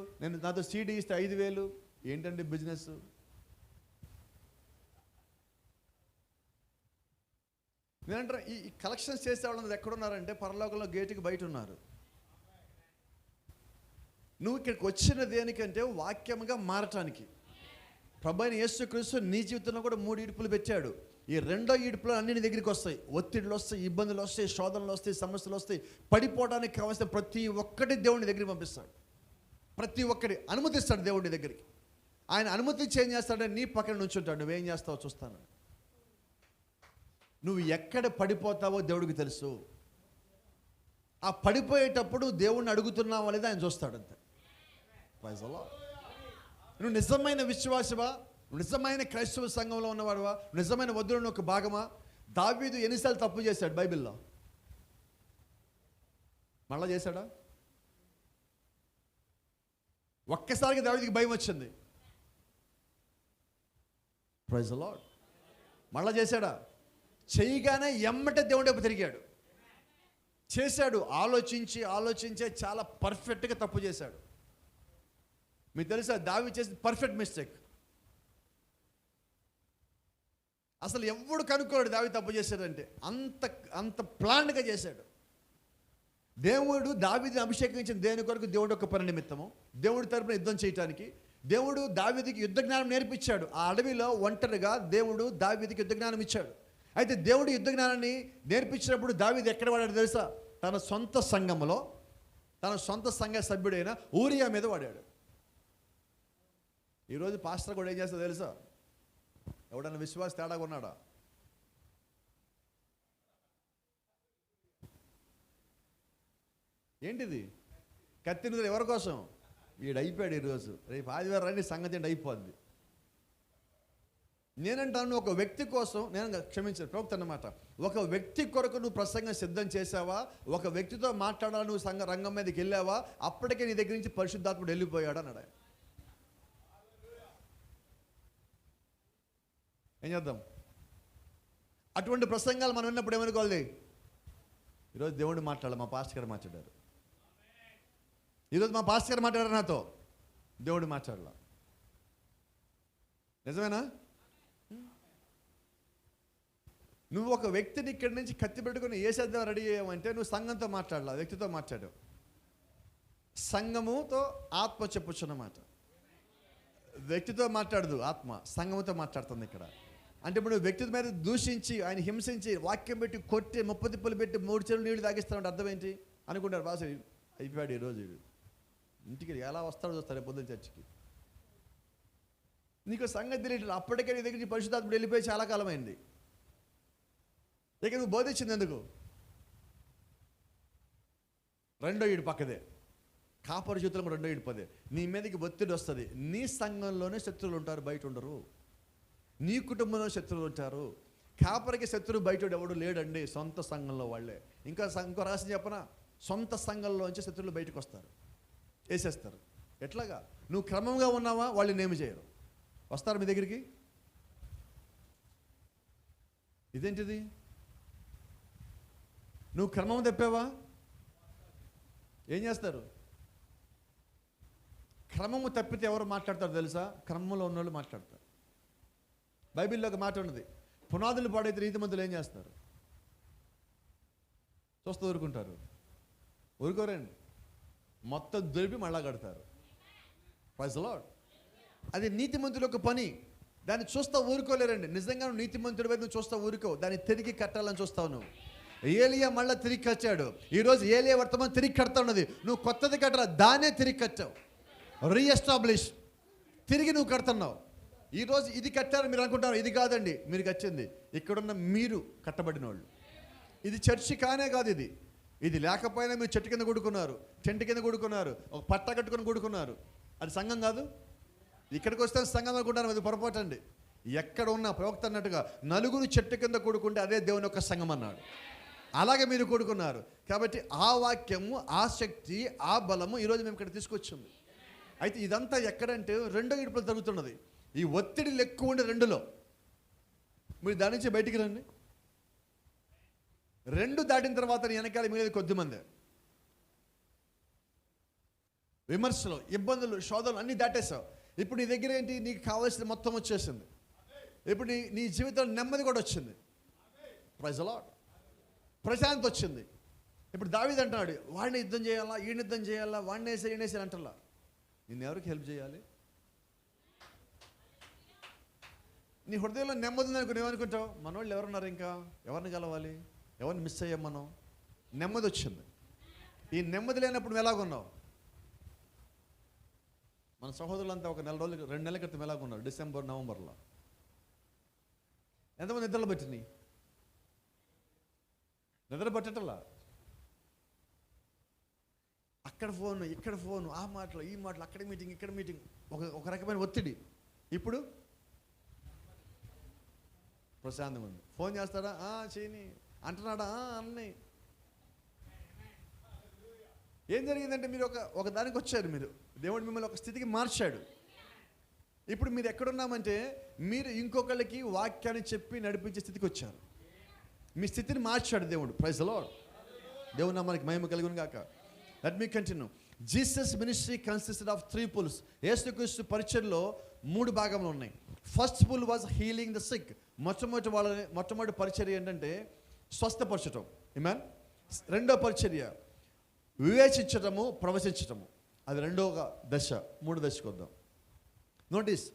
నాతో సీడీ ఇస్తే 5,000, ఏంటండి బిజినెస్? నేనంటారా ఈ కలెక్షన్స్ చేసేవాళ్ళందరూ ఎక్కడున్నారంటే పరలోకంలో గేటుకి బయట ఉన్నారు. నువ్వు ఇక్కడికి వచ్చిన దేనికంటే వాక్యంగా మారటానికి. ప్రభువైన యేసుక్రీస్తు నీ జీవితంలో కూడా 3 ఈడుపులు పెట్టాడు. ఈ రెండో ఈడుపులో అన్ని నీ దగ్గరికి వస్తాయి. ఒత్తిడిలు వస్తాయి, ఇబ్బందులు వస్తాయి, శోధనలు వస్తాయి, సమస్యలు వస్తాయి. పడిపోవడానికి కావాల్సిన ప్రతి ఒక్కటి దేవుని దగ్గరికి పంపిస్తాడు. ప్రతి ఒక్కటి అనుమతిస్తాడు దేవుడి దగ్గరికి. ఆయన అనుమతించి ఏం చేస్తాడంటే నీ పక్కన నుంచుంటాడు. నువ్వేం చేస్తావో చూస్తాను. నువ్వు ఎక్కడ పడిపోతావో దేవుడికి తెలుసు. ఆ పడిపోయేటప్పుడు దేవుణ్ణి అడుగుతున్నావా లేదా ఆయన చూస్తాడు అంతే. Praise the lord. నువ్వు నిజమైన విశ్వాసవా? నువ్వు నిజమైన క్రైస్తవ సంఘంలో ఉన్నవాడువా? నిజమైన వధువులో ఒక భాగమా? దావీదు ఎన్నిసార్లు తప్పు చేశాడు బైబిల్లో? మళ్ళా చేశాడా? ఒక్కసారిగా దావీదుకి భయం వచ్చింది. Praise the lord. మళ్ళా చేశాడా? చేయగానే ఎమ్మటే దేవుడి వైపు తిరిగాడు. చేశాడు. ఆలోచించే చాలా పర్ఫెక్ట్గా తప్పు చేశాడు. మీకు తెలుసా దావీదు చేసిన పర్ఫెక్ట్ మిస్టేక్. అసలు ఎవడు కనుక్కోడు దావీదు తప్పు చేశాడంటే. అంత ప్లాన్గా చేశాడు. దేవుడు దావీదుని అభిషేకించిన దేని కొరకు? దేవుడు ఒక పని నిమిత్తము, దేవుడి తరపున యుద్ధం చేయటానికి. దేవుడు దావీదుకి యుద్ధ జ్ఞానం నేర్పించాడు. ఆ అడవిలో ఒంటరిగా దేవుడు దావీదుకి యుద్ధ జ్ఞానం ఇచ్చాడు. అయితే దేవుడు యుద్ధ జ్ఞానాన్ని నేర్పించినప్పుడు దావీదు ఎక్కడ వాడాడు తెలుసా? తన సొంత సంఘంలో, తన సొంత సంఘ సభ్యుడైన ఊరియా మీద వాడాడు. ఈరోజు పాస్టర్ కూడా ఏం చేస్తాడో తెలుసా? ఎవడన్నా విశ్వాస తేడాగా ఉన్నాడా? ఏంటిది? కత్తిని ఎవరి కోసం? వీడు అయిపోయాడు ఈరోజు. రేపు ఆదివారం రండి సంగతి ఏంటి అయిపోద్ది. నేనంటాను ఒక వ్యక్తి కోసం, నేను క్షమించాను ప్రవక్త అన్నమాట, ఒక వ్యక్తి కొరకు నువ్వు ప్రసంగం సిద్ధం చేసావా? ఒక వ్యక్తితో మాట్లాడాలి నువ్వు సంఘ రంగం మీదకి వెళ్ళావా? అప్పటికే నీ దగ్గర నుంచి పరిశుద్ధాత్ముడు వెళ్ళిపోయాడు అన్నాడు. ఏం చేద్దాం? అటువంటి ప్రసంగాలు మనం విన్నప్పుడు ఏమనుకోవాలి? ఈరోజు దేవుడు మాట్లాడాలి, మా పాస్టర్ గారు మాట్లాడారు. ఈరోజు మా పాస్టర్ గారు మాట్లాడారు నాతో, దేవుడు మాట్లాడాల. నిజమేనా? నువ్వు ఒక వ్యక్తిని ఇక్కడి నుంచి కత్తి పెట్టుకుని ఏ శబ్దం రెడీ అయ్యావంటే నువ్వు సంఘంతో మాట్లాడాల, వ్యక్తితో మాట్లాడావు. సంఘముతో ఆత్మ చెప్పొచ్చు అన్నమాట. వ్యక్తితో మాట్లాడదు ఆత్మ, సంఘముతో మాట్లాడుతుంది ఇక్కడ. అంటే ఇప్పుడు నువ్వు వ్యక్తి మీద దూషించి ఆయన హింసించి వాక్యం పెట్టి కొట్టి 30 తిప్పులు పెట్టి 3 చెరువులు నీళ్ళు తాగిస్తామంటే అర్థం ఏంటి అనుకుంటారు. బాస అయిపోయాడు ఈరోజు. ఇంటికి ఎలా వస్తాడో చూస్తారు పొద్దున చర్చికి. నీకు సంగతి తెలియట్లేదు. అప్పటికే నీ దగ్గర పరిశుద్ధాత్ముడు వెళ్ళిపోయి చాలా కాలం అయింది. ఇక నువ్వు బోధించింది ఎందుకు? రెండో ఈడు పక్కదే, కాపరి జీవితంలో రెండో ఈడు పదే. నీ మీదకి ఒత్తిడి వస్తుంది. నీ సంఘంలోనే శత్రువులు ఉంటారు, బయట ఉండరు. నీ కుటుంబంలో శత్రువులు ఉంటారు. కాపరికి శత్రువు బయట ఎవడు లేడండి, సొంత సంఘంలో వాళ్ళే. ఇంకో రహస్యం చెప్పనా? సొంత సంఘంలోంచి శత్రువులు బయటకు వస్తారు, వేసేస్తారు. ఎట్లాగా? నువ్వు క్రమంగా ఉన్నావా వాళ్ళు ఏమి చేయరు, వస్తారు మీ దగ్గరికి. ఇదేంటిది? నువ్వు క్రమం తప్పావా ఏం చేస్తారు? క్రమము తప్పితే ఎవరు మాట్లాడతారు తెలుసా? క్రమంలో ఉన్నోళ్ళు మాట్లాడతారు. బైబిల్లో ఒక మాట ఉన్నది, పునాదులు పాడైతే నీతిమంతులు ఏం చేస్తారు? చూస్తూ ఊరుకుంటారు. ఊరుకోరండి, మొత్తం దులిపి మళ్ళా కడతారు. Praise the lord. అది నీతిమంతుల యొక్క పని. దాన్ని చూస్తా ఊరుకోలేరండి. నిజంగా నువ్వు నీతిమంతుడి వైపు నువ్వు చూస్తా ఊరుకో, దాన్ని తిరిగి కట్టాలని చూస్తావు నువ్వు. ఏలియా మళ్ళీ తిరిగి కట్టాడు. ఈరోజు ఏలియా వర్తమానం తిరిగి కడతా ఉన్నది. నువ్వు కొత్తది కట్టరా, దాన్నే తిరిగి కట్టావు. రీఎస్టాబ్లిష్, తిరిగి నువ్వు కడుతున్నావు. ఈరోజు ఇది కట్టారు మీరు అనుకుంటారు, ఇది కాదండి మీరు కట్టింది. ఇక్కడున్న మీరు కట్టబడిన వాళ్ళు. ఇది చర్చి కానే కాదు. ఇది లేకపోయినా మీరు చెట్టు కింద కూడుకున్నారు, టెంట్ కింద కూడుకున్నారు, ఒక పట్ట కట్టుకొని కూడుకున్నారు. అది సంఘం కాదు. ఇక్కడికి వస్తే సంఘం అనుకుంటారు, అది పొరపాటు అండి. ఎక్కడ ఉన్న ప్రవక్త అన్నట్టుగా నలుగురు చెట్టు కింద కూడుకుంటే అదే దేవుని యొక్క సంఘం అన్నాడు. అలాగే మీరు కూడుకున్నారు. కాబట్టి ఆ వాక్యము, ఆ శక్తి, ఆ బలము ఈరోజు మేము ఇక్కడ తీసుకొచ్చింది. అయితే ఇదంతా ఎక్కడంటే రెండో ఇడుపులు జరుగుతున్నది. ఈ ఒత్తిడిలు ఎక్కువ ఉండే రెండులో మీరు దాని నుంచి బయటికి రండి. 2 దాటిన తర్వాత వెనకాల మిగిలిన కొద్దిమంది విమర్శలు, ఇబ్బందులు, శోధనలు అన్నీ దాటేశావు. ఇప్పుడు నీ దగ్గర ఏంటి? నీకు కావాల్సిన మొత్తం వచ్చేసింది. ఇప్పుడు నీ జీవితంలో నెమ్మది కూడా వచ్చింది. Praise the lord. ప్రశాంత్ వచ్చింది. ఇప్పుడు దావీదు అంటున్నాడు, వాడిని యుద్ధం చేయాలా, ఈయన యుద్ధం చేయాలా, వాడిని వేసే ఈయన వేసే అంటలా. నిన్ను ఎవరికి హెల్ప్ చేయాలి? నీ హృదయంలో నెమ్మది ఉందనుకో, నువ్వేమనుకుంటావు? మనోళ్ళు ఎవరున్నారు, ఇంకా ఎవరిని కలవాలి, ఎవరిని మిస్ అయ్యాం మనం? నెమ్మది వచ్చింది. ఈ నెమ్మది లేనప్పుడు నువ్వు ఎలాగున్నావు? మన సహోదరులంతా ఒక 2 నెలల క్రితం ఎలాగున్నారు? డిసెంబర్, నవంబర్లో ఎంతమంది నిద్రలు పట్టినాయి? నిద్ర పట్టటల్లా. అక్కడ ఫోన్, ఇక్కడ ఫోన్, ఆ మాటలు, ఈ మాటలు, అక్కడ మీటింగ్, ఇక్కడ మీటింగ్, ఒక రకమైన ఒత్తిడి. ఇప్పుడు ప్రశాంతంగా ఉంది. ఫోన్ చేస్తాడా? చేయని. అంటున్నాడా? అన్నీ. ఏం జరిగిందంటే మీరు ఒక దానికి వచ్చారు. దేవుడు మిమ్మల్ని ఒక స్థితికి మార్చాడు. ఇప్పుడు మీరు ఎక్కడున్నామంటే మీరు ఇంకొకళ్ళకి వాక్యాన్ని చెప్పి నడిపించే స్థితికి వచ్చారు. మీ స్థితిని మార్చాడు దేవుడు. Praise the lord. దేవుని నామానికి మహిమ కలుగును గాక. Let me continue. Jesus ministry consisted of 3 pools. యేసుక్రీస్తు పరిచర్యలో 3 భాగములు ఉన్నాయి. First pool was healing the sick. మొట్టమొదటి పరిచర్య ఏంటంటే స్వస్థపరచటం. ఆమేన్. రెండో పరిచర్య వివేచించటము, ప్రవచించటము. అది రెండవ దశ. 3 దశకు వద్దాం. Notice,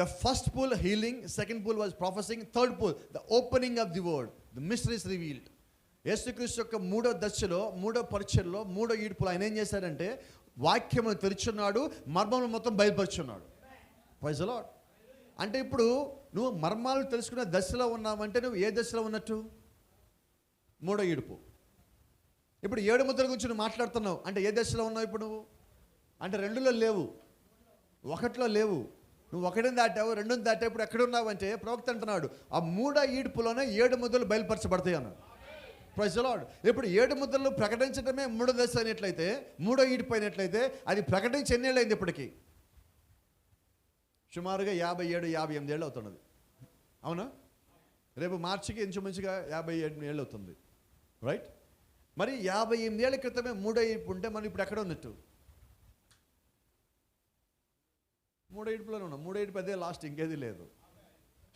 the first pool healing, second pool was professing, third pool the opening of the word, the mysteries revealed. యేసుక్రీస్తు యొక్క 3వ దశలో, 3వ పరిచర్యలో, 3వ ఈడ్పులో ఆయన ఏం చేశాడంటే వాక్యమును తెరుచున్నాడు, మర్మములు మొత్తం బయలుపరుచున్నాడు. Praise the lord. అంటే ఇప్పుడు నువ్వు మర్మాలు తెలుసుకునే దశలో ఉన్నావంటే నువ్వు ఏ దశలో ఉన్నట్టు? 3వ ఈడుపు. ఇప్పుడు 7 ముద్రల గురించి నువ్వు మాట్లాడుతున్నావు అంటే ఏ దశలో ఉన్నావు ఇప్పుడు నువ్వు? అంటే 2లో లేవు, 1లో లేవు. నువ్వు 1ని దాటావు, 2ని దాటావు. ఇప్పుడు ఎక్కడ ఉన్నావు అంటే ప్రవక్త అంటున్నాడు ఆ 3వ ఈడుపులోనే 7 ముద్రలు బయలుపరచబడతాయి అన్నాడు. Praise the lord. ఇప్పుడు 7 ముద్రలు ప్రకటించడమే 3వ దశ అయినట్లయితే, 3వ ఈడుపు అయినట్లయితే అది ప్రకటించి ఎన్నేళ్ళైంది ఇప్పటికి? సుమారుగా 57-58 ఏళ్ళు అవుతున్నది. అవునా? రేపు మార్చికి ఇంచుమించుగా 57 ఏళ్ళు అవుతుంది. రైట్? మరి 58 ఏళ్ల క్రితమే 3వ ఈడుపు ఉంటే మనం ఇప్పుడు ఎక్కడ ఉన్నట్టు? 3వ ఈడుపులోనే ఉన్నాం. 3వ ఈడుపు అదే లాస్ట్, ఇంకేది లేదు.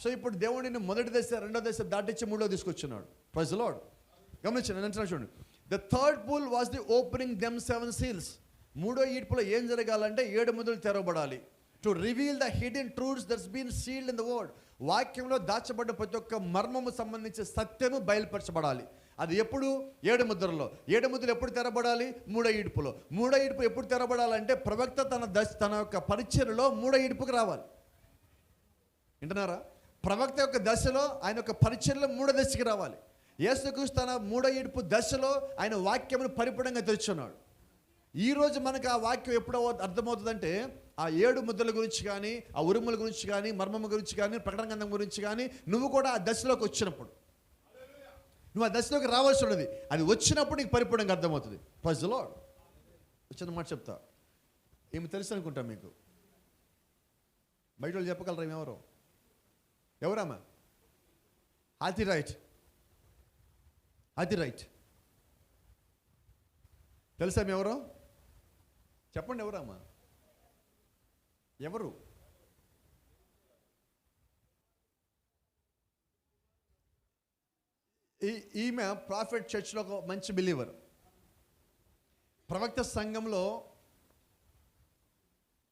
సో ఇప్పుడు దేవుడిని మొదటి దశ, 2వ దశ దాటించి 3వ తీసుకొచ్చున్నాడు. Praise the Lord. గమనించండి, నేను అంటున్నా చూడండి. The third pull was the opening them 7 seals. 3వ ఈడ్పులో ఏం జరగాలంటే 7 ముద్రలు తెరవబడాలి. To reveal the hidden truths that's been sealed in the word. వాక్యంలో దాచబడ్డ ప్రతి ఒక్క మర్మము సంబంధించి సత్యము బయలుపరచబడాలి. అది ఎప్పుడు? 7 ముద్రలో. 7 ముద్రలు ఎప్పుడు తెరబడాలి? 3వ ఈడ్పులో. 3వ ఈడ్పు ఎప్పుడు తెరబడాలంటే ప్రవక్త తన యొక్క పరిచర్యలో 3వ ఈడ్పుకి రావాలి. వింటున్నారా? ప్రవక్త యొక్క దశలో, ఆయన యొక్క పరిచర్యలో 3వ దశకి రావాలి. యేసుక్రీస్తు తన 3వ ఈడ్పు దశలో ఆయన వాక్యమును పరిపూర్ణంగా తెరుచున్నాడు. ఈరోజు మనకు ఆ వాక్యం ఎప్పుడు అర్థమవుతుందంటే ఆ 7 ముద్రల గురించి కానీ, ఆ ఉరుముల గురించి కానీ, మర్మము గురించి కానీ, ప్రకటన గ్రంథం గురించి కానీ నువ్వు కూడా ఆ దశలోకి వచ్చినప్పుడు, నువ్వు ఆ దశలోకి రావాల్సి ఉన్నది. అది వచ్చినప్పుడు నీకు పరిపూర్ణంగా అర్థమవుతుంది. Praise the lord. వచ్చిన మాట చెప్తా. ఏమి తెలుసు అనుకుంటా మీకు? బయట వాళ్ళు చెప్పగలరా ఎవరు? ఎవరమ్మా? హాతి రైట్. అది రైట్. తెలుసా మీ ఎవరో? చెప్పండి, ఎవరమ్మా? ఎవరు? ఈమె ప్రాఫిట్ చర్చ్లో ఒక మంచి బిలీవర్. ప్రవక్త సంఘంలో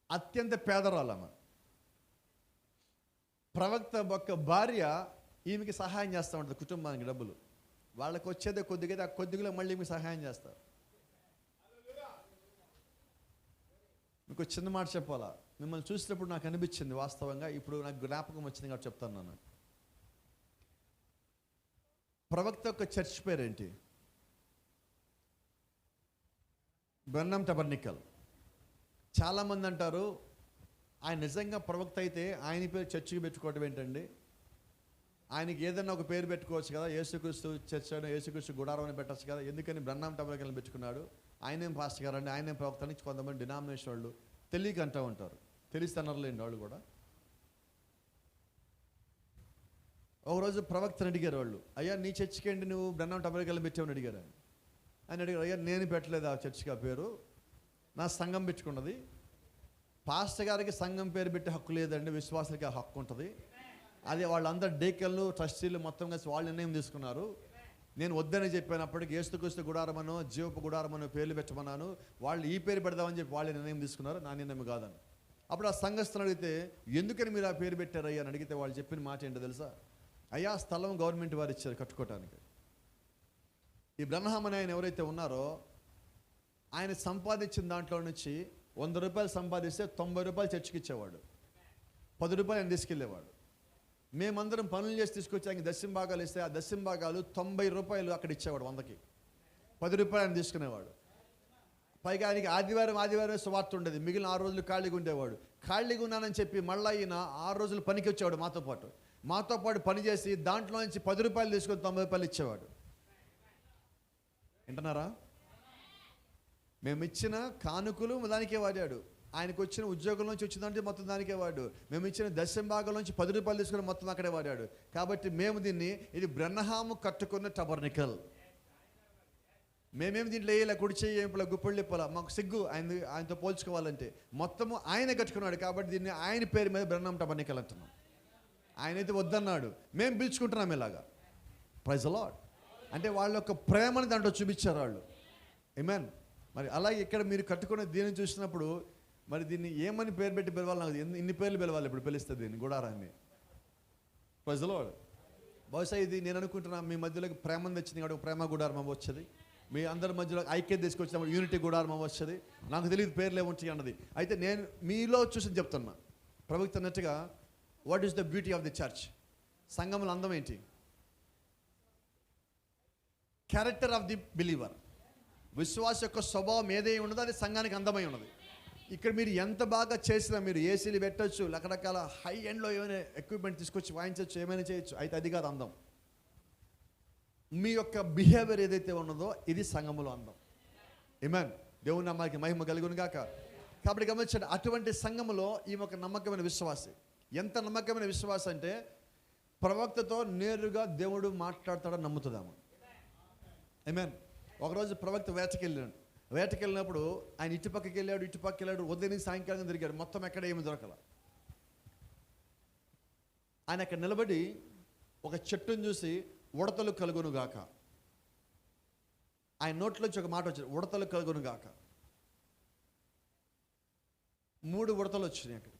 అత్యంత పేదరాలమ్మ. ప్రవక్త యొక్క భార్య ఈమెకి సహాయం చేస్తూ ఉంటుంది, కుటుంబానికి డబ్బులు. వాళ్ళకి వచ్చేదే కొద్దిగా, ఆ కొద్దిగా మళ్ళీ మీకు సహాయం చేస్తారు. మీకు చిన్న మాట చెప్పాలా? మిమ్మల్ని చూసినప్పుడు నాకు అనిపించింది వాస్తవంగా, ఇప్పుడు నాకు జ్ఞాపకం వచ్చింది కాబట్టి చెప్తాను. నేను ప్రవక్త యొక్క చర్చ్ పేరేంటి? బ్రన్హమ్ టబర్నికల్. చాలామంది అంటారు ఆయన నిజంగా ప్రవక్త అయితే ఆయన పేరు చర్చికి పెట్టుకోవడం ఏంటండి? ఆయనకి ఏదైనా ఒక పేరు పెట్టుకోవచ్చు కదా, యేసుక్రీస్తు చర్చ్ అని, యేసుక్రీస్తు గుడారం అని పెట్టచ్చు కదా, ఎందుకని బ్రన్హమ్ టబర్నికల్ పెట్టుకున్నాడు? ఆయనేం పాస్టర్ గారు అండి, ఆయనేం ప్రవక్త అని కొంతమంది డినామినేషన్ వాళ్ళు తెలియక అంటూ ఉంటారు. తెలిస్తనర్లేండి వాళ్ళు కూడా. ఒకరోజు ప్రవక్తను అడిగారు వాళ్ళు, అయ్యా నీ చర్చికి ఏంటి నువ్వు బ్రన్హమ్ టబర్నికల్ పెట్టావని అడిగారు. ఆయన అడిగారు, అయ్యా నేను పెట్టలేదు ఆ చర్చికి ఆ పేరు, నా సంఘం పెట్టుకున్నది, పాస్టర్ గారికి సంఘం పేరు పెట్టి హక్కు లేదండి, విశ్వాసులకి ఆ హక్కు ఉంటుంది. అది వాళ్ళందరూ డేకన్లు ట్రస్టీలు మొత్తం కలిసి వాళ్ళు నిర్ణయం తీసుకున్నారు. నేను వద్దని చెప్పినప్పటికీ ఏసుక్రీస్తు గుడారమనో జీవపు గుడారమనో పేర్లు పెట్టమన్నాను. వాళ్ళు ఈ పేరు పెడదామని చెప్పి వాళ్ళే నిర్ణయం తీసుకున్నారు, నా నిర్ణయం కాదని. అప్పుడు ఆ సంఘస్థులు అడిగితే ఎందుకని మీరు ఆ పేరు పెట్టారయ్యా అని అడిగితే వాళ్ళు చెప్పిన మాట ఏంటో తెలుసా? అయ్యా స్థలం గవర్నమెంట్ వారు ఇచ్చారు కట్టుకోవటానికి. ఈ బ్రహ్మం అనే ఆయన ఎవరైతే ఉన్నారో ఆయన సంపాదించిన దాంట్లో నుంచి 100 రూపాయలు సంపాదిస్తే 90 రూపాయలు చర్చికి ఇచ్చేవాడు, 10 రూపాయలు ఆయన తీసుకెళ్ళేవాడు. మేమందరం పనులు చేసి తీసుకొచ్చి ఆయన దశం భాగాలు ఇస్తే ఆ దశం భాగాలు 90 రూపాయలు అక్కడ ఇచ్చేవాడు, 100కి 10 రూపాయలు ఆయన తీసుకునేవాడు. పైగా ఆయనకి ఆదివారం సువార్త ఉండేది, మిగిలిన 6 రోజులు ఖాళీగా ఉండేవాడు. ఖాళీగా ఉన్నానని చెప్పి మళ్ళీ ఈయన 6 రోజులు పనికి వచ్చేవాడు మాతో పాటు పని చేసి దాంట్లో నుంచి 10 రూపాయలు తీసుకొని 90 రూపాయలు ఇచ్చేవాడు. వింటున్నారా? మేము ఇచ్చిన కానుకలు దానికే వాడాడు, ఆయనకు వచ్చిన ఉద్యోగం నుంచి వచ్చిందంటే మొత్తం దానికే వాడు. మేము ఇచ్చిన దశం భాగం నుంచి 10 రూపాయలు తీసుకుని మొత్తం అక్కడే వాడాడు. కాబట్టి మేము దీన్ని ఇది బ్రహ్మము కట్టుకున్న టబర్నికల్. మేమేమి దీంట్లో వేయలే, కుడి చెయ్యి ఏంపల గుప్పళ్ళు ఇప్పల, మాకు సిగ్గు ఆయనతో పోల్చుకోవాలంటే. మొత్తము ఆయన కట్టుకున్నాడు కాబట్టి దీన్ని ఆయన పేరు మీద బ్రహ్మం టబర్నికల్ అంటున్నాం. ఆయనైతే వద్దన్నాడు, మేము పిలుచుకుంటున్నాం ఇలాగా. Praise the lord. అంటే వాళ్ళ యొక్క ప్రేమను దాంట్లో చూపించారు వాళ్ళు. ఆమేన్. మరి అలాగే ఇక్కడ మీరు కట్టుకునే దీన్ని చూసినప్పుడు మరి దీన్ని ఏమని పేరు పెట్టి పిలవాలి? నాకు ఇన్ని పేర్లు పిలవాలి ఇప్పుడు పిలిస్తే దీన్ని గుడారాన్ని. Praise the lord. బహుశా ఇది నేను అనుకుంటున్నా మీ మధ్యలోకి ప్రేమను తెచ్చింది కాబట్టి ప్రేమ గుడారం అవ్వచ్చది, మీ అందరి మధ్యలో ఐక్యత తీసుకొచ్చినప్పుడు యూనిటీ గుడారం అవ్వచ్చది, నాకు తెలియదు పేర్లు ఏముంటాయి అన్నది. అయితే నేను మీలో చూసి చెప్తున్నా, ప్రభుత్వం అన్నట్టుగా what is the beauty of the church? సంఘముల అందం ఏంటి? Character of the believer. విశ్వాస యొక్క స్వభావం ఏదై ఉన్నదో అది సంఘానికి అందమై ఉన్నది. ఇక్కడ మీరు ఎంత బాగా చేసినా, మీరు ఏసీలు పెట్టచ్చు, రకరకాల హై ఎండ్లో ఏమైనా ఎక్విప్మెంట్ తీసుకొచ్చి వాయించవచ్చు, ఏమైనా చేయొచ్చు, అయితే అది కాదు అందం. మీ యొక్క బిహేవియర్ ఏదైతే ఉన్నదో ఇది సంఘములో అందం. ఆమేన్. దేవుని నామానికి మహిమ కలుగును గాక. కాబట్టి గమనించండి, అటువంటి సంఘములో ఈ ఒక నమ్మకమైన విశ్వాసి. ఎంత నమ్మకమైన విశ్వాసం అంటే ప్రవక్తతో నేరుగా దేవుడు మాట్లాడతాడని నమ్ముతుందాము. ఆమేన్. ఒకరోజు ప్రవక్త వేటకెళ్ళినప్పుడు ఆయన ఇటుపక్కకి వెళ్ళాడు, ఉదయం నుంచి సాయంకాలం తిరిగాడు, మొత్తం ఎక్కడ ఏమి దొరకల. ఆయన అక్కడ నిలబడి ఒక చెట్టును చూసి ఉడతలు కలుగును గాక, ఆయన నోట్లోంచి ఒక మాట వచ్చింది, ఉడతలు కలుగును గాక. 3 ఉడతలు వచ్చినాయి అక్కడ.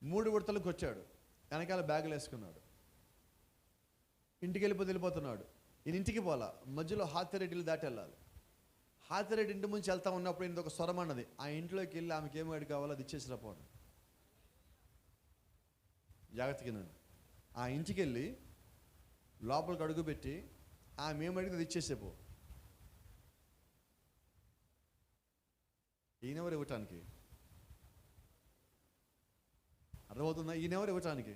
3 ఉడతలకు వచ్చాడు, వెనకాల బ్యాగులు వేసుకున్నాడు, ఇంటికి వెళ్ళిపోతున్నాడు. ఈయన ఇంటికి పోలా, మధ్యలో హాతిరెడ్డిలు దాటి వెళ్ళాలి. హాతిరెడ్డి ఇంటి నుంచి వెళ్తా ఉన్నప్పుడు ఈయన ఒక స్వరం అన్నది, ఆ ఇంట్లోకి వెళ్ళి ఆమెకి ఏం అడిగి కావాలో అది ఇచ్చేసి రాపోవడం. జాగ్రత్తగా నన్ను ఆ ఇంటికి వెళ్ళి లోపలికి అడుగు పెట్టి ఆమె ఏం అడిగితే అది ఇచ్చేసేపో. ఈయనెవరు ఇవ్వటానికి? అర్థమవుతుందా? ఈయనెవరు ఇవ్వటానికి?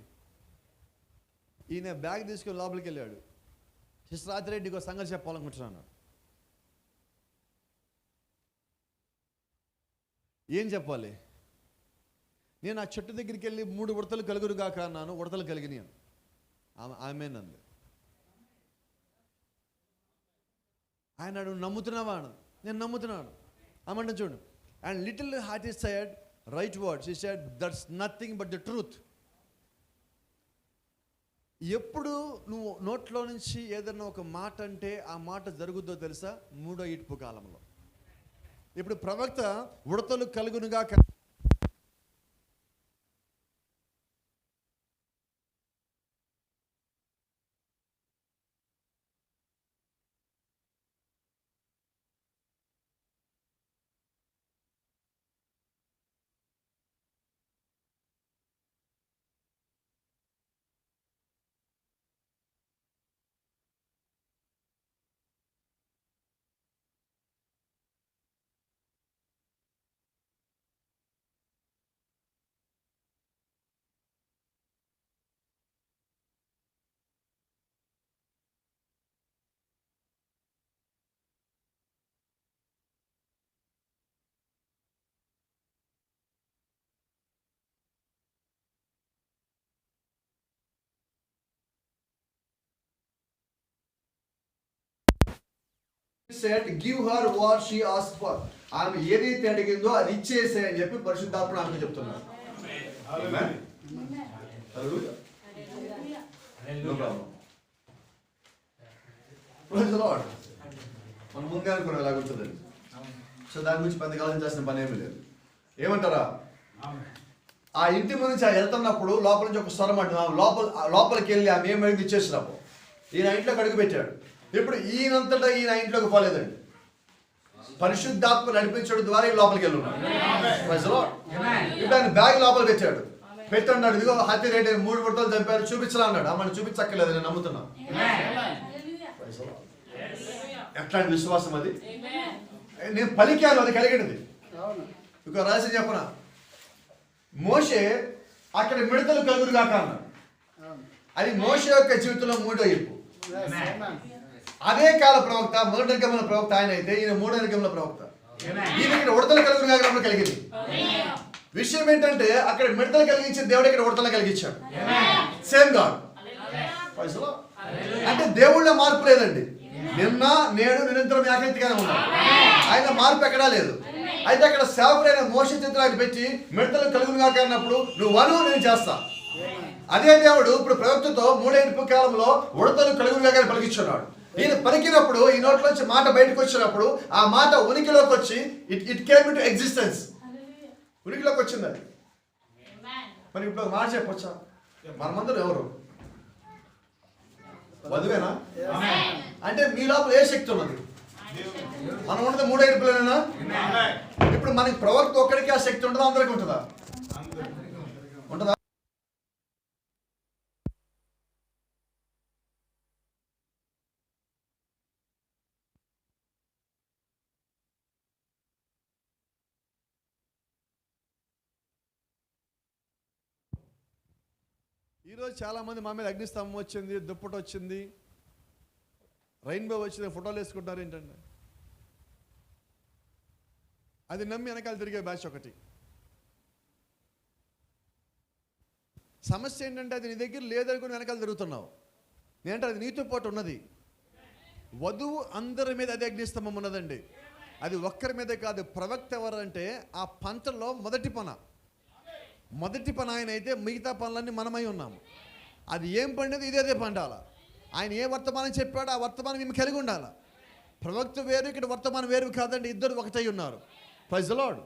ఈయన బ్యాగ్ తీసుకొని లోపలికి వెళ్ళాడు. సిస్టర్ రాతిరెడ్డికి ఒక సంగతి చెప్పాలనుకుంటున్నాను. ఏం చెప్పాలి? నేను ఆ చెట్టు దగ్గరికి వెళ్ళి 3 ఉడతలు కలుగురు గాక అన్నాను, ఉడతలు కలిగినాయి అని ఆమెనంది. ఆయన నువ్వు నమ్ముతున్నావా అని. నేను నమ్ముతున్నాను అమ్మంటే చూడు. And little heart is said right words. He said that's nothing but the truth. ఎప్పుడు నువ్వు నోట్లో నుంచి ఏదన్నా ఒక మాట అంటే ఆ మాట జరుగుద్దో తెలుసా? 3వ ఈడ్పు కాలంలో. ఇప్పుడు ప్రవక్త ఉడతలు కలుగునుగా said, give her what she asked for. ఆమె ఏదైతే అడిగిందో అది ఇచ్చేసే అని చెప్పి పరిశుద్ధాత్ముడు ఆమెకు చెప్తున్నాడు. ఆమేన్. హల్లెలూయా. No problem. Praise the Lord. మనం ముందే అనుకున్నాం ఎలా ఉంటుందని. సో దాని గురించి పెద్దగా ఆలోచించాల్సిన పని ఏమీ లేదు. ఏమంటారా? ఆ ఇంటి నుంచి వెళ్తున్నప్పుడు లోపల నుంచి ఒక స్వరం అంటున్నాం. లోపలికి వెళ్ళి ఆమె ఏమైంది ఇచ్చేసినప్పుడు ఈయన ఇంట్లోకి అడుగు పెట్టాడు. ఇప్పుడు ఈయనంతటా ఈయన ఇంట్లోకి పోలేదండి. పరిశుద్ధాత్మ నడిపించడం ద్వారా ఈ లోపలికి వెళ్ళి ఉన్నాడు. ఇప్పుడు ఆయన బ్యాగ్ లోపల పెట్టాడు. పెట్టన్నాడు, ఇదిగో హత్య రేట్ 3 ముడతలు చంపారు, చూపించరా అన్నాడు. ఆమెను చూపించక్కర్లేదు, నేను నమ్ముతున్నా. ఎట్లాంటి విశ్వాసం అది? నేను పలికాను, అది కలిగినది. ఇక రాసి చెప్పనా, మోషే అక్కడ మిడతలు కలుగురు కాక అన్నాడు. అది మోషే యొక్క జీవితంలో 3వ ఇప్పు. అదే కాల ప్రవక్త, మొదటి నిర్గమన ప్రవక్త ఆయన అయితే, ఈయన 3వ నిర్గమన ప్రవక్త. ఈయన ఇక్కడ ఉడతలు కలుగురు కాక కలిగింది. విషయం ఏంటంటే అక్కడ మిడతలు కలిగించిన దేవుడు ఇక్కడ ఉడతలు కలిగించాడు. Same God. అంటే దేవుళ్ళ మార్పు లేదండి. నిన్న నేడు నిరంతరం ఏకరీతిగానే ఉన్నాడు. ఆయన మార్పు ఎక్కడా లేదు. అయితే అక్కడ సేవకుడైన మోషే చేతులు ఆయన పెట్టి మిడతలు కలుగురు కాక అన్నప్పుడు నువ్వు అను, నేను చేస్తా. అదే దేవుడు ఇప్పుడు ప్రవక్తతో 3 కాలంలో ఉడతలు కలుగురు కాక పలికించున్నాడు. ఈయన పలికినప్పుడు ఈ నోట్లోంచి మాట బయటకు వచ్చినప్పుడు ఆ మాట ఉనికిలోకి వచ్చి ఇట్ కేమ్ ఇంటు ఎగ్జిస్టెన్స్. ఉనికిలోకి వచ్చింది అది. మరి ఇప్పుడు ఒక మాట చెప్పొచ్చా? మనమందరం ఎవరు? వధువేనా? అంటే మీ లోపల ఏ శక్తి ఉన్నది? మనం ఉన్నది 3 ఏడుపులేనా? ఇప్పుడు మనకి ప్రవక్త ఒక్కడికి ఆ శక్తి ఉంటుందా? అందరికీ ఉంటుందా? ఉంటుందా? ఈరోజు చాలామంది మా మీద అగ్నిస్తంభం వచ్చింది, దుప్పటి వచ్చింది, రెయిన్బో వచ్చింది, ఫోటోలు వేసుకుంటారు. ఏంటండి అది నమ్మి వెనకాల తిరిగే బ్యాచ్ ఒకటి. సమస్య ఏంటంటే అది నీ దగ్గర లేదనుకుని వెనకాల తిరుగుతున్నావు. నేనంటే అది నీతో పాటు ఉన్నది. వధువు అందరి మీద అదే అగ్నిస్తంభం ఉన్నదండి. అది ఒక్కరి మీదే కాదు. ప్రవక్త ఎవరంటే ఆ పంటలో మొదటి పన ఆయన అయితే మిగతా పనులన్నీ మనమై ఉన్నాము. అది ఏం పండేది ఇదే పండాల. ఆయన ఏ వర్తమానం చెప్పాడో ఆ వర్తమానం మేము కలిగి ఉండాలి. ప్రవక్త వేరు, ఇక్కడ వర్తమానం వేరు కాదండి. ఇద్దరు ఒకటై ఉన్నారు. Praise the lord.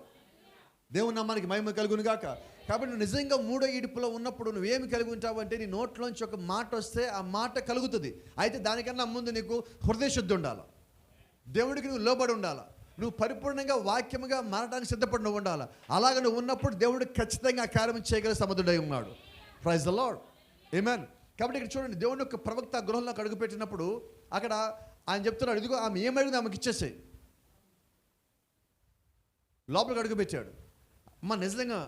దేవుని నామానికి మహిమ కలుగును గాక. కాబట్టి నువ్వు నిజంగా 3వ ఈడుపులో ఉన్నప్పుడు నువ్వేమి కలిగి ఉంటావు అంటే నీ నోట్లోంచి ఒక మాట వస్తే ఆ మాట కలుగుతుంది. అయితే దానికన్నా ముందు నీకు హృదయ శుద్ధి ఉండాలి. దేవుడికి నువ్వు లోబడి ఉండాలి. నువ్వు పరిపూర్ణంగా వాక్యముగా మారడానికి సిద్ధపడి నువ్వు ఉండాలి. అలాగ నువ్వు ఉన్నప్పుడు దేవుడు ఖచ్చితంగా ఆ కార్యం చేయగల సమర్థుడై ఉన్నాడు. Praise the Lord. ఆమేన్. కాబట్టి ఇక్కడ చూడండి, దేవుని యొక్క ప్రవక్త గృహంలోకి అడుగుపెట్టినప్పుడు అక్కడ ఆయన చెప్తున్నాడు, ఇదిగో ఆమె ఏమైంది ఆమెకి ఇచ్చేసేయి. లోపలికి అడుగుపెట్టాడు. అమ్మ నిజంగా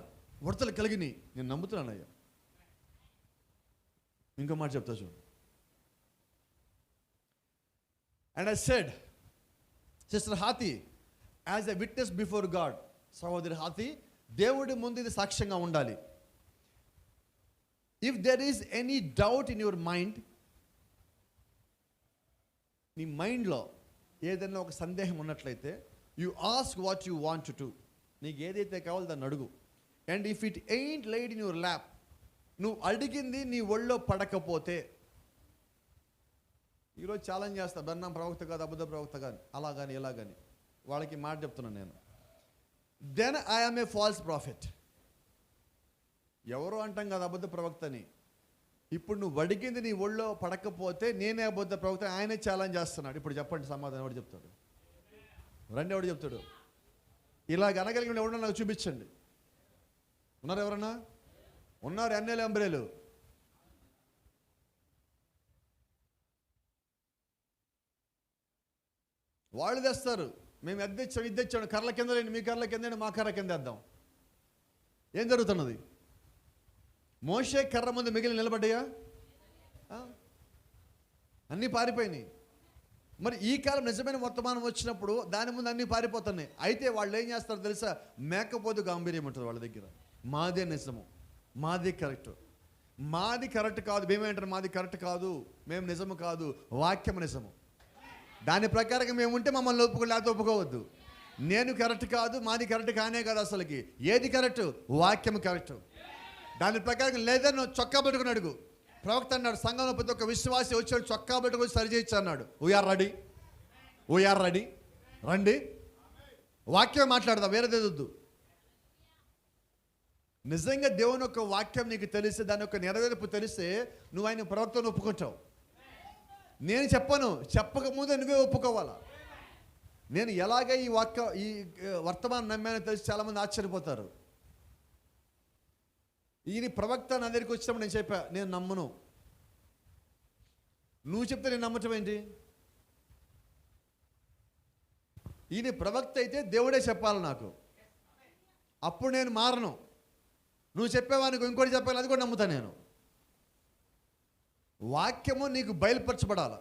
ఉడతలు కలిగినాయి, నేను నమ్ముతున్నాను అయ్యా. ఇంకో మాట చెప్తా చూడు. And I said, sister Hathi, as a witness before God. సహోదరి హాతి, దేవుడి ముందు ఇది సాక్ష్యంగా ఉండాలి. If there is any doubt in your mind, నీ మైండ్లో ఏదైనా ఒక సందేహం ఉన్నట్లయితే, you ask what you want to. నీకు ఏదైతే కావాలో దాన్ని అడుగు. And if it ain't laid in your lap, నువ్వు అడిగింది నీ ఒళ్ళో పడకపోతే, ఈరోజు ఛాలెంజ్ చేస్తా, బెన్నా ప్రవక్త కాదు, అబద్ధ ప్రవక్త కానీ, అలా కానీ ఇలా కానీ, వాళ్ళకి మాట చెప్తున్నాను నేను. Then I am a false prophet. ఎవరో అంటాం కదా అబద్ధ ప్రవక్తని. ఇప్పుడు నువ్వు అడిగింది నీ ఒళ్ళో పడకపోతే నేనే అబద్ధ ప్రవక్త. ఆయనే ఛాలెంజ్ చేస్తున్నాడు. ఇప్పుడు చెప్పండి సమాధానం ఎవడు చెప్తాడు? రండి, ఎవడు చెప్తాడు? ఇలాగ అనగలిగిన ఎవడన్నా నాకు చూపించండి. ఉన్నారు ఎవరన్నా? ఉన్నారు. ఎన్నెలు అంబ్రేలు వాళ్ళు తెస్తారు. మేము ఎద్దిచ్చాం ఇద్దిచ్చాం, కర్రల కింద లేని మీ కర్రల కింద మా కర్ర కింద వేద్దాం. ఏం జరుగుతున్నది? మోషే కర్ర ముందు మిగిలిన నిలబడ్డాయా? అన్నీ పారిపోయినాయి. మరి ఈ కాలం నిజమైన వర్తమానం వచ్చినప్పుడు దాని ముందు అన్నీ పారిపోతున్నాయి. అయితే వాళ్ళు ఏం చేస్తారో తెలుసా? మేకపోతు గాంభీర్యం ఉంటుంది వాళ్ళ దగ్గర. మాదే నిజము, మాది కరెక్ట్, మాది కరెక్ట్ కాదు. మేమేంటారు? మాది కరెక్ట్ కాదు, మేము నిజము కాదు, వాక్యం నిజము. దాని ప్రకారంగా మేము ఉంటే మమ్మల్ని లేకపోతే ఒప్పుకోవద్దు. నేను కరెక్ట్ కాదు, మాది కరెక్ట్ కానే కాదు. అసలుకి ఏది కరెక్ట్? వాక్యం కరెక్ట్. దాని ప్రకారం లేదని నువ్వు చొక్కా పట్టుకుని అడుగు. ప్రవక్త అన్నాడు, సంఘంలో ప్రతి ఒక్క విశ్వాసి వచ్చాడు చొక్కా పట్టుకొని సరి చేయొచ్చు అన్నాడు. వీఆర్ రెడీ, రండి, వాక్యం మాట్లాడదాం, వేరేదేదొద్దు. నిజంగా దేవుని యొక్క వాక్యం నీకు తెలిస్తే, దాని యొక్క నెరవేర్పు తెలిస్తే నువ్వు ఆయన ప్రవక్తను ఒప్పుకుంటావు. నేను చెప్పను, చెప్పకముందే నువ్వే ఒప్పుకోవాలా. నేను ఎలాగ ఈ వర్తమానం నమ్మానో తెలిసి చాలామంది ఆశ్చర్యపోతారు. ఈయన ప్రవక్త నా దగ్గరికి వచ్చినప్పుడు నేను చెప్పా, నేను నమ్మను. నువ్వు చెప్తే నేను నమ్మటం ఏంటి? ఈయన ప్రవక్త అయితే దేవుడే చెప్పాలి నాకు, అప్పుడు నేను మారను. నువ్వు చెప్పేవానికి ఇంకోటి చెప్పాలి, అది కూడా నమ్ముతాను నేను. వాక్యము నీకు బయలుపరచబడాలి.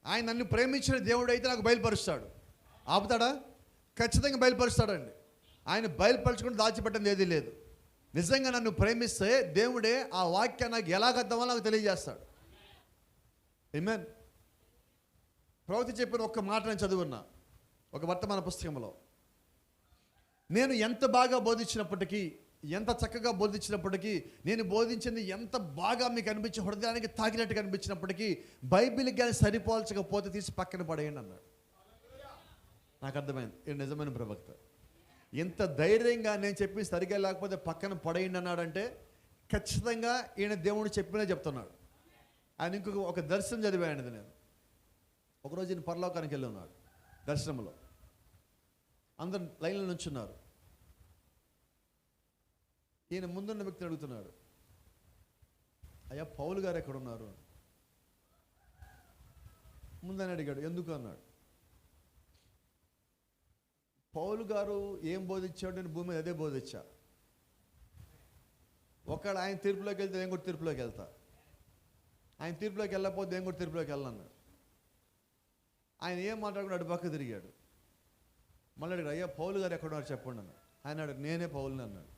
ఆయన నన్ను ప్రేమించిన దేవుడు అయితే నాకు బయలుపరుస్తాడు. ఆపుతాడా? ఖచ్చితంగా బయలుపరుస్తాడండి. ఆయన బయలుపరచుకుంటూ దాచిపెట్టింది ఏదీ లేదు. నిజంగా నన్ను ప్రేమిస్తే దేవుడే ఆ వాక్యాన్ని నాకు ఎలాగద్దామో నాకు తెలియజేస్తాడు. ఆమేన్. ప్రవక్త చెప్పిన ఒక్క మాట నేను చదువున్నా ఒక వర్తమాన పుస్తకంలో. నేను ఎంత బాగా బోధించినప్పటికీ, ఎంత చక్కగా బోధించినప్పటికీ, నేను బోధించింది ఎంత బాగా మీకు అనిపించి హృదయానికి తాకినట్టుగా అనిపించినప్పటికీ, బైబిల్కి కానీ సరిపోల్చకపోతే తీసి పక్కన పడేయండి అన్నాడు. నాకు అర్థమైంది, ఇది నిజమైన ప్రవక్త. ఇంత ధైర్యంగా నేను చెప్పి సరిగా లేకపోతే పక్కన పడేయండి అన్నాడంటే ఖచ్చితంగా ఈయన దేవుడు చెప్పినే చెప్తున్నాడు. ఆయన ఇంకొక ఒక దర్శనం చదివాడు. నేను ఒకరోజు ఈయన పరలోకానికి వెళ్ళి ఉన్నాడు. దర్శనంలో అందరు లైన్లో నుంచున్నారు. ఈయన ముందున్న వ్యక్తిని అడుగుతున్నాడు, అయ్యా పౌలు గారు ఎక్కడ ఉన్నారు? ముందని అడిగాడు. ఎందుకు అన్నాడు. పౌలు గారు ఏం బోధించాడు నేను భూమి మీద అదే బోధించా. ఒకవేళ ఆయన తీర్పులోకి వెళ్తే నేను కూడా తీర్పులోకి వెళ్తా, ఆయన తీర్పులోకి వెళ్ళకపోతే నేను కూడా తీర్పులోకి వెళ్ళన్నాడు. ఆయన ఏం మాట్లాడుకున్నాడు, అటు పక్క తిరిగాడు. మళ్ళీ అడిగాడు, అయ్యా పౌలు గారు ఎక్కడున్నారు చెప్పండి అన్నాడు. ఆయన అడిగాడు, నేనే పౌలుని అన్నాడు.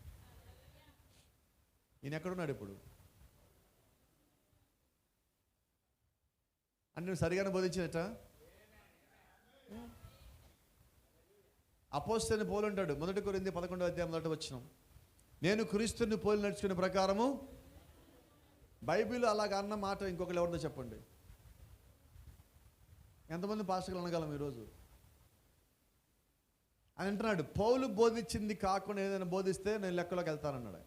ఈయన ఎక్కడున్నాడు ఇప్పుడు? అంటే నువ్వు సరిగానే బోధించినట్ట? అపోస్తలుని పౌలు అంటాడు, 1 కొరింథీ 11వ అధ్యాయం 1వ వచనం, నేను క్రీస్తుని పోలి నడుచుకునే ప్రకారము. బైబిల్ అలాగ అన్న మాట ఇంకొకరు ఎవరిదో చెప్పండి. ఎంతమంది పాస్టర్లు అనగలం ఈరోజు? అని అంటున్నాడు, పౌలు బోధించింది కాకుండా ఏదైనా బోధిస్తే నేను లెక్కలోకి వెళ్తానన్నాడు.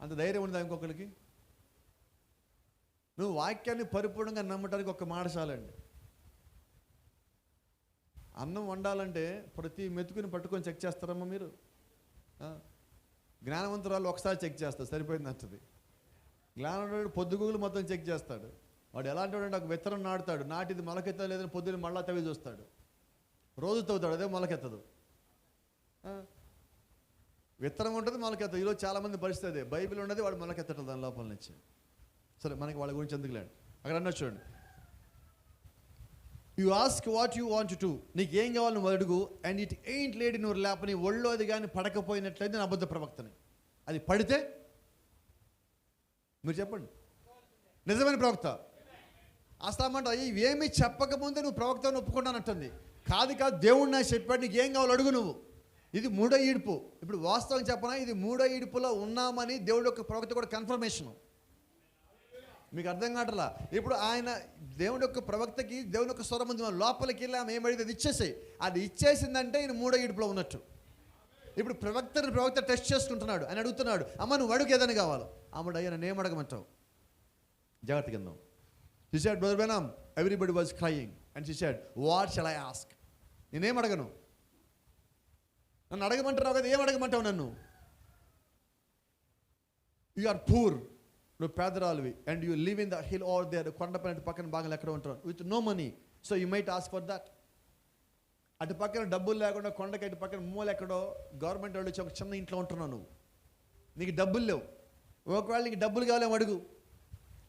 అంత ధైర్యం ఉందా ఇంకొకరికి? నువ్వు వాక్యాన్ని పరిపూర్ణంగా నమ్మటానికి ఒక మాట చాలండి. అన్నం వండాలంటే ప్రతి మెతుకుని పట్టుకొని చెక్ చేస్తారమ్మా మీరు? జ్ఞానవంతురాలు ఒకసారి చెక్ చేస్తారు, సరిపోయింది అంటది. జ్ఞానవంతుడు పొద్దుగూగులు మొత్తం చెక్ చేస్తాడు. వాడు ఎలాంటి వాడంటే ఒక విత్తనం నాటుతాడు, నాటిది మొలకెత్తా లేదని పొద్దున్న మళ్ళా తవ్వి చూస్తాడు. రోజు తవ్వుతాడు, అదే మొలకెత్తదు. విత్తనం ఉంటుంది, మొలకెత్తదు. ఈరోజు చాలామంది పరిస్థితి అదే. బైబిల్ ఉన్నది, వాడు మొలకెత్తడు దాని లోపల నుంచి. సరే, మనకి వాళ్ళ గురించి ఎందుకు లేండి. అక్కడ అన్న చూడండి, you ask what you want to, నీకు ఏం కావాలి నువ్వు అడుగు, and it ain't laid in your lap, నీ ఒళ్ళో అది కానీ పడకపోయినట్లయితే నేను అబద్ధ ప్రవక్తని. అది పడితే మీరు చెప్పండి, నిజమైన ప్రవక్త. అస్తామంట ఇవేమీ చెప్పకముందే నువ్వు ప్రవక్తను ఒప్పుకుంటానంటుంది. కాదు, దేవుడు నాకు చెప్పాడు, నీకు ఏం కావాలి అడుగు నువ్వు. ఇది 3వ ఈడుపు. ఇప్పుడు వాస్తవం చెప్పనా, ఇది 3వ ఈడుపులో ఉన్నామని దేవుడు యొక్క ప్రవక్త కూడా కన్ఫర్మేషను. మీకు అర్థం కావట్లా? ఇప్పుడు ఆయన దేవుడి యొక్క ప్రవక్తకి దేవుని యొక్క స్వరం ఉంది, లోపలికి వెళ్ళి ఆమె ఏమడితే అది ఇచ్చేసాయి. అది ఇచ్చేసిందంటే ఈయన 3వ ఈడుపులో ఉన్నట్టు. ఇప్పుడు ప్రవక్త టెస్ట్ చేసుకుంటున్నాడు. ఆయన అడుగుతున్నాడు, అమ్మ నువ్వు అడుగు ఏదైనా కావాలి. అమ్మడు, అయ్యా నన్ను ఏం అడగమంటావు? జాగ్రత్త కిందాం. She said, Brother Branham, everybody was crying. And she said, what shall I ask? నేనేం అడగను? నన్ను అడగమంటావు కదా, ఏం అడగమంటావు నన్ను? యు ఆర్ పూర్, నువ్వు పేదరాలువి, and you live in the hill or there, కొండపైన పక్కన బాగా ఎక్కడ ఉంటారు, with no money, so you might ask for that. అటు పక్కన డబ్బులు లేకుండా కొండకి అటు పక్కన మూల ఎక్కడో గవర్నమెంట్ వాళ్ళు వచ్చి ఒక చిన్న ఇంట్లో ఉంటున్నావు నువ్వు, నీకు డబ్బులు లేవు. ఒకవేళ నీకు డబ్బులు కావాలేమో అడుగు.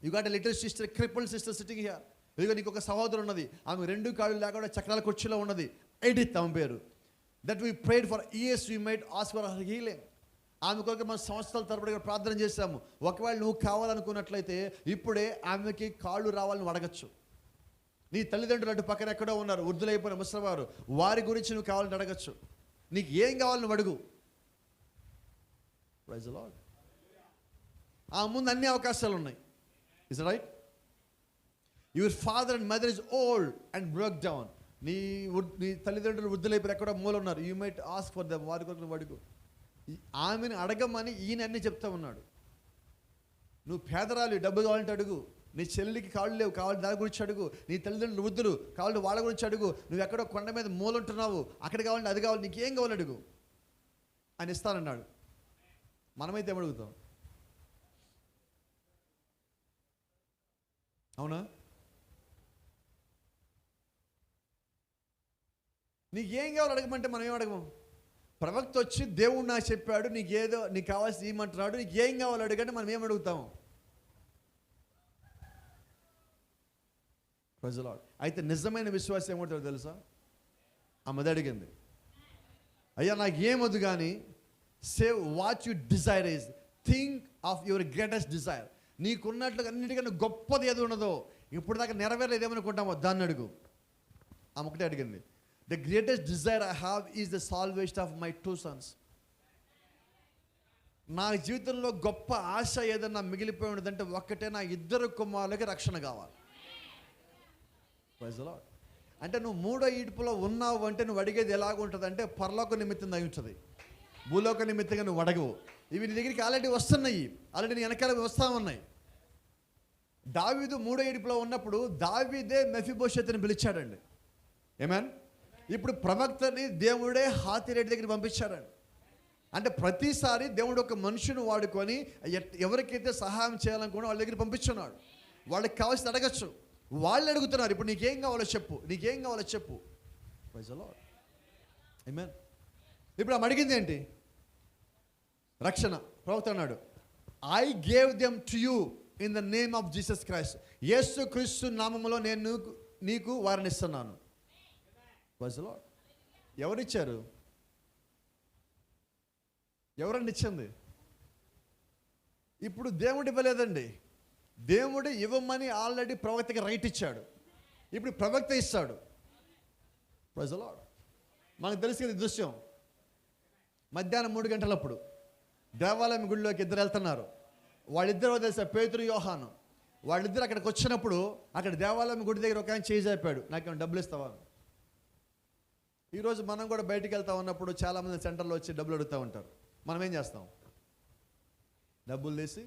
You got a little sister, crippled sister sitting here. ఇదిగో నీకు ఒక సహోదరు ఉన్నది, ఆమె 2 కాళ్ళు లేకుండా చక్రాల కుర్చీలో ఉన్నది. ఎడిత్ ఆమె పేరు. That we prayed for years, we might ask for her healing. ఆమె కొరకు మన సంవత్సరాల తరబడిగా ప్రార్థన చేశాము. ఒకవేళ నువ్వు కావాలనుకున్నట్లయితే ఇప్పుడే ఆమెకి కాళ్ళు రావాలని అడగచ్చు. నీ తల్లిదండ్రులు అటు పక్కన ఎక్కడో ఉన్నారు, వృద్ధులైపోయిన ముసలివారు, వారి గురించి నువ్వు కావాలని అడగచ్చు. నీకు ఏం కావాలి నువ్వు అడుగు. Praise the lord. ఆ ముందు అన్ని అవకాశాలు ఉన్నాయి. Is right? Your father and mother is old and broke down. నీ తల్లిదండ్రులు వృద్ధులైపోయి ఎక్కడో మూల ఉన్నారు. You might ask for them. వారి కొరకు నువ్వు అడుగు. ఆమెను అడగమని ఈయన అన్నీ చెప్తా ఉన్నాడు. నువ్వు పేదరాలు, డబ్బు కావాలంటే అడుగు. నీ చెల్లికి కాళ్ళు లేవు, కావాలి దాని గురించి అడుగు. నీ తల్లిదండ్రులు వృద్ధులు కావాలి, వాళ్ళ గురించి అడుగు. నువ్వు ఎక్కడో కొండ మీద మూలుంటున్నావు, అక్కడ కావాలంటే అది కావాలి, నీకేం కావాలి అడుగు. ఆయన ఇస్తానన్నాడు. మనమైతే ఏమడుగుతాం? అవునా? నీకేం కావాలి అడగమంటే మనం ఏం అడగము. ప్రవక్త వచ్చి దేవుడు నాకు చెప్పాడు, నీకేదో నీకు కావాల్సి ఏమంటున్నాడు, నీకు ఏం కావాలి అడగంటే మనం ఏం అడుగుతాము? ప్రజలాడు. అయితే నిజమైన విశ్వాసం ఏమంటారో తెలుసా? ఆ మధ్య అడిగింది, అయ్యా నాకు ఏమొద్దు కానీ save what you desire is, think of your greatest desire. నీకున్నట్లుగా అన్నిటికన్నా గొప్పది ఏది ఉన్నదో, ఇప్పుడు దాకా నెరవేరలేదు ఏమనుకుంటామో దాన్ని అడుగు. ఆమె ఒకటే అడిగింది, the greatest Dzire I have is the salvation of my 2 sons. నా జీవితంలో గొప్ప ఆశ ఏదన్నా మిగిలిపోయి ఉన్నదంటే ఒక్కటే, నా 2 కుమారులకి రక్షణ కావాలి. Praise the lord. అంటే నువ్వు 3వ ఈడ్పులో ఉన్నావు అంటే నువ్వు అడిగేది ఎలాగుంటుంది అంటే పరలోక నిమిత్తం అయి ఉంటుంది, భూలోక నిమిత్తంగా నువ్వు అడగవు. ఇవి నీ దగ్గరికి ఆల్రెడీ వస్తున్నాయి, ఆల్రెడీ నీ వెనకాల వస్తూ ఉన్నాయి. దావీదు 3వ ఈడ్పులో ఉన్నప్పుడు దావీదే మెఫీబోషెతుని పిలిచాడండి. ఏమేన్? ఇప్పుడు ప్రవక్తని దేవుడే హాతిరెడ్డి దగ్గరికి పంపించారండి. అంటే ప్రతిసారి దేవుడు ఒక మనుషుని వాడుకొని ఎవరికైతే సహాయం చేయాలనుకున్నా వాళ్ళ దగ్గర పంపించున్నాడు. వాళ్ళకి కావాల్సి అడగచ్చు. వాళ్ళు అడుగుతున్నారు, ఇప్పుడు నీకేం కావాలో చెప్పు, నీకేం కావాలో చెప్పు. Praise the Lord. ఆమేన్. ఇప్పుడు ఆమె అడిగింది ఏంటి? రక్షణ. ప్రవక్త అన్నాడు, I gave them to you in the name of Jesus Christ. యేసు క్రీస్తు నామములో నేను నీకు వారిని ఇస్తున్నాను. Praise the Lord. ఎవరిచ్చారు? ఎవరండి ఇచ్చింది? ఇప్పుడు దేవుడు ఇవ్వలేదండి. దేవుడు ఇవ్వమని ఆల్రెడీ ప్రవక్తకి రైట్ ఇచ్చాడు. ఇప్పుడు ప్రవక్త ఇస్తాడు. Praise the lord. మనకు తెలిసింది దృశ్యం. మధ్యాహ్నం 3 గంటలప్పుడు దేవాలయం గుడిలోకి 2 వెళ్తున్నారు. వాళ్ళిద్దరూ తెలుసా, పేతురు యోహాను. వాళ్ళిద్దరు అక్కడికి వచ్చినప్పుడు అక్కడ దేవాలయం గుడి దగ్గర ఒక ఆయన చేయి చాపాడు, నాకేమైనా డబ్బులు ఇస్తావా? ఈరోజు మనం కూడా బయటికి వెళ్తా ఉన్నప్పుడు చాలామంది సెంటర్లో వచ్చి డబ్బులు అడుగుతూ ఉంటారు. మనం ఏం చేస్తాం? డబ్బులు తీసి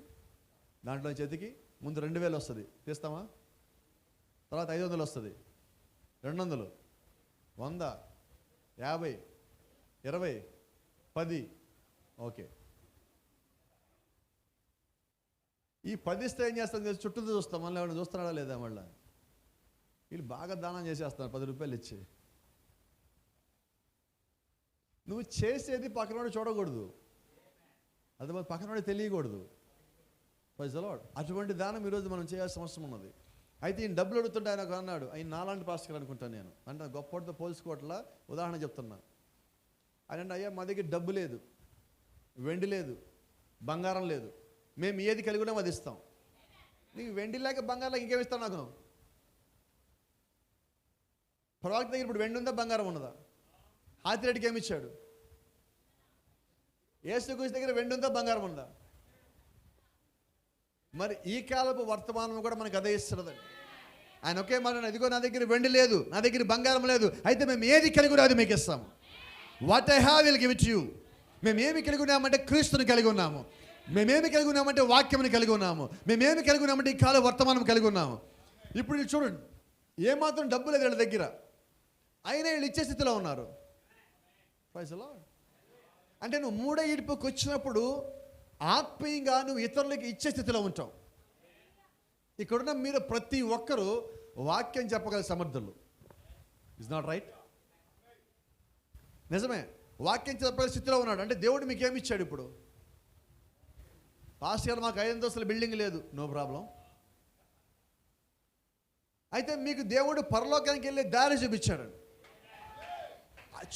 దాంట్లో చేతికి ముందు 2000 వస్తుంది, తీస్తామా? తర్వాత 500 వస్తుంది, 200, 100, 50, 20, 10. ఓకే, ఈ 10 ఇస్తే ఏం చేస్తాం? చుట్టూ చూస్తాం, మళ్ళీ ఎవరైనా చూస్తున్నాడా లేదా? మళ్ళీ వీళ్ళు బాగా దానం చేసేస్తున్నారు 10 రూపాయలు ఇచ్చి. నువ్వు చేసేది పక్కనోడు చూడకూడదు, అది పక్కనోడు తెలియకూడదు. Praise the lord. అటువంటి దానం ఈరోజు మనం చేయాల్సిన అవసరం ఉన్నది. అయితే ఈయన డబ్బులు అడుగుతుంటే ఆయన అన్నాడు, ఆయన నాలాంటి పాస్టర్ అనుకుంటాను నేను, అంటే గొప్పటితో పోల్చుకోవట్లా ఉదాహరణ చెప్తున్నా. ఆయన అంటే, అయ్యా మా దగ్గర డబ్బు లేదు, వెండి లేదు, బంగారం లేదు, మేము ఏది కలిగి ఉన్నామో అది ఇస్తాం. నీకు వెండి లేక బంగారం లేక ఇంకేమి ఇస్తావు నాకు? ప్రవక్త దగ్గర ఇప్పుడు వెండి ఉందా, బంగారం ఉన్నదా? హాతిరెడ్డికి ఏమి ఇచ్చాడు? యేసుక్రీస్తు దగ్గర వెండి ఉందా, బంగారం ఉందా? మరి ఈ కాలపు వర్తమానం కూడా మనకు అదే ఇస్తున్నదండి. ఆయన ఒకే మాట, ఇదిగో నా దగ్గర వెండి లేదు, నా దగ్గర బంగారం లేదు, అయితే మేము ఏది కలిగి ఉన్నది మీకు ఇస్తాము. What I have will give it you. మేము ఏమి కలిగి ఉన్నామంటే క్రీస్తుని కలిగి ఉన్నాము. మేమేమి కలిగి ఉన్నామంటే వాక్యముని కలిగి ఉన్నాము. మేమేమి కలిగి ఉన్నామంటే ఈ కాల వర్తమానం కలిగి ఉన్నాము. ఇప్పుడు వీళ్ళు చూడండి, ఏమాత్రం డబ్బు లేదు వీళ్ళ దగ్గర, అయినా వీళ్ళు ఇచ్చే స్థితిలో ఉన్నారు. Praise the lord. అంటే నువ్వు 3వ ఈడ్పుకి వచ్చినప్పుడు ఆత్మీయంగా నువ్వు ఇతరులకి ఇచ్చే స్థితిలో ఉంటావు. ఇక్కడున్న మీరు ప్రతి ఒక్కరూ వాక్యం చెప్పగల సమర్థులు. Is not right? నిజమే, వాక్యం చెప్పగల స్థితిలో ఉన్నాడు. అంటే దేవుడు మీకు ఏమి ఇచ్చాడు? ఇప్పుడు పాస్టర్ గారు మాకు 5 అంతస్తుల బిల్డింగ్ లేదు, నో ప్రాబ్లం. అయితే మీకు దేవుడు పరలోకానికి వెళ్ళే దారి చూపించాడు.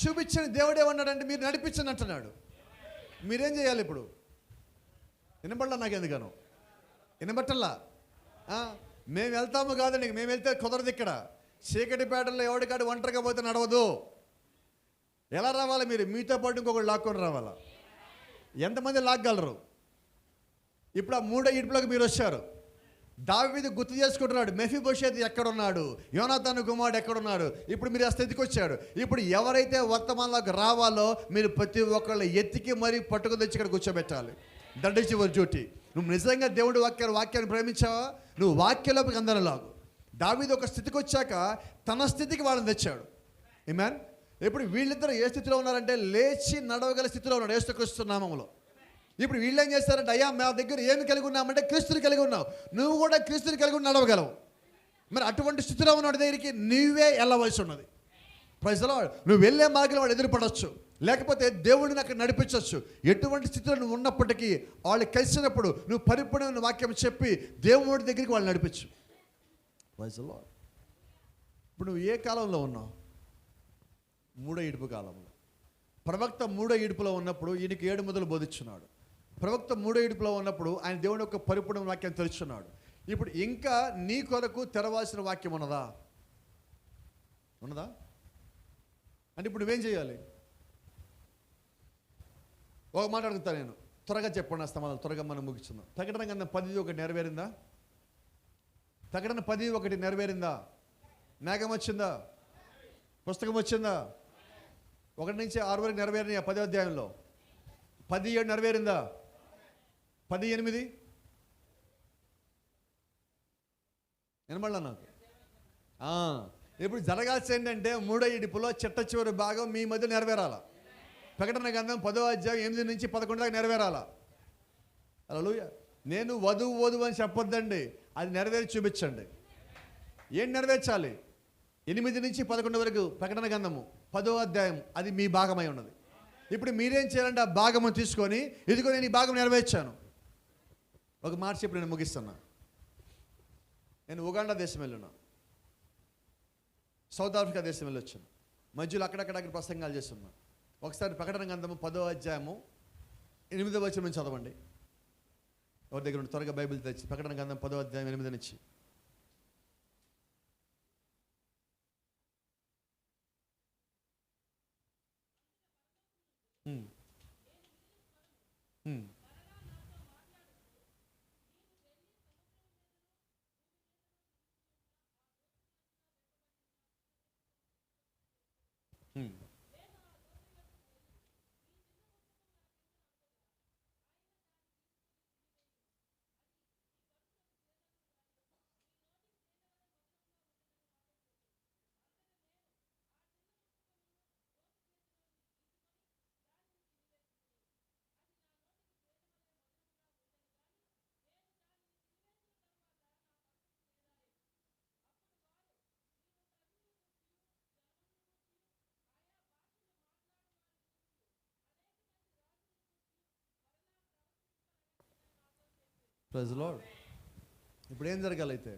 చూపించిన దేవుడు ఏమన్నాడంటే మీరు నడిపించండి అంటున్నాడు. మీరేం చేయాలి? ఇప్పుడు వినబడలా నాకు, ఎందుకను వినబట్టల్లా? మేము వెళ్తాము కాదండి, మేము వెళ్తే కుదరదు. ఇక్కడ చీకటి పేటల్లో ఎవడికాడు ఒంటరిగా పోతే నడవదు. ఎలా రావాలి? మీరు మీతో పాటు ఇంకొకటి లాక్కొని రావాలా? ఎంతమంది లాగ్గలరు? ఇప్పుడు ఆ 3వ ఇడుపులోకి మీరు వచ్చారు. దావీదు గుర్తు చేసుకుంటున్నాడు, మెఫీబోషెత్ ఎక్కడున్నాడు, యోనాతాను కుమారుడు ఎక్కడున్నాడు. ఇప్పుడు మీరు ఆ స్థితికి వచ్చాడు. ఇప్పుడు ఎవరైతే వర్తమానంలోకి రావాలో మీరు ప్రతి ఒక్కళ్ళు ఎత్తికి మరీ పట్టుకుని తెచ్చి ఇక్కడ కూర్చోబెట్టాలి. That is your duty. నువ్వు నిజంగా దేవుడి వాక్యాన్ని ప్రేమించావా? నువ్వు వాక్యంలోకి అందరిలాగు. దావీదు ఒక స్థితికి వచ్చాక తన స్థితికి వాళ్ళని తెచ్చాడు. ఆమేన్. ఇప్పుడు వీళ్ళిద్దరు ఏ స్థితిలో ఉన్నారంటే లేచి నడవగల స్థితిలో ఉన్నాడు యేసుక్రీస్తు నామములో. ఇప్పుడు వీళ్ళు ఏం చేస్తారంటే, అయ్యా మా దగ్గర ఏమి కలిగి ఉన్నామంటే క్రీస్తుని కలిగి ఉన్నావు, నువ్వు కూడా క్రీస్తుని కలిగి నడవగలవు. మరి అటువంటి స్థితిలో ఉన్నవాడి దగ్గరికి నువ్వే వెళ్ళవలసి ఉన్నది. Praise the lord. నువ్వు వెళ్ళే మార్గంలో వాడు ఎదురుపడవచ్చు, లేకపోతే దేవుడిని అక్కడ నడిపించవచ్చు. ఎటువంటి స్థితిలో నువ్వు ఉన్నప్పటికీ వాళ్ళు కలిసినప్పుడు నువ్వు పరిపూర్ణమైన వాక్యం చెప్పి దేవుడి దగ్గరికి వాళ్ళు నడిపించు. Praise the lord. ఇప్పుడు నువ్వు ఏ కాలంలో ఉన్నావు? 3వ ఇడుపు కాలంలో. ప్రవక్త 3వ ఇడుపులో ఉన్నప్పుడు ఈయనకి 7 మొదలు బోధించున్నాడు. ప్రవక్త 3వ ఇడుపులో ఉన్నప్పుడు ఆయన దేవుని యొక్క పరిపూర్ణ వాక్యం తెలుసున్నాడు. ఇప్పుడు ఇంకా నీ కొరకు తెరవాల్సిన వాక్యం ఉన్నదా? అంటే ఇప్పుడు నువ్వేం చేయాలి? ఒక మాట అడుగుతా నేను, త్వరగా చెప్పండి. అస్తమానం త్వరగా మనం ముగిస్తున్నాం. ప్రకటన గ్రంథం 10:1 నెరవేరిందా? ప్రకటన 10:1 నెరవేరిందా? మేఘం వచ్చిందా? పుస్తకం వచ్చిందా? 1 నుంచి 6 వరకు నెరవేరినాయా? 10వ అధ్యాయంలో 10:7 నెరవేరిందా? 10:8 వినమళ్ళా నాకు. ఇప్పుడు జరగాల్సి ఏంటంటే 3వ ఇడుపులో చిట్ట చివరి భాగం మీ మధ్య నెరవేరాల. ప్రకటన గ్రంథం 10వ అధ్యాయం 8 నుంచి 11 దాకా నెరవేరాల. హల్లెలూయా. నేను వధువు అని చెప్పొద్దండి, అది నెరవేర్చి చూపించండి. ఏం నెరవేర్చాలి? 8 నుంచి 11 వరకు ప్రకటన గ్రంథము 10వ అధ్యాయం అది మీ భాగమై ఉన్నది. ఇప్పుడు మీరేం చేయాలంటే ఆ భాగము తీసుకొని, ఇదిగో నేను ఈ భాగం నెరవేర్చాను. ఒక మాట చెప్పి నేను ముగిస్తున్నా. నేను ఉగాండా దేశం వెళ్ళున్నా, సౌత్ ఆఫ్రికా దేశం వెళ్ళొచ్చాను. మధ్యలో అక్కడక్కడ ప్రసంగాలు చేస్తున్నా. ఒకసారి ప్రకటన గ్రంథము 10వ అధ్యాయము 8వ వచనం నుంచి చదవండి. ఎవరి దగ్గర త్వరగా బైబిల్ తెచ్చి ప్రకటన గ్రంథం 10వ అధ్యాయం 8 నుంచి. Praise the lord. ఇప్పుడు ఏం జరగాలైతే?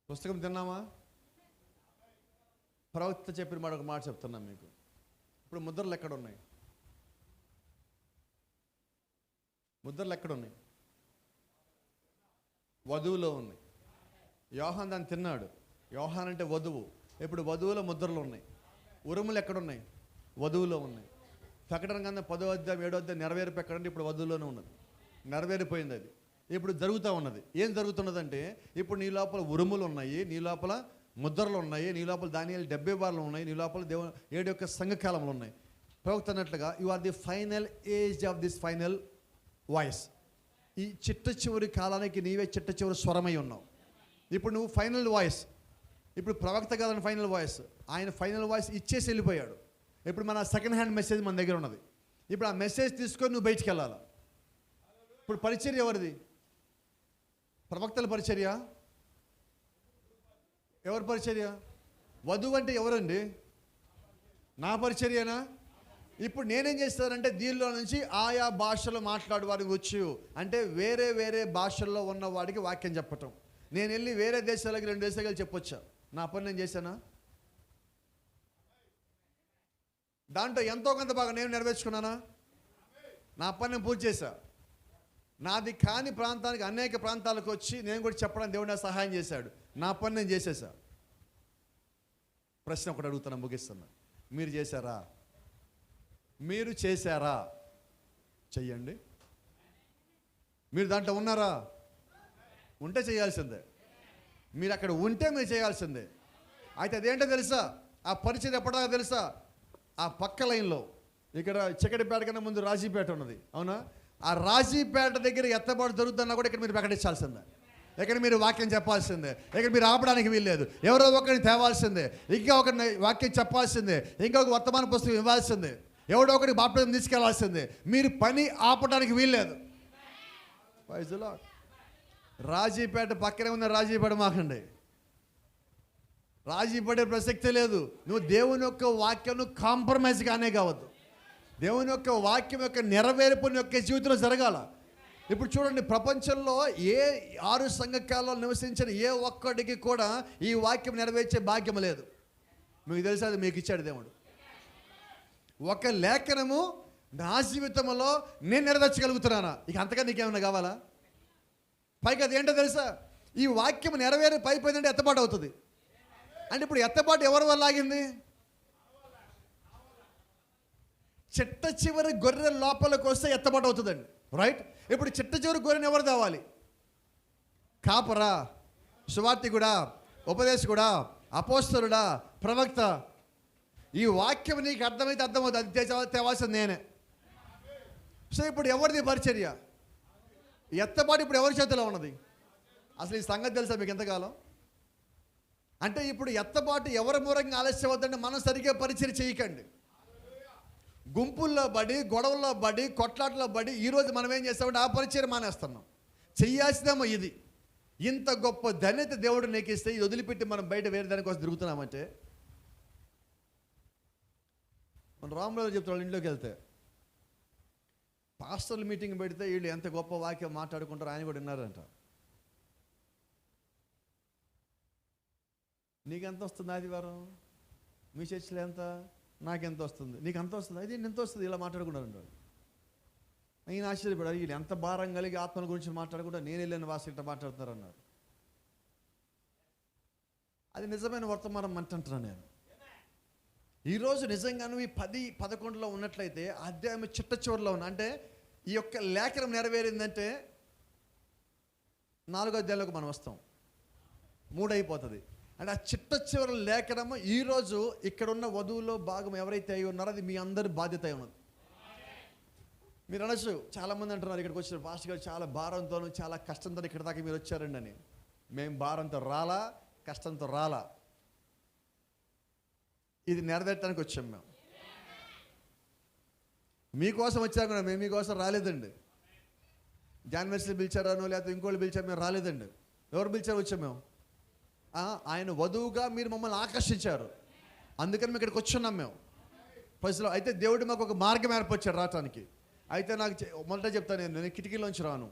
పుస్తకం తిన్నామా? ప్రవక్త చెప్పిన మాట ఒక మాట చెప్తున్నాం మీకు. ఇప్పుడు ముద్రలు ఎక్కడున్నాయి? ముద్రలు ఎక్కడున్నాయి? వధువులో ఉన్నాయి. యోహాన్ దాన్ని తిన్నాడు. యోహాన్ అంటే వధువు. ఇప్పుడు వధువులో ముద్రలు ఉన్నాయి. ఉరుములు ఎక్కడున్నాయి? వధువులో ఉన్నాయి. ప్రకటన గ్రంథం 10వ అధ్యాయం 7వ అధ్యాయం నెరవేర్పు ఎక్కడంటే ఇప్పుడు వధువులోనే ఉన్నది. నెరవేరిపోయింది అది. ఇప్పుడు జరుగుతూ ఉన్నది. ఏం జరుగుతున్నదంటే ఇప్పుడు నీ లోపల ఉరుములు ఉన్నాయి, నీ లోపల ముద్రలు ఉన్నాయి, నీ లోపల దానియేలు 70 వారాలు ఉన్నాయి, నీ లోపల 7 యొక్క సంఘకాలంలో ఉన్నాయి. ప్రవక్త అన్నట్లుగా you are the final age of this final voice. ఈ చిట్ట చివరి కాలానికి నీవే చిట్ట చివరి స్వరమై ఉన్నావు. ఇప్పుడు నువ్వు ఫైనల్ వాయిస్. ఇప్పుడు ప్రవక్త కాదని ఫైనల్ వాయిస్. ఆయన ఫైనల్ వాయిస్ ఇచ్చేసి వెళ్ళిపోయాడు. ఇప్పుడు మన సెకండ్ హ్యాండ్ మెసేజ్ మన దగ్గర ఉన్నది. ఇప్పుడు ఆ మెసేజ్ తీసుకొని నువ్వు బయటికి వెళ్ళాలి. ఇప్పుడు పరిచర్య ఎవరిది? ప్రవక్తల పరిచర్య? ఎవరి పరిచర్య? వధువు అంటే ఎవరండి? నా పరిచర్యనా? ఇప్పుడు నేనేం చేస్తానంటే దీనిలో నుంచి ఆయా భాషలు మాట్లాడు వారికి వచ్చు అంటే వేరే వేరే భాషల్లో ఉన్న వాడికి వాక్యం చెప్పటం. నేను వెళ్ళి వేరే దేశాలకి 2 దేశాలు చెప్పొచ్చా? నా పని నేను చేశానా? దాంట్లో ఎంతో కొంత బాగా నేను నెరవేర్చుకున్నానా? నా పని నేను పూర్తి చేశా. నాది కాని ప్రాంతానికి అనేక ప్రాంతాలకు వచ్చి నేను కూడా చెప్పడానికి దేవుడు నాకు సహాయం చేశాడు. నా పని నేను చేసేసా. ప్రశ్న ఒకటి అడుగుతున్నా, ముగిస్తున్నా. మీరు చేశారా? మీరు చేశారా? చెయ్యండి. మీరు దాంట్లో ఉన్నారా? ఉంటే చేయాల్సిందే. మీరు అక్కడ ఉంటే మీరు చేయాల్సిందే. అయితే అదేంటో తెలుసా? ఆ పరిచయం ఎప్పటిదాకా తెలుసా? ఆ పక్క లైన్లో ఇక్కడ చిక్కడిపేట కన్నా ముందు రాజీపేట ఉన్నది, అవునా? ఆ రాజీపేట దగ్గర ఎత్తబాటు జరుగుతున్నా కూడా ఇక్కడ మీరు ప్రకటించాల్సిందే. ఇక్కడ మీరు వాక్యం చెప్పాల్సిందే. ఇక్కడ మీరు ఆపడానికి వీల్లేదు. ఎవరో ఒకరిని తేవాల్సిందే. ఇంకా ఒకరిని వాక్యం చెప్పాల్సిందే. ఇంకొక వర్తమాన పుస్తకం ఇవ్వాల్సిందే. ఎవడో ఒకరికి బాప్టిజం తీసుకెళ్లాల్సిందే. మీరు పని ఆపడానికి వీల్లేదు. Praise the lord. రాజీపేట పక్కనే ఉన్న రాజీపేట మాకండి. రాజీ పడే ప్రసక్తే లేదు. నువ్వు దేవుని యొక్క వాక్యం కాంప్రమైజ్ కానే కావద్దు. దేవుని యొక్క వాక్యం యొక్క నెరవేర్పు యొక్క జీవితంలో జరగాల. ఇప్పుడు చూడండి, ప్రపంచంలో ఏ 6 సంఘకాలలో నివసించిన ఏ ఒక్కడికి కూడా ఈ వాక్యం నెరవేర్చే భాగ్యం లేదు. మీకు తెలుసా? అది మీకు ఇచ్చాడు దేవుడు. ఒక లేఖనము నా జీవితంలో నేను నెరవేర్చగలుగుతున్నానా? ఇక అంతగా నీకేమైనా కావాలా? పైగా అది ఏంటో తెలుసా? ఈ వాక్యం నెరవేరి పైపోయిందంటే ఎత్తబాటు అవుతుంది. అంటే ఇప్పుడు ఎత్తబాటు ఎవరి వల్ల ఆగింది? చిట్ట చివరి గొర్రె లోపలికి వస్తే ఎత్తబాటు అవుతుందండి, రైట్? ఇప్పుడు చిట్ట చివరి గొర్రెని ఎవరు తేవాలి? కాపరా, సువార్తికుడా, ఉపదేశకుడా, అపోస్తలుడా, ప్రవక్త? ఈ వాక్యం నీకు అర్థమైతే అర్థమవుతుంది. అది తేవాల్సింది నేనే. సో ఇప్పుడు ఎవరిది పరిచర్య? ఎత్తబాటు ఇప్పుడు ఎవరి చేతిలో ఉన్నది? అసలు ఈ సంగతి తెలుసా మీకు ఎంతకాలం? అంటే ఇప్పుడు ఎత్తబాటు ఎవరి మూలంగా ఆలస్యం అవుతుందంటే మనం సరిగ్గా పరిచర్య చేయకండి. గుంపుల్లో పడి, గొడవల్లో పడి, కొట్లాట్లో పడి ఈరోజు మనం ఏం చేస్తామంటే ఆ పరిచర్య మానేస్తున్నాం. చెయ్యాల్సినేమో ఇది. ఇంత గొప్ప ధన్యత దేవుడు నీకు ఇస్తే ఇది వదిలిపెట్టి మనం బయట వేరే దానికోసం తిరుగుతున్నామంటే. మన రాములు చెప్తాడు, ఇంట్లోకి వెళ్తే పాస్టర్లు మీటింగ్ పెడితే వీళ్ళు ఎంత గొప్ప వాక్యం మాట్లాడుకుంటారు, ఆయన కూడా విన్నారంట. నీకెంత వస్తుంది ఆదివారం? మీ చర్చిలో ఎంత? నాకెంత వస్తుంది? నీకు అంత వస్తుంది? అది ఎంత వస్తుంది? ఇలా మాట్లాడుకుంటారు. ఆయన ఆశ్చర్యపడారు, వీళ్ళు ఎంత భారం కలిగి ఆత్మల గురించి మాట్లాడుకుంటా నేను వెళ్ళిన వాసి ఇట్లా మాట్లాడుతున్నారు అన్నారు. అది నిజమైన వర్తమానం అంటున్నాను నేను. ఈరోజు నిజంగా నువ్వు 10-11లో ఉన్నట్లయితే అధ్యాయం చిట్ట చివరిలో ఉన్న, అంటే ఈ యొక్క లేఖనం నెరవేరిందంటే 4వ అధ్యాయంలోకి మనం వస్తాం. 3 అయిపోతుంది. అంటే ఆ చిట్ట చివరి లేఖనము ఈరోజు ఇక్కడున్న వధువులో భాగం ఎవరైతే అయి ఉన్నారో అది మీ అందరి బాధ్యత అయి ఉన్నది. మీరు అనొచ్చు, చాలామంది అంటున్నారు ఇక్కడికి వచ్చిన పాస్టర్ గారు చాలా భారంతోనూ చాలా కష్టంతో ఇక్కడ దాకా మీరు వచ్చారండి అని. మేము భారంతో రాలా, కష్టంతో రాలా. ఇది నెరవేర్చడానికి వచ్చాం. మేము మీకోసం వచ్చాము కూడా, మేము మీకోసం రాలేదండి. జాన్వర్స్లు పిలిచారనో లేకపోతే ఇంకోళ్ళు పిలిచారు, మేము రాలేదండి. ఎవరు పిలిచారు? వచ్చాం మేము. ఆయన వధువుగా మీరు మమ్మల్ని ఆకర్షించారు, అందుకని మేము ఇక్కడికి వచ్చున్నాం మేము. ఫస్ట్లో అయితే దేవుడు మాకు ఒక మార్గం ఏర్పరిచాడు రావటానికి. అయితే నాకు మొదట చెప్తాను, నేను కిటికీలోంచి రాను,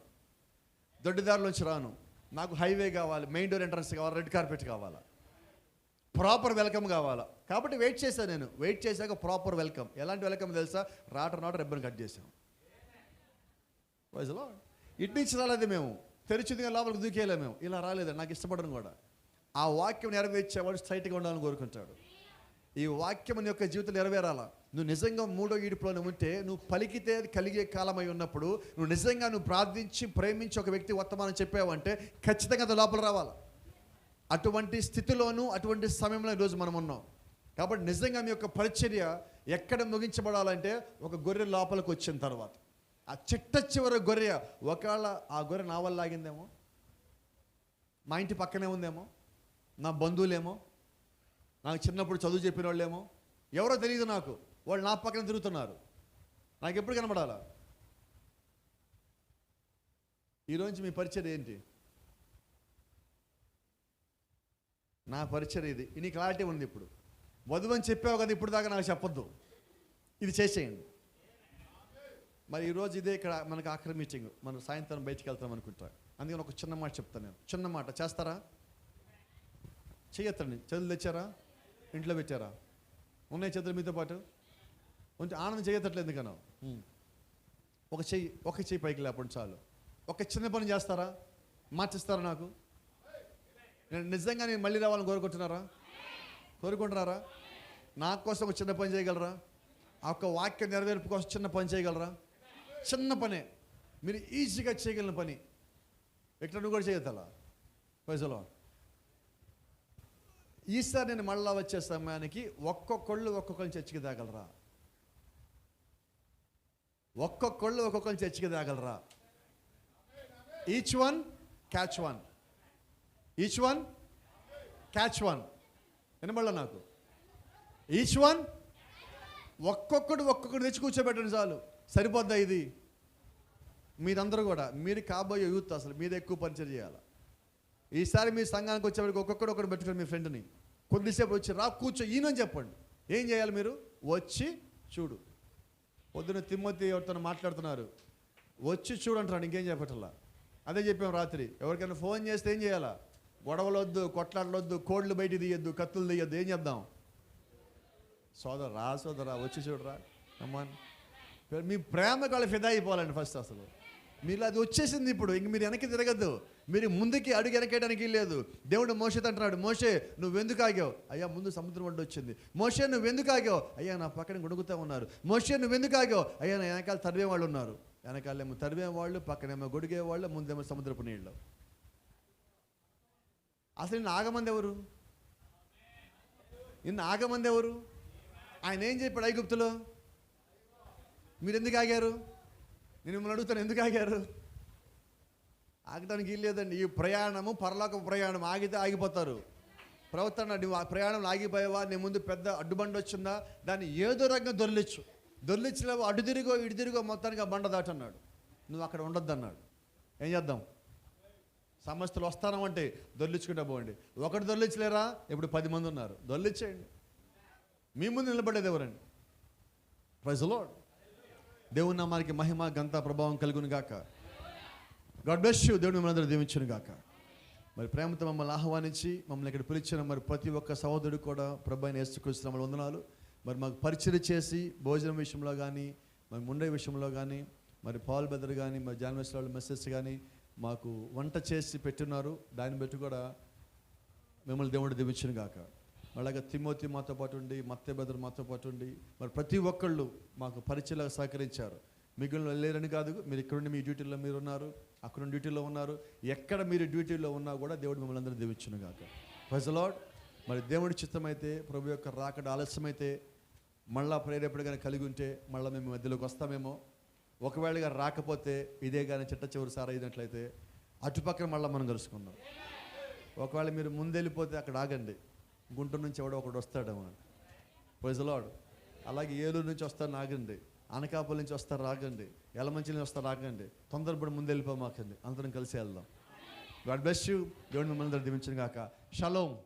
దొడ్డిదారిలోంచి రాను. నాకు హైవే కావాలి, మెయిన్ డోర్ ఎంట్రన్స్ కావాలి, రెడ్ కార్పెట్ కావాలా, ప్రాపర్ వెల్కమ్ కావాలా. కాబట్టి వెయిట్ చేశాను. నేను వెయిట్ చేశాక ప్రాపర్ వెల్కమ్. ఎలాంటి వెల్కమ్ తెలుసా? రాట రిబ్బన్ కట్ చేసాం. వైజ్లో ఇటు నుంచి రాలేదు మేము, తెరిచిందిగా లోపలికి దూకేయలే మేము. ఇలా రాలేదు. నాకు ఇష్టపడను కూడా. ఆ వాక్యం నెరవేర్చేవాడు స్ట్రైట్గా ఉండాలని కోరుకుంటాడు. ఈ వాక్యం నీ యొక్క జీవితం నెరవేరాలా. నువ్వు నిజంగా 3వ ఈడుపులో ఉంటే, నువ్వు పలికితే కలిగే కాలమై ఉన్నప్పుడు, నువ్వు నిజంగా నువ్వు ప్రార్థించి ప్రేమించి ఒక వ్యక్తి వర్తమానం చెప్పావంటే ఖచ్చితంగా అది లోపల రావాలి. అటువంటి స్థితిలోనూ అటువంటి సమయంలో ఈరోజు మనం ఉన్నాం. కాబట్టి నిజంగా మీ యొక్క పరిచర్య ఎక్కడ ముగించబడాలంటే ఒక గొర్రె లోపలికి వచ్చిన తర్వాత, ఆ చిట్ట చివరి గొర్రె, ఒకవేళ ఆ గొర్రె నా వల్ల ఆగిందేమో, మా ఇంటి పక్కనే ఉందేమో, నా బంధువులేమో, నాకు చిన్నప్పుడు చదువు చెప్పిన వాళ్ళేమో, ఎవరో తెలియదు నాకు, వాళ్ళు నా పక్కన తిరుగుతున్నారు. నాకు ఎప్పుడు కనబడాలా? ఈరోజు మీ పరిచర్య ఏంటి? నా పరిచర్య ఇది. నీ క్లారిటీ ఉంది. ఇప్పుడు వధువు అని చెప్పావు కదా, ఇప్పుడు దాకా నాకు చెప్పొద్దు, ఇది చేసేయండి. మరి ఈరోజు ఇదే ఇక్కడ మనకు ఆఖరి మీటింగ్. మనం సాయంత్రం బయటికి వెళ్తాం అనుకుంటా. అందుకని ఒక చిన్న మాట చెప్తాను నేను. చిన్న మాట చేస్తారా? చెయ్యొద్దండి. చేతులు తెచ్చారా? ఇంట్లో పెట్టారా? ఉన్నాయి చేతులు మీతో పాటు ఉంటే ఆనందం చేయట్లేదు ఎందుకనో. ఒక చెయ్యి పైకి లేపండి చాలు. ఒక చిన్న పని చేస్తారా? మార్చిస్తారా? నాకు నేను మళ్ళీ రావాలని కోరుకుంటున్నారా? నా కోసం ఒక చిన్న పని చేయగలరా? ఆ ఒక్క వాక్య నెరవేర్పు కోసం చిన్న పని చేయగలరా? చిన్న పనే, మీరు ఈజీగా చేయగలిగిన పని. ఎట్లా నువ్వు కూడా చేయగలలా? పైసలో ఈసారి నేను మళ్ళా వచ్చే సమయానికి ఒక్కొక్కళ్ళు చర్చికి తేగలరా? ఒక్కొక్కళ్ళు చర్చికి తేగలరా? Each one catch one. Each one catch one. వినబడలా నాకు? ఈచ్ వన్ ఒక్కొక్కడు తెచ్చి కూర్చోబెట్టండి చాలు, సరిపోద్దా ఇది? మీరందరూ కూడా, మీరు కాబోయే యూత్ అసలు మీద ఎక్కువ పరిచయం చేయాలి. ఈసారి మీ సంఘానికి వచ్చేవారికి ఒకరు పెట్టుకుని మీ ఫ్రెండ్ని కొద్దిసేపు వచ్చి రా కూర్చో ఈయనని చెప్పండి. ఏం చేయాలి? మీరు వచ్చి చూడు. పొద్దున్న తిమ్మతి ఎవరితో మాట్లాడుతున్నారు, వచ్చి చూడంటారు, ఇంకేం చెప్పట్లా. అదే చెప్పాం రాత్రి. ఎవరికైనా ఫోన్ చేస్తే ఏం చేయాలా? గొడవలు వద్దు, కొట్లాడలొద్దు, కోళ్ళు బయట తీయద్దు, కత్తులు తీయద్దు. ఏం చెప్దాం? సోదరా వచ్చి చూడరా అమ్మాన్. మీ ప్రేమకు వాళ్ళు ఫిదా అయిపోవాలండి ఫస్ట్. అసలు మీరు అది వచ్చేసింది. ఇప్పుడు ఇంక మీరు వెనక్కి తిరగద్దు, మీరు ముందుకి అడుగు వెనకేయడానికి లేదు. దేవుడు మోషేతో అంటున్నాడు, మోషే నువ్వెందుకు ఆగావు? అయ్యా ముందు సముద్రం ఒడ్డు వచ్చింది. మోషే నువ్వెందుకు ఆగావు? అయ్యా నా పక్కన గొడుగుతూ ఉన్నారు. మోషే నువ్వెందుకు ఆగావు? అయ్యా నా వెనకాల తరివే వాళ్ళు ఉన్నారు. వెనకాలేమో తరివే వాళ్ళు, పక్కనేమో గొడిగే వాళ్ళు, ముందేమో సముద్రపు నీళ్ళు. అసలు నిన్ను ఆగమంది ఎవరు? ఆయన ఏం చెప్పాడు ఐగుప్తులో? మీరు ఎందుకు ఆగారు? నేను మిమ్మల్ని అడుగుతాను, ఎందుకు ఆగారు? ఆగడానికి లేదండి. ఈ ప్రయాణము పరలోక ప్రయాణం. ఆగితే ఆగిపోతారు. ప్రవర్తన నువ్వు ఆ ప్రయాణంలో ఆగిపోయావా? నీ ముందు పెద్ద అడ్డుబండి వచ్చిందా? దాన్ని ఏదో రకంగా దొర్లించలేవు. అటు తిరిగో ఇటు తిరిగో మొత్తానికి ఆ బండ దాటన్నాడు. నువ్వు అక్కడ ఉండొద్దు అన్నాడు. ఏం చేద్దాం? సమస్యలు వస్తానంటే దొర్లించుకుంటా పోండి. ఒకటి దొర్లించలేరా? ఇప్పుడు 10 మంది ఉన్నారు, దొర్లించేయండి. మీ ముందు నిలబడేది ఎవరండి? Praise the lord. దేవుని నామానికి మహిమ ఘనత ప్రభావం కలుగును గాక. God bless you. దేవుడు మిమ్మల్ని అందరూ దీవించును గాక. మరి ప్రేమతో మమ్మల్ని ఆహ్వానించి మమ్మల్ని ఇక్కడ పిలిచిన మరి ప్రతి ఒక్క సహోదరుడు కూడా ప్రభువైన యేసుక్రీస్తు నామములో వందనాలు. మరి మాకు పరిచయం చేసి భోజనం విషయంలో కానీ, మరి ముండే విషయంలో కానీ, మరి పాల్ బెదర్ కానీ, మరి జాన్వెస్ వాళ్ళు మెసేజ్ కానీ మాకు వంట చేసి పెట్టున్నారు. దాన్ని బట్టి కూడా మిమ్మల్ని దేవుడు దీవించును గాక. అలాగే తిమోతి మాతో పాటు ఉండి, మత్తయి బెదర్ మాతో పాటు ఉండి, మరి ప్రతి ఒక్కళ్ళు మాకు పరిచయలాగా సహకరించారు. మిగిలిన లేరని కాదు, మీరు ఇక్కడుండి మీ డ్యూటీలో మీరు ఉన్నారు, అక్కడ డ్యూటీలో ఉన్నారు. ఎక్కడ మీరు డ్యూటీలో ఉన్నా కూడా దేవుడు మిమ్మల్ని అందరూ దీవించును గాక. Praise the lord. మరి దేవుడి చిత్తమైతే, ప్రభు యొక్క రాకడ ఆలస్యమైతే, మళ్ళా ప్రేరేపణగా కలిగి ఉంటే మళ్ళీ మేము మధ్యలోకి వస్తామేమో. ఒకవేళగా రాకపోతే ఇదే కానీ చిట్ట చివరి సార్ అయినట్లయితే అటుపక్కన మళ్ళీ మనం కలుసుకుందాం. ఒకవేళ మీరు ముందెళ్ళిపోతే అక్కడ ఆగండి, గుంటూరు నుంచి ఎవడో ఒకడు వస్తాడేమో. Praise the Lord. అలాగే ఏలూరు నుంచి వస్తారు ఆగండి, అనకాపల్లి నుంచి వస్తారు ఆగండి, యలమంచి నుంచి వస్తారు ఆగండి. తొందరపడి ముందు వెళ్ళిపోమాకండి, అందరం కలిసి వెళ్దాం. God bless you. దేవుడు మిమ్మల్ని దీవించును గాక. షలోమ్.